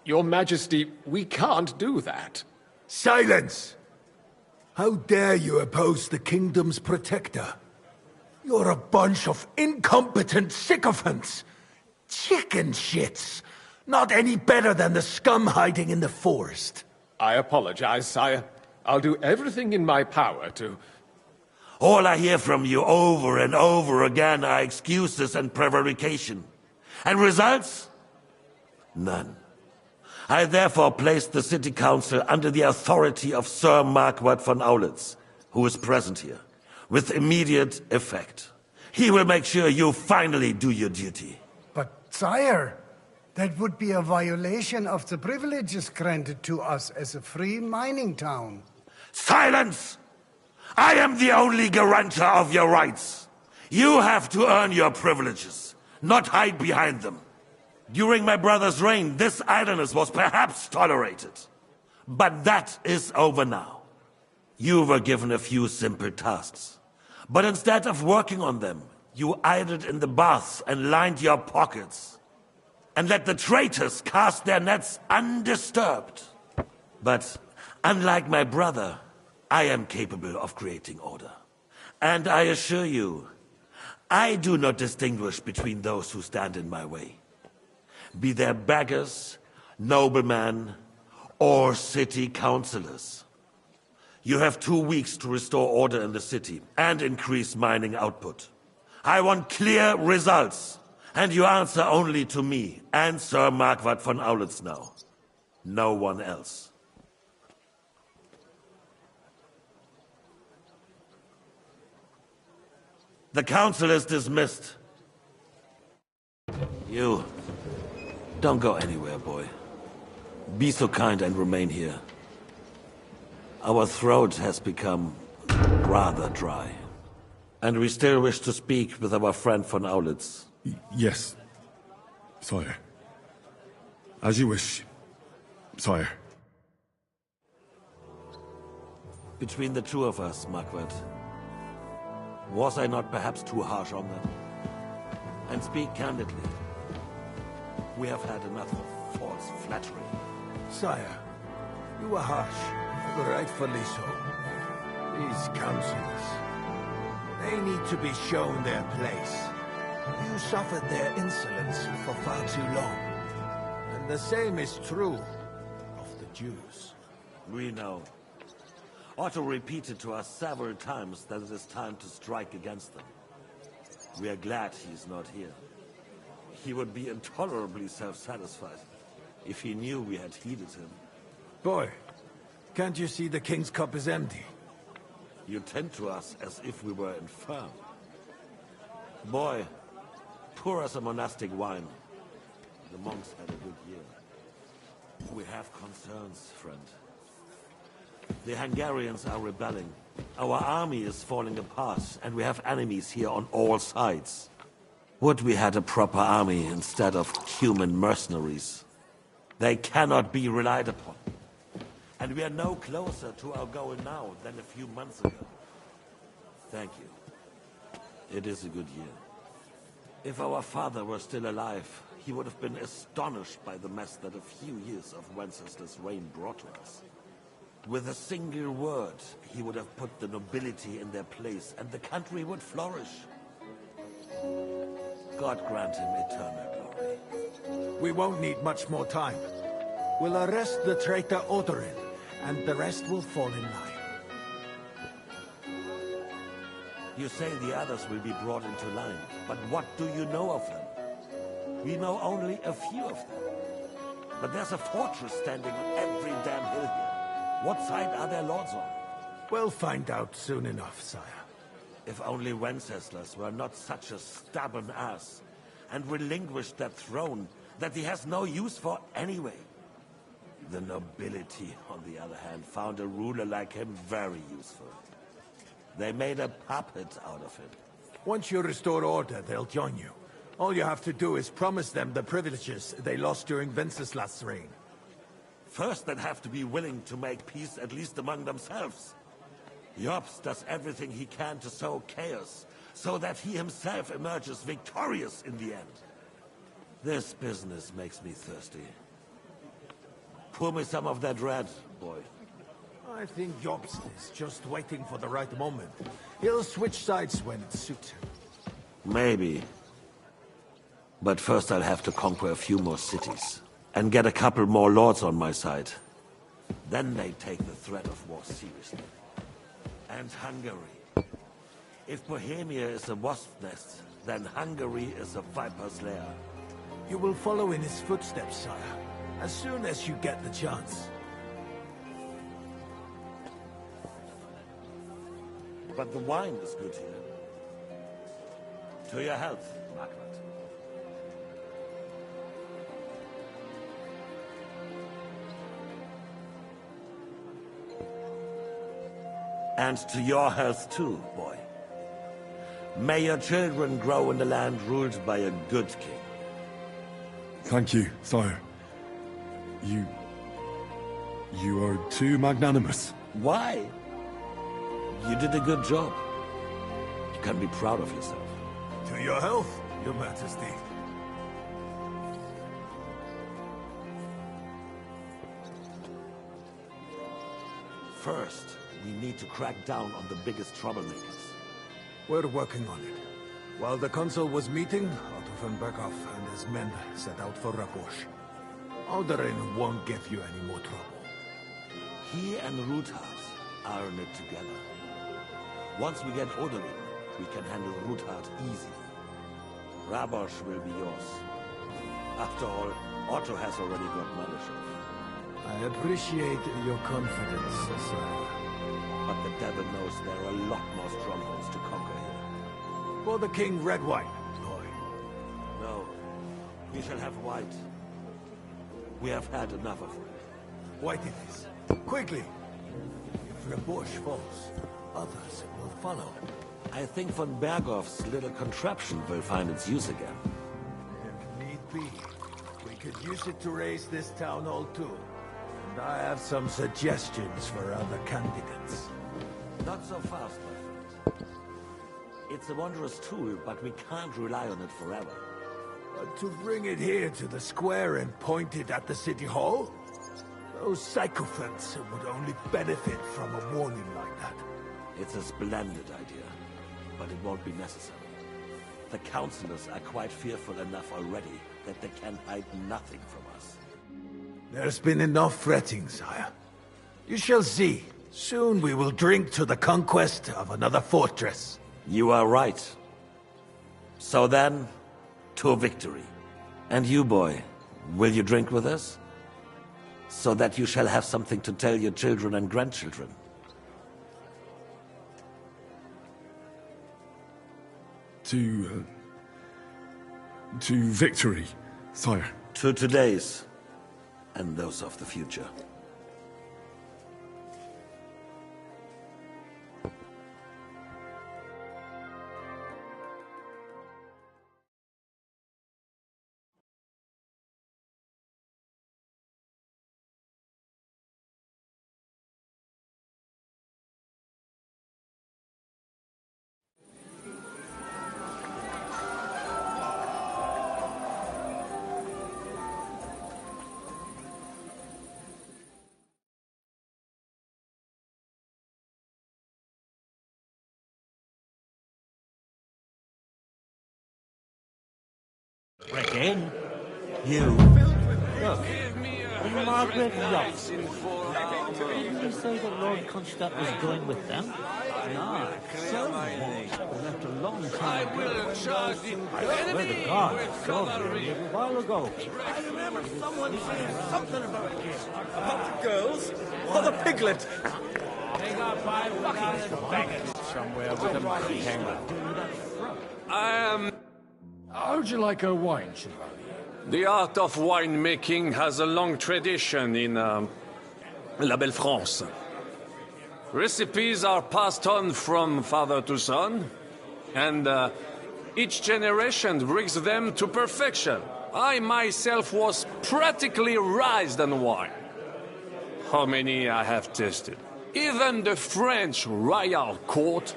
Your Majesty, we can't do that. Silence! How dare you oppose the kingdom's protector? You're a bunch of incompetent sycophants. Chicken shits. Not any better than the scum hiding in the forest. I apologize, sire. I'll do everything in my power to... All I hear from you over and over again are excuses and prevarication. And results? None. I therefore placed the city council under the authority of Sir Marquardt von Aulitz, who is present here, with immediate effect. He will make sure you finally do your duty. But, sire, that would be a violation of the privileges granted to us as a free mining town. Silence! I am the only guarantor of your rights. You have to earn your privileges, not hide behind them. During my brother's reign, this idleness was perhaps tolerated. But that is over now. You were given a few simple tasks. But instead of working on them, you idled in the baths and lined your pockets. And let the traitors cast their nets undisturbed. But unlike my brother, I am capable of creating order. And I assure you, I do not distinguish between those who stand in my way. Be they beggars, noblemen, or city councillors. You have 2 weeks to restore order in the city and increase mining output. I want clear results, and you answer only to me and Sir Marquardt von Aulitz now. No one else. The council is dismissed. You... don't go anywhere, boy. Be so kind and remain here. Our throat has become rather dry. And we still wish to speak with our friend von Aulitz. Yes, sire. As you wish, sire. Between the two of us, Marquardt, was I not perhaps too harsh on them? And speak candidly. We have had enough of false flattery. Sire, you were harsh, rightfully so. These councillors, they need to be shown their place. You suffered their insolence for far too long. And the same is true of the Jews. We know. Otto repeated to us several times that it is time to strike against them. We are glad he's not here. He would be intolerably self-satisfied if he knew we had heeded him. Boy, can't you see the king's cup is empty? You tend to us as if we were infirm. Boy, pour us a monastic wine. The monks had a good year. We have concerns, friend. The Hungarians are rebelling. Our army is falling apart, and we have enemies here on all sides. Would we had a proper army instead of human mercenaries? They cannot be relied upon. And we are no closer to our goal now than a few months ago. Thank you. It is a good year. If our father were still alive, he would have been astonished by the mess that a few years of Wencesla's reign brought to us. With a single word, he would have put the nobility in their place, and the country would flourish. God grant him eternal glory. We won't need much more time. We'll arrest the traitor Odorin, and the rest will fall in line. You say the others will be brought into line, but what do you know of them? We know only a few of them. But there's a fortress standing on every damn hill here. What side are their lords on? We'll find out soon enough, sire. If only Wenceslas were not such a stubborn ass, and relinquished that throne that he has no use for anyway. The nobility, on the other hand, found a ruler like him very useful. They made a puppet out of him. Once you restore order, they'll join you. All you have to do is promise them the privileges they lost during Wenceslas' reign. First, they'd have to be willing to make peace at least among themselves. Jobst does everything he can to sow chaos, so that he himself emerges victorious in the end. This business makes me thirsty. Pour me some of that red, boy. I think Jobst is just waiting for the right moment. He'll switch sides when it suits him. Maybe. But first I'll have to conquer a few more cities. And get a couple more lords on my side. Then they take the threat of war seriously. And Hungary. If Bohemia is a wasp's nest, then Hungary is a viper's lair. You will follow in his footsteps, sire, as soon as you get the chance. But the wine is good here. To your health, Margaret. And to your health too, boy. May your children grow in the land ruled by a good king. Thank you, sire. You are too magnanimous. Why? You did a good job. You can be proud of yourself. To your health, your majesty. First, we need to crack down on the biggest troublemakers. We're working on it. While the consul was meeting, Otto von Berghoff and his men set out for Rabosch. Alderin won't give you any more trouble. He and Ruthard are in it together. Once we get Odorin, we can handle Ruthard easily. Rabosch will be yours. After all, Otto has already got Malishov. I appreciate your confidence, sire. But the devil knows there are a lot more strongholds to conquer here. For the king, red wine, boy. No, we shall have white. We have had enough of red. White it is. Quickly! If Rabosch falls, others will follow. I think von Berghoff's little contraption will find its use again. If need be, we could use it to raise this town hall too. And I have some suggestions for other candidates. Not so fast, my friend. It's a wondrous tool, but we can't rely on it forever. But to bring it here to the square and point it at the city hall? Those sycophants would only benefit from a warning like that. It's a splendid idea, but it won't be necessary. The councillors are quite fearful enough already that they can hide nothing from us. There's been enough fretting, sire. You shall see. Soon we will drink to the conquest of another fortress. You are right. So then, to victory. And you, boy, will you drink with us? So that you shall have something to tell your children and grandchildren. To victory, sire. To today's, and those of the future. Again? You. Look. Margaret Ross. Didn't you say that Lord Constadt was going with them? No. So left a long time ago. Where the guards saw me a little while ago. I remember someone saying something about it. About the girls or the piglet. They got by fucking somewhere with a How'd you like a wine, Chevalier? The art of winemaking has a long tradition in La Belle France. Recipes are passed on from father to son, and each generation brings them to perfection. I myself was practically raised on wine. How many I have tasted. Even the French royal court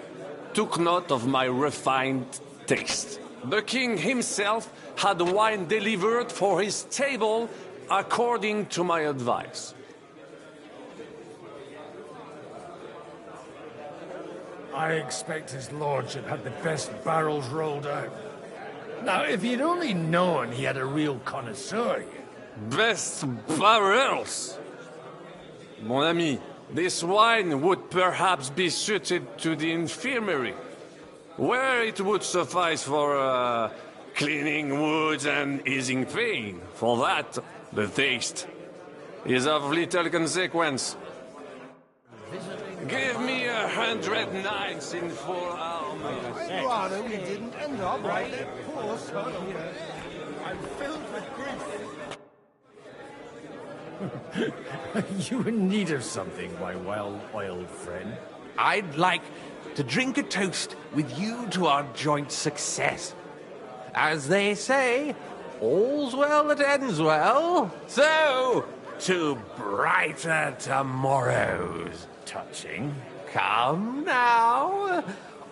took note of my refined taste. The king himself had wine delivered for his table according to my advice. I expect his lordship had the best barrels rolled out. Now, if you'd only known he had a real connoisseur here. Best barrels! Mon ami, this wine would perhaps be suited to the infirmary, where it would suffice for cleaning wounds and easing pain. For that, the taste is of little consequence. Give me 100 knights in full armor. I'd rather we didn't end up like that poor son. I'm filled with grief. You in need of something, my wild friend? I'd like to drink a toast with you to our joint success. As they say, all's well that ends well. So, to brighter tomorrows. Touching. Come now.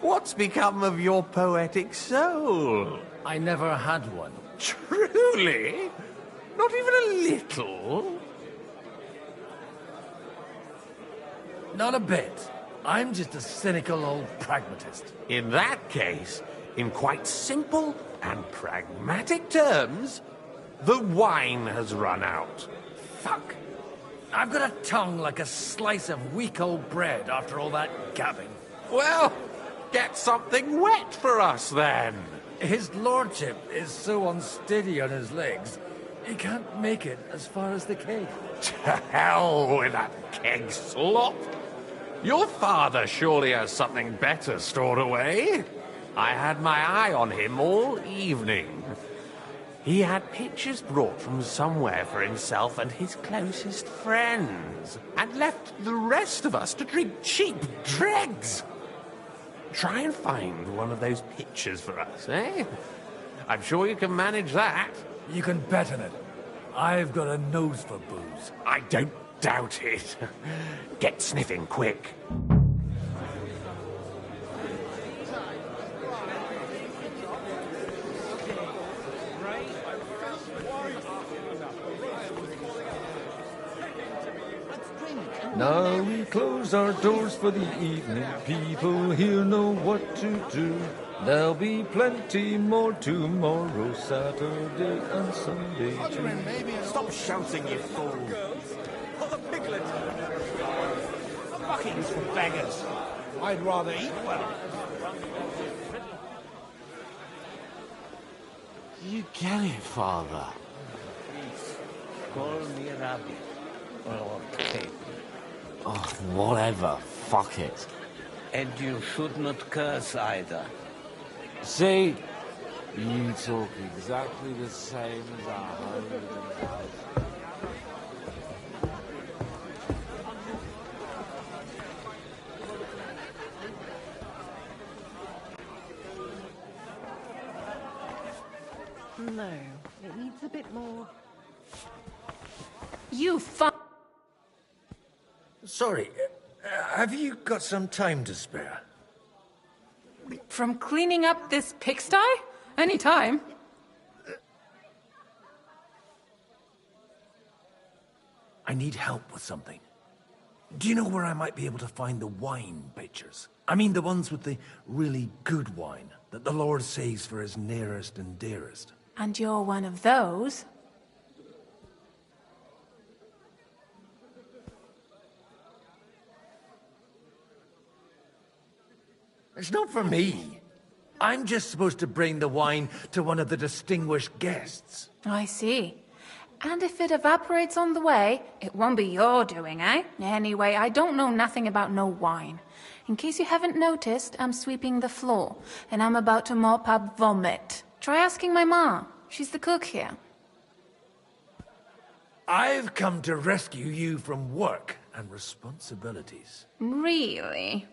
What's become of your poetic soul? I never had one. Truly? Not even a little? Not a bit. I'm just a cynical old pragmatist. In that case, in quite simple and pragmatic terms, the wine has run out. Fuck. I've got a tongue like a slice of weak old bread after all that gabbing. Well, get something wet for us then. His lordship is so unsteady on his legs, he can't make it as far as the keg. To hell with that keg slop. Your father surely has something better stored away. I had my eye on him all evening. He had pictures brought from somewhere for himself and his closest friends, and left the rest of us to drink cheap dregs. Try and find one of those pictures for us, eh? I'm sure you can manage that. You can bet on it. I've got a nose for booze. I don't doubt it. Get sniffing quick. Now we close our doors for the evening. People here know what to do. There'll be plenty more tomorrow, Saturday and Sunday too. Stop shouting, you fool. Or the piglet. Buckings for beggars. I'd rather eat well. You get it, Father. Call me Rabbi. Or Cape. Oh, whatever. Fuck it. And you should not curse either. See? You talk exactly the same as I heard in the house. No, it needs a bit more. You Sorry, have you got some time to spare? From cleaning up this pigsty? Any time. I need help with something. Do you know where I might be able to find the wine pictures? I mean the ones with the really good wine that the Lord saves for his nearest and dearest. And you're one of those? It's not for me. I'm just supposed to bring the wine to one of the distinguished guests. I see. And if it evaporates on the way, it won't be your doing, eh? Anyway, I don't know nothing about no wine. In case you haven't noticed, I'm sweeping the floor, and I'm about to mop up vomit. Try asking my ma. She's the cook here. I've come to rescue you from work and responsibilities. Really?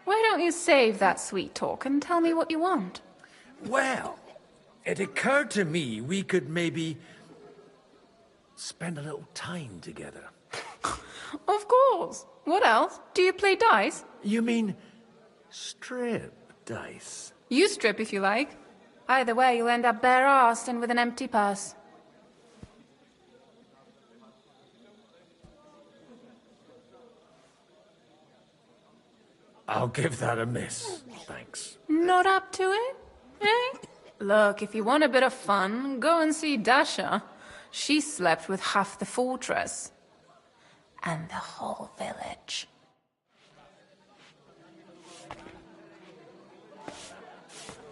Why don't you save that sweet talk and tell me what you want? Well, it occurred to me we could maybe spend a little time together. Of course. What else? Do you play dice? You mean strip dice? You strip if you like. Either way, you'll end up bare-arsed and with an empty purse. I'll give that a miss. Thanks. Not up to it? Eh? Look, if you want a bit of fun, go and see Dasha. She slept with half the fortress. And the whole village.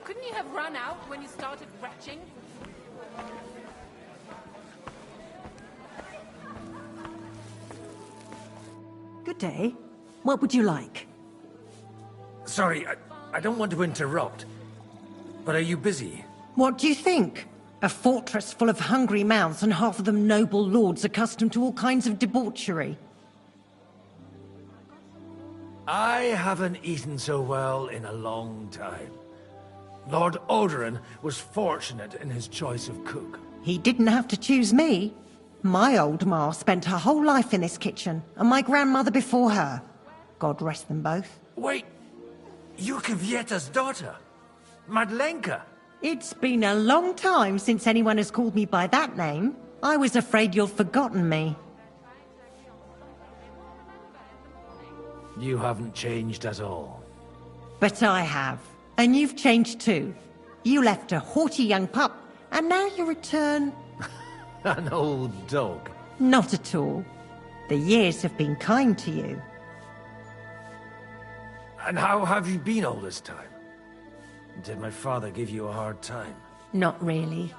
Couldn't you have run out when you started retching? Good day. What would you like? Sorry, I don't want to interrupt. But are you busy? What do you think? A fortress full of hungry mouths and half of them noble lords accustomed to all kinds of debauchery. I haven't eaten so well in a long time. Lord Odorin was fortunate in his choice of cook. He didn't have to choose me. My old ma spent her whole life in this kitchen, and my grandmother before her. God rest them both. Wait, you're Kvieta's daughter, Madlenka. It's been a long time since anyone has called me by that name. I was afraid you'd forgotten me. You haven't changed at all. But I have. And you've changed too. You left a haughty young pup, and now you return... An old dog. Not at all. The years have been kind to you. And how have you been all this time? Did my father give you a hard time? Not really.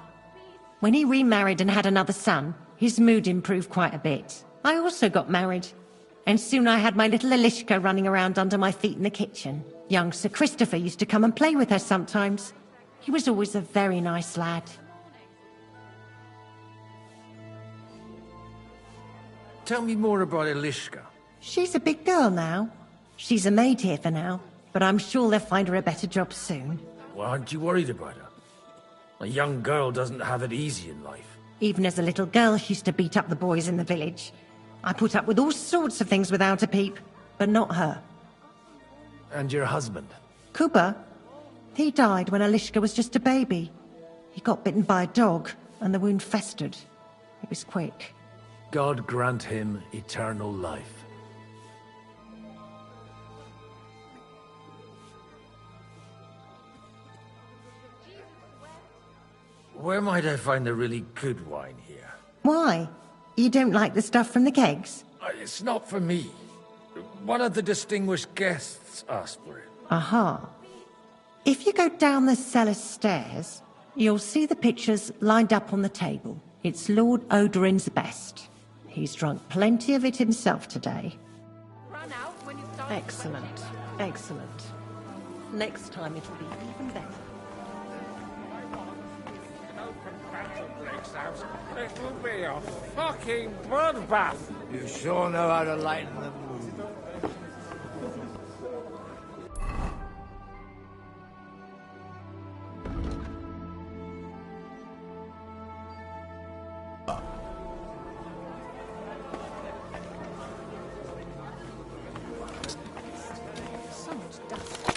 When he remarried and had another son, his mood improved quite a bit. I also got married. And soon I had my little Elishka running around under my feet in the kitchen. Young Sir Christopher used to come and play with her sometimes. He was always a very nice lad. Tell me more about Elishka. She's a big girl now. She's a maid here for now, but I'm sure they'll find her a better job soon. Well, aren't you worried about her? A young girl doesn't have it easy in life. Even as a little girl, she used to beat up the boys in the village. I put up with all sorts of things without a peep, but not her. And your husband? Kuba? He died when Elishka was just a baby. He got bitten by a dog, and the wound festered. It was quick. God grant him eternal life. Where might I find a really good wine here? Why? You don't like the stuff from the kegs? It's not for me. One of the distinguished guests asked for it. Aha. If you go down the cellar stairs, you'll see the pictures lined up on the table. It's Lord Odorin's best. He's drunk plenty of it himself today. Excellent. Excellent. Next time it'll be even better. It will be a fucking bloodbath. You sure know how to lighten the mood. So much dust.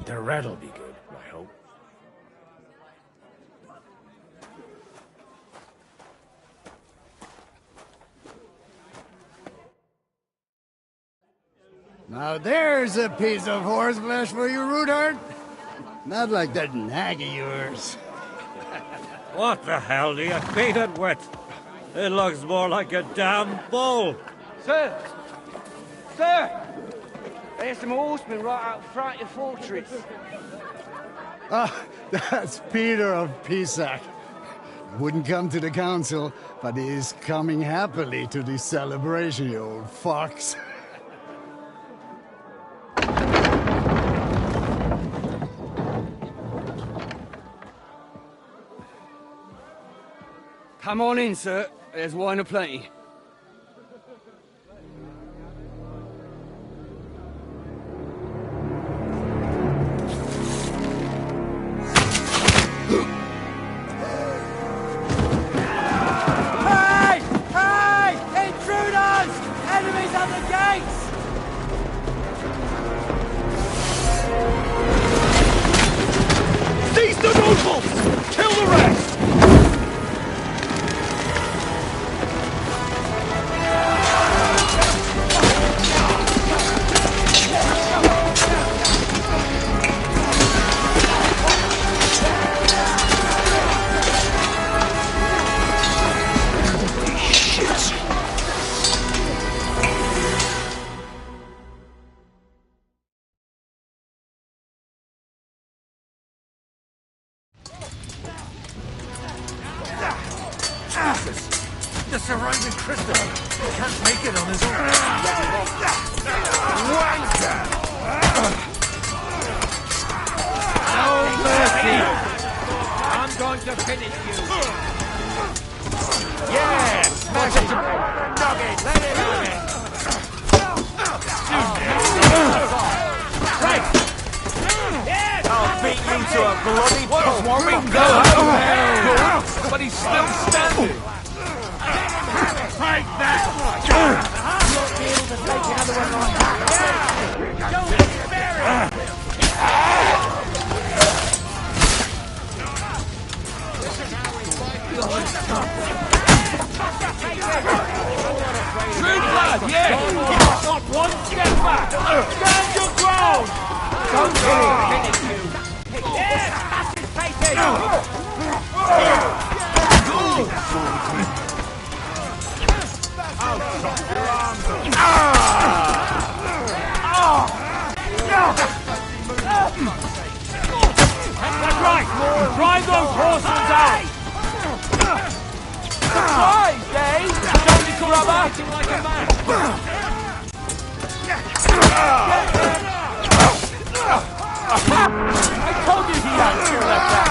The red'll be good, I hope. Now there's a piece of horseflesh for you, Rudart. Not like that nag of yours. What the hell do you beat it with? It looks more like a damn bull. Sir! Sir! There's some horsemen right out front of the fortress. Ah, that's Peter of Pisac. Wouldn't come to the council, but he is coming happily to the celebration, you old fox. Come on in, sir. There's wine aplenty. Hey! Hey! Intruders! Enemies at the gates! Seize the nobles! Kill the rest! The surrounding Christopher can't make it on his own. Wanker! No mercy! I'm going to finish you! Yeah! Smash it! Dog it! Let it out! Right! I'll beat you to a bloody pulp! But he's still standing! Take that! You'll be able to take another one like that! Don't spare it! True blood, yeah! Not one step back! Stand your ground! Don't finish you! Yeah! Smash his face in! That's right! Drive those horses out! Surprise, eh? Don't you rubber? Like a man. I told you he had two left back.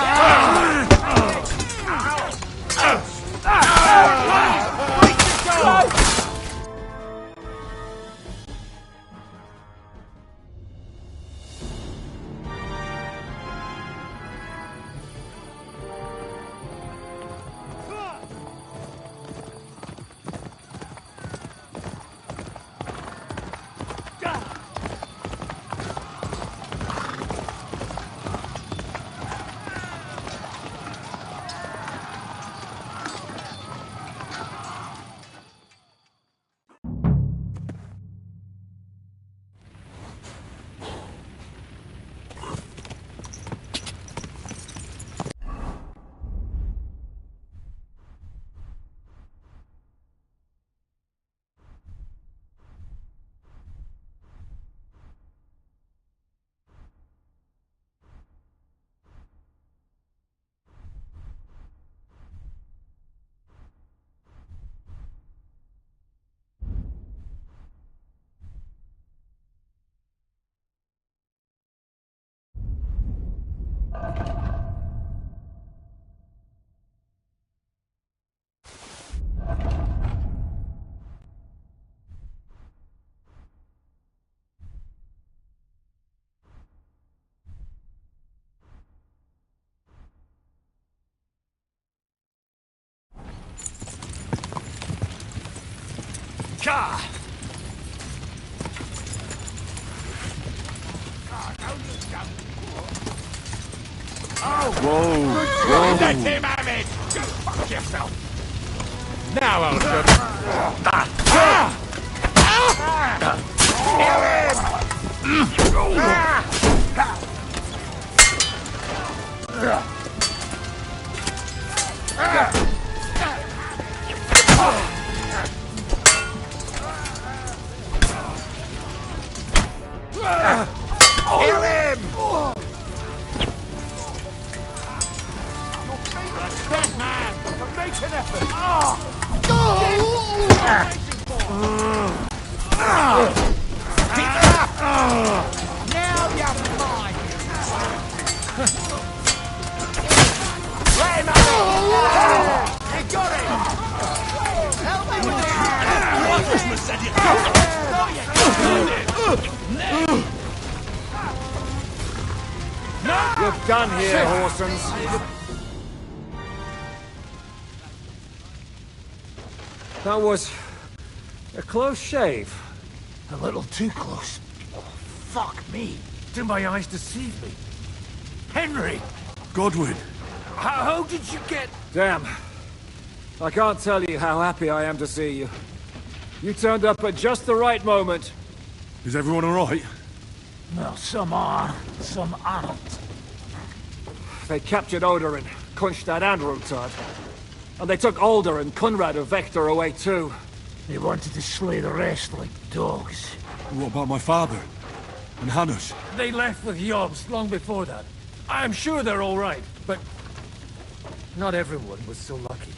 Car! Oh! Whoa! Let him have it! Go fuck yourself! Now I'll show Kill him! Dead man! Make an effort! Now you're mine! Let him out! You got it! done here, Horsens. That was a close shave. A little too close. Oh, fuck me. Do my eyes deceive me? Henry! Godwin! How did you get... Damn. I can't tell you how happy I am to see you. You turned up at just the right moment. Is everyone alright? Well, some are, some aren't. They captured Odorin, Kunstad and Rutard. And they took Alder and Conrad of Vector away too. They wanted to slay the rest like dogs. What about my father? And Hanush? They left with Yobs long before that. I'm sure they're all right, but... not everyone was so lucky.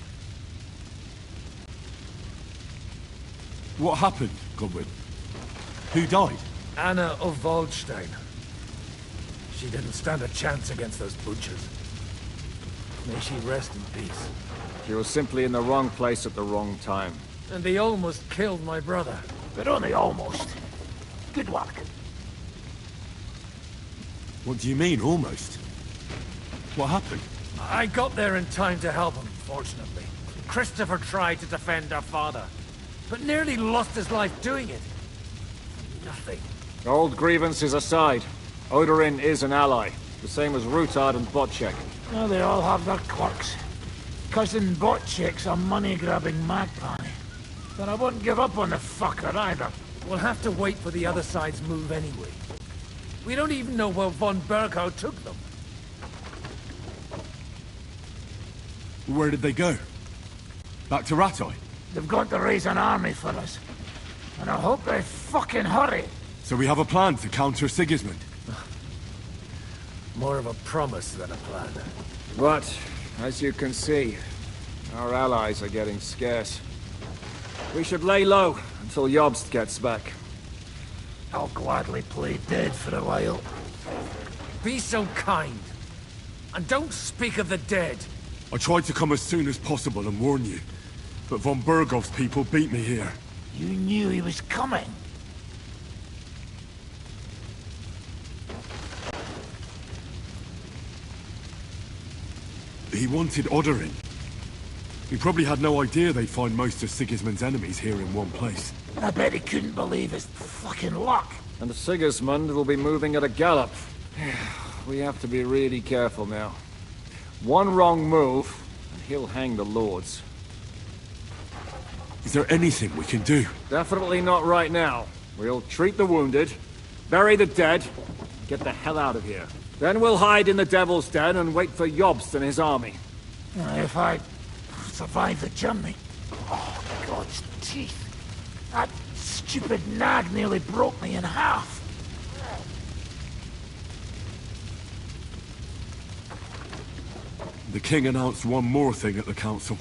What happened, Godwin? Who died? Anna of Waldstein. She didn't stand a chance against those butchers. May she rest in peace. She was simply in the wrong place at the wrong time. And they almost killed my brother. But only almost. Good work. What do you mean, almost? What happened? I got there in time to help him, fortunately. Christopher tried to defend our father, but nearly lost his life doing it. Nothing. Old grievances aside, Odorin is an ally. The same as Rutard and Botchek. Well, they all have their quirks. Cousin Botchek's a money-grabbing magpie. But I wouldn't give up on the fucker either. We'll have to wait for the other side's move anyway. We don't even know where von Berghout took them. Where did they go? Back to Rattay? They've got to raise an army for us. And I hope they fucking hurry. So we have a plan to counter Sigismund? More of a promise than a plan. But, as you can see, our allies are getting scarce. We should lay low until Jobst gets back. I'll gladly play dead for a while. Be so kind. And don't speak of the dead. I tried to come as soon as possible and warn you, but von Bergov's people beat me here. You knew he was coming. He wanted Odorin. He probably had no idea they'd find most of Sigismund's enemies here in one place. I bet he couldn't believe his fucking luck. And Sigismund will be moving at a gallop. We have to be really careful now. One wrong move, and he'll hang the lords. Is there anything we can do? Definitely not right now. We'll treat the wounded, bury the dead, and get the hell out of here. Then we'll hide in the Devil's Den and wait for Jobst and his army. If I survive the journey... Oh, God's teeth. That stupid nag nearly broke me in half. The king announced one more thing at the council.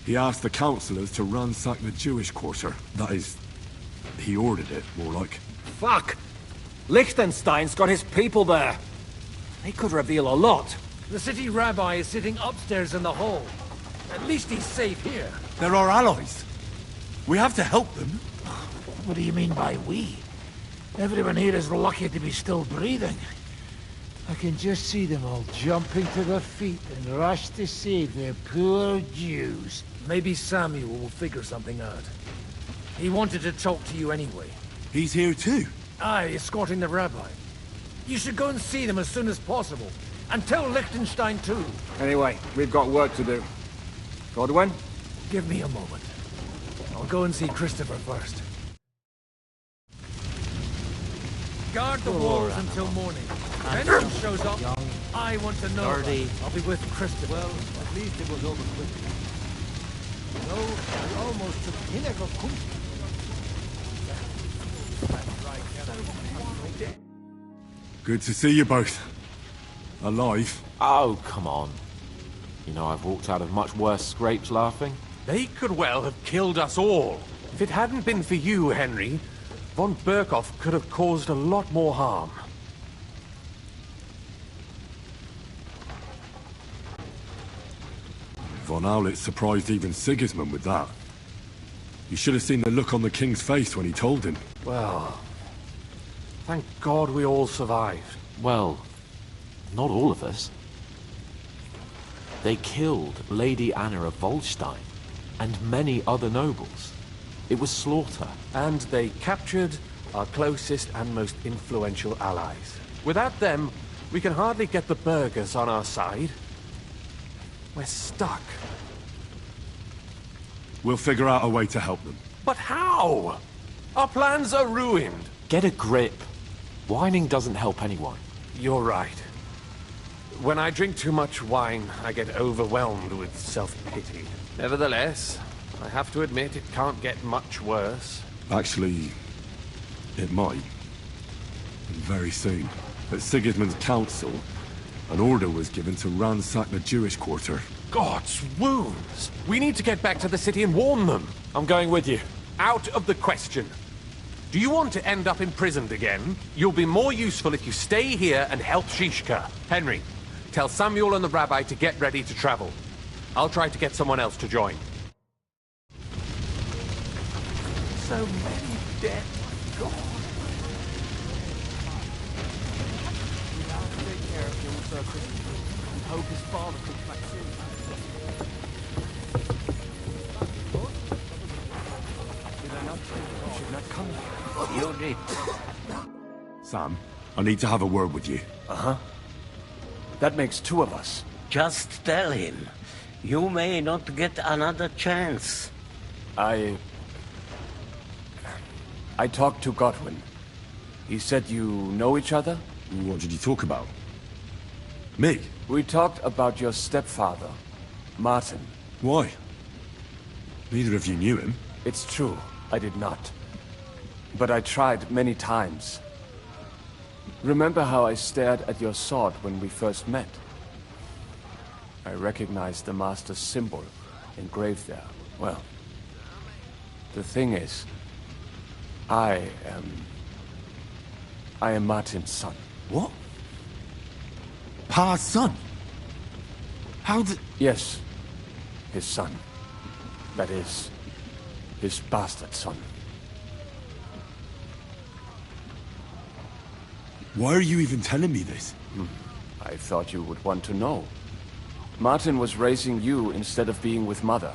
He asked the councillors to ransack the Jewish quarter. That is, he ordered it, more like. Fuck! Liechtenstein's got his people there. They could reveal a lot. The city rabbi is sitting upstairs in the hall. At least he's safe here. They're our allies. We have to help them. What do you mean by we? Everyone here is lucky to be still breathing. I can just see them all jumping to their feet and rush to save their poor Jews. Maybe Samuel will figure something out. He wanted to talk to you anyway. He's here too? Aye, escorting the rabbi. You should go and see them as soon as possible. And tell Liechtenstein too. Anyway, we've got work to do. Godwin? Give me a moment. I'll go and see Christopher first. Guard the walls until morning. If anyone shows up, I want to know. I'll be with Christopher. Well, at least it was over quickly. No, we almost took Hinnerk of Kunst. Good to see you both. Alive. Oh, come on. You know, I've walked out of much worse scrapes laughing. They could well have killed us all. If it hadn't been for you, Henry, von Berkhoff could have caused a lot more harm. Von Aulitz surprised even Sigismund with that. You should have seen the look on the king's face when he told him. Well, thank God we all survived. Well, not all of us. They killed Lady Anna of Volstein and many other nobles. It was slaughter. And they captured our closest and most influential allies. Without them, we can hardly get the burghers on our side. We're stuck. We'll figure out a way to help them. But how? Our plans are ruined. Get a grip. Whining doesn't help anyone. You're right. When I drink too much wine, I get overwhelmed with self-pity. Nevertheless, I have to admit it can't get much worse. Actually, it might. And very soon. At Sigismund's council, an order was given to ransack the Jewish quarter. God's wounds! We need to get back to the city and warn them. I'm going with you. Out of the question. Do you want to end up imprisoned again? You'll be more useful if you stay here and help Shishka. Henry, tell Samuel and the rabbi to get ready to travel. I'll try to get someone else to join. So many dead. God. I'll take care of him, Sir Christopher. And hope his father comes back soon. Did I not say that you should not come here? You did. Sam, I need to have a word with you. Uh-huh. That makes two of us. Just tell him. You may not get another chance. I talked to Godwin. He said you know each other? What did you talk about? Me? We talked about your stepfather, Martin. Why? Neither of you knew him. It's true, I did not. But I tried many times. Remember how I stared at your sword when we first met? I recognized the Master's symbol engraved there. Well, the thing is, I am Martin's son. What? Pa's son? How did... Yes, his son. That is, his bastard son. Why are you even telling me this? I thought you would want to know. Martin was raising you instead of being with Mother.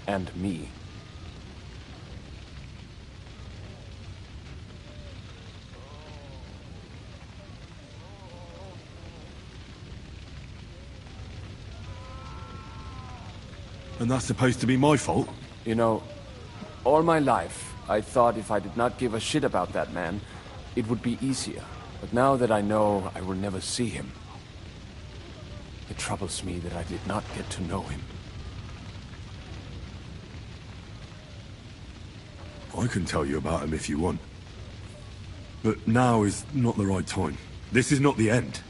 And me. And that's supposed to be my fault? You know, all my life, I thought if I did not give a shit about that man, it would be easier. But now that I know I will never see him, it troubles me that I did not get to know him. I can tell you about him if you want. But now is not the right time. This is not the end.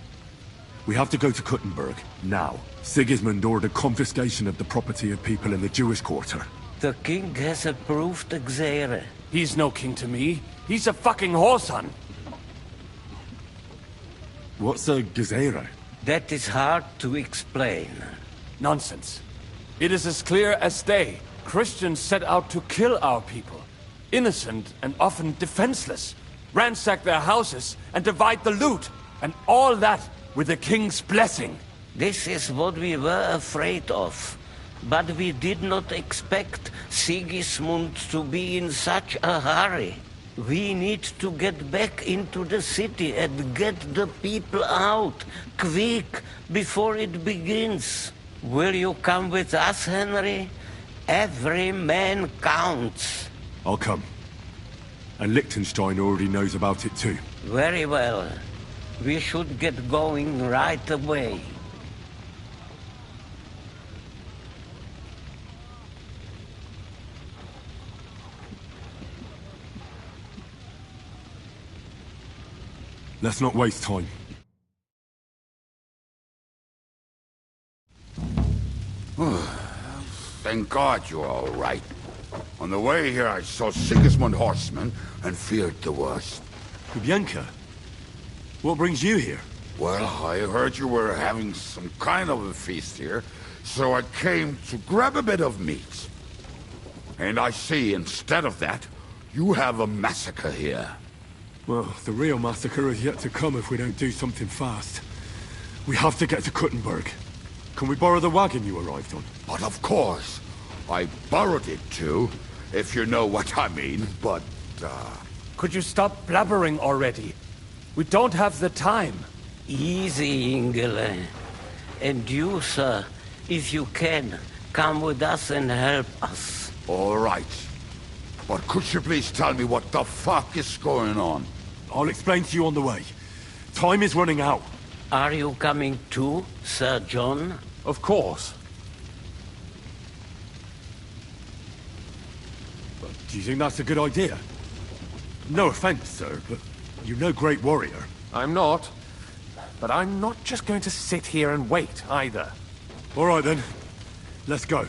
We have to go to Kuttenberg, now. Sigismund ordered confiscation of the property of people in the Jewish quarter. The king has approved Xere. He's no king to me. He's a fucking whoreson. What's a Gezerah? That is hard to explain. Nonsense. It is as clear as day. Christians set out to kill our people. Innocent and often defenseless. Ransack their houses and divide the loot. And all that with the king's blessing. This is what we were afraid of. But we did not expect Sigismund to be in such a hurry. We need to get back into the city and get the people out, quick, before it begins. Will you come with us, Henry? Every man counts. I'll come. And Liechtenstein already knows about it too. Very well. We should get going right away. Let's not waste time. Thank God you're all right. On the way here, I saw Sigismund horsemen and feared the worst. Bianca, what brings you here? Well, I heard you were having some kind of a feast here, so I came to grab a bit of meat. And I see, instead of that, you have a massacre here. Well, the real massacre is yet to come if we don't do something fast. We have to get to Kuttenberg. Can we borrow the wagon you arrived on? But of course. I borrowed it too, if you know what I mean, but, Could you stop blabbering already? We don't have the time. Easy, Ingele. And you, sir, if you can, come with us and help us. All right. But could you please tell me what the fuck is going on? I'll explain to you on the way. Time is running out. Are you coming too, Sir John? Of course. Do you think that's a good idea? No offense, sir, but you're no great warrior. I'm not. But I'm not just going to sit here and wait, either. All right, then. Let's go.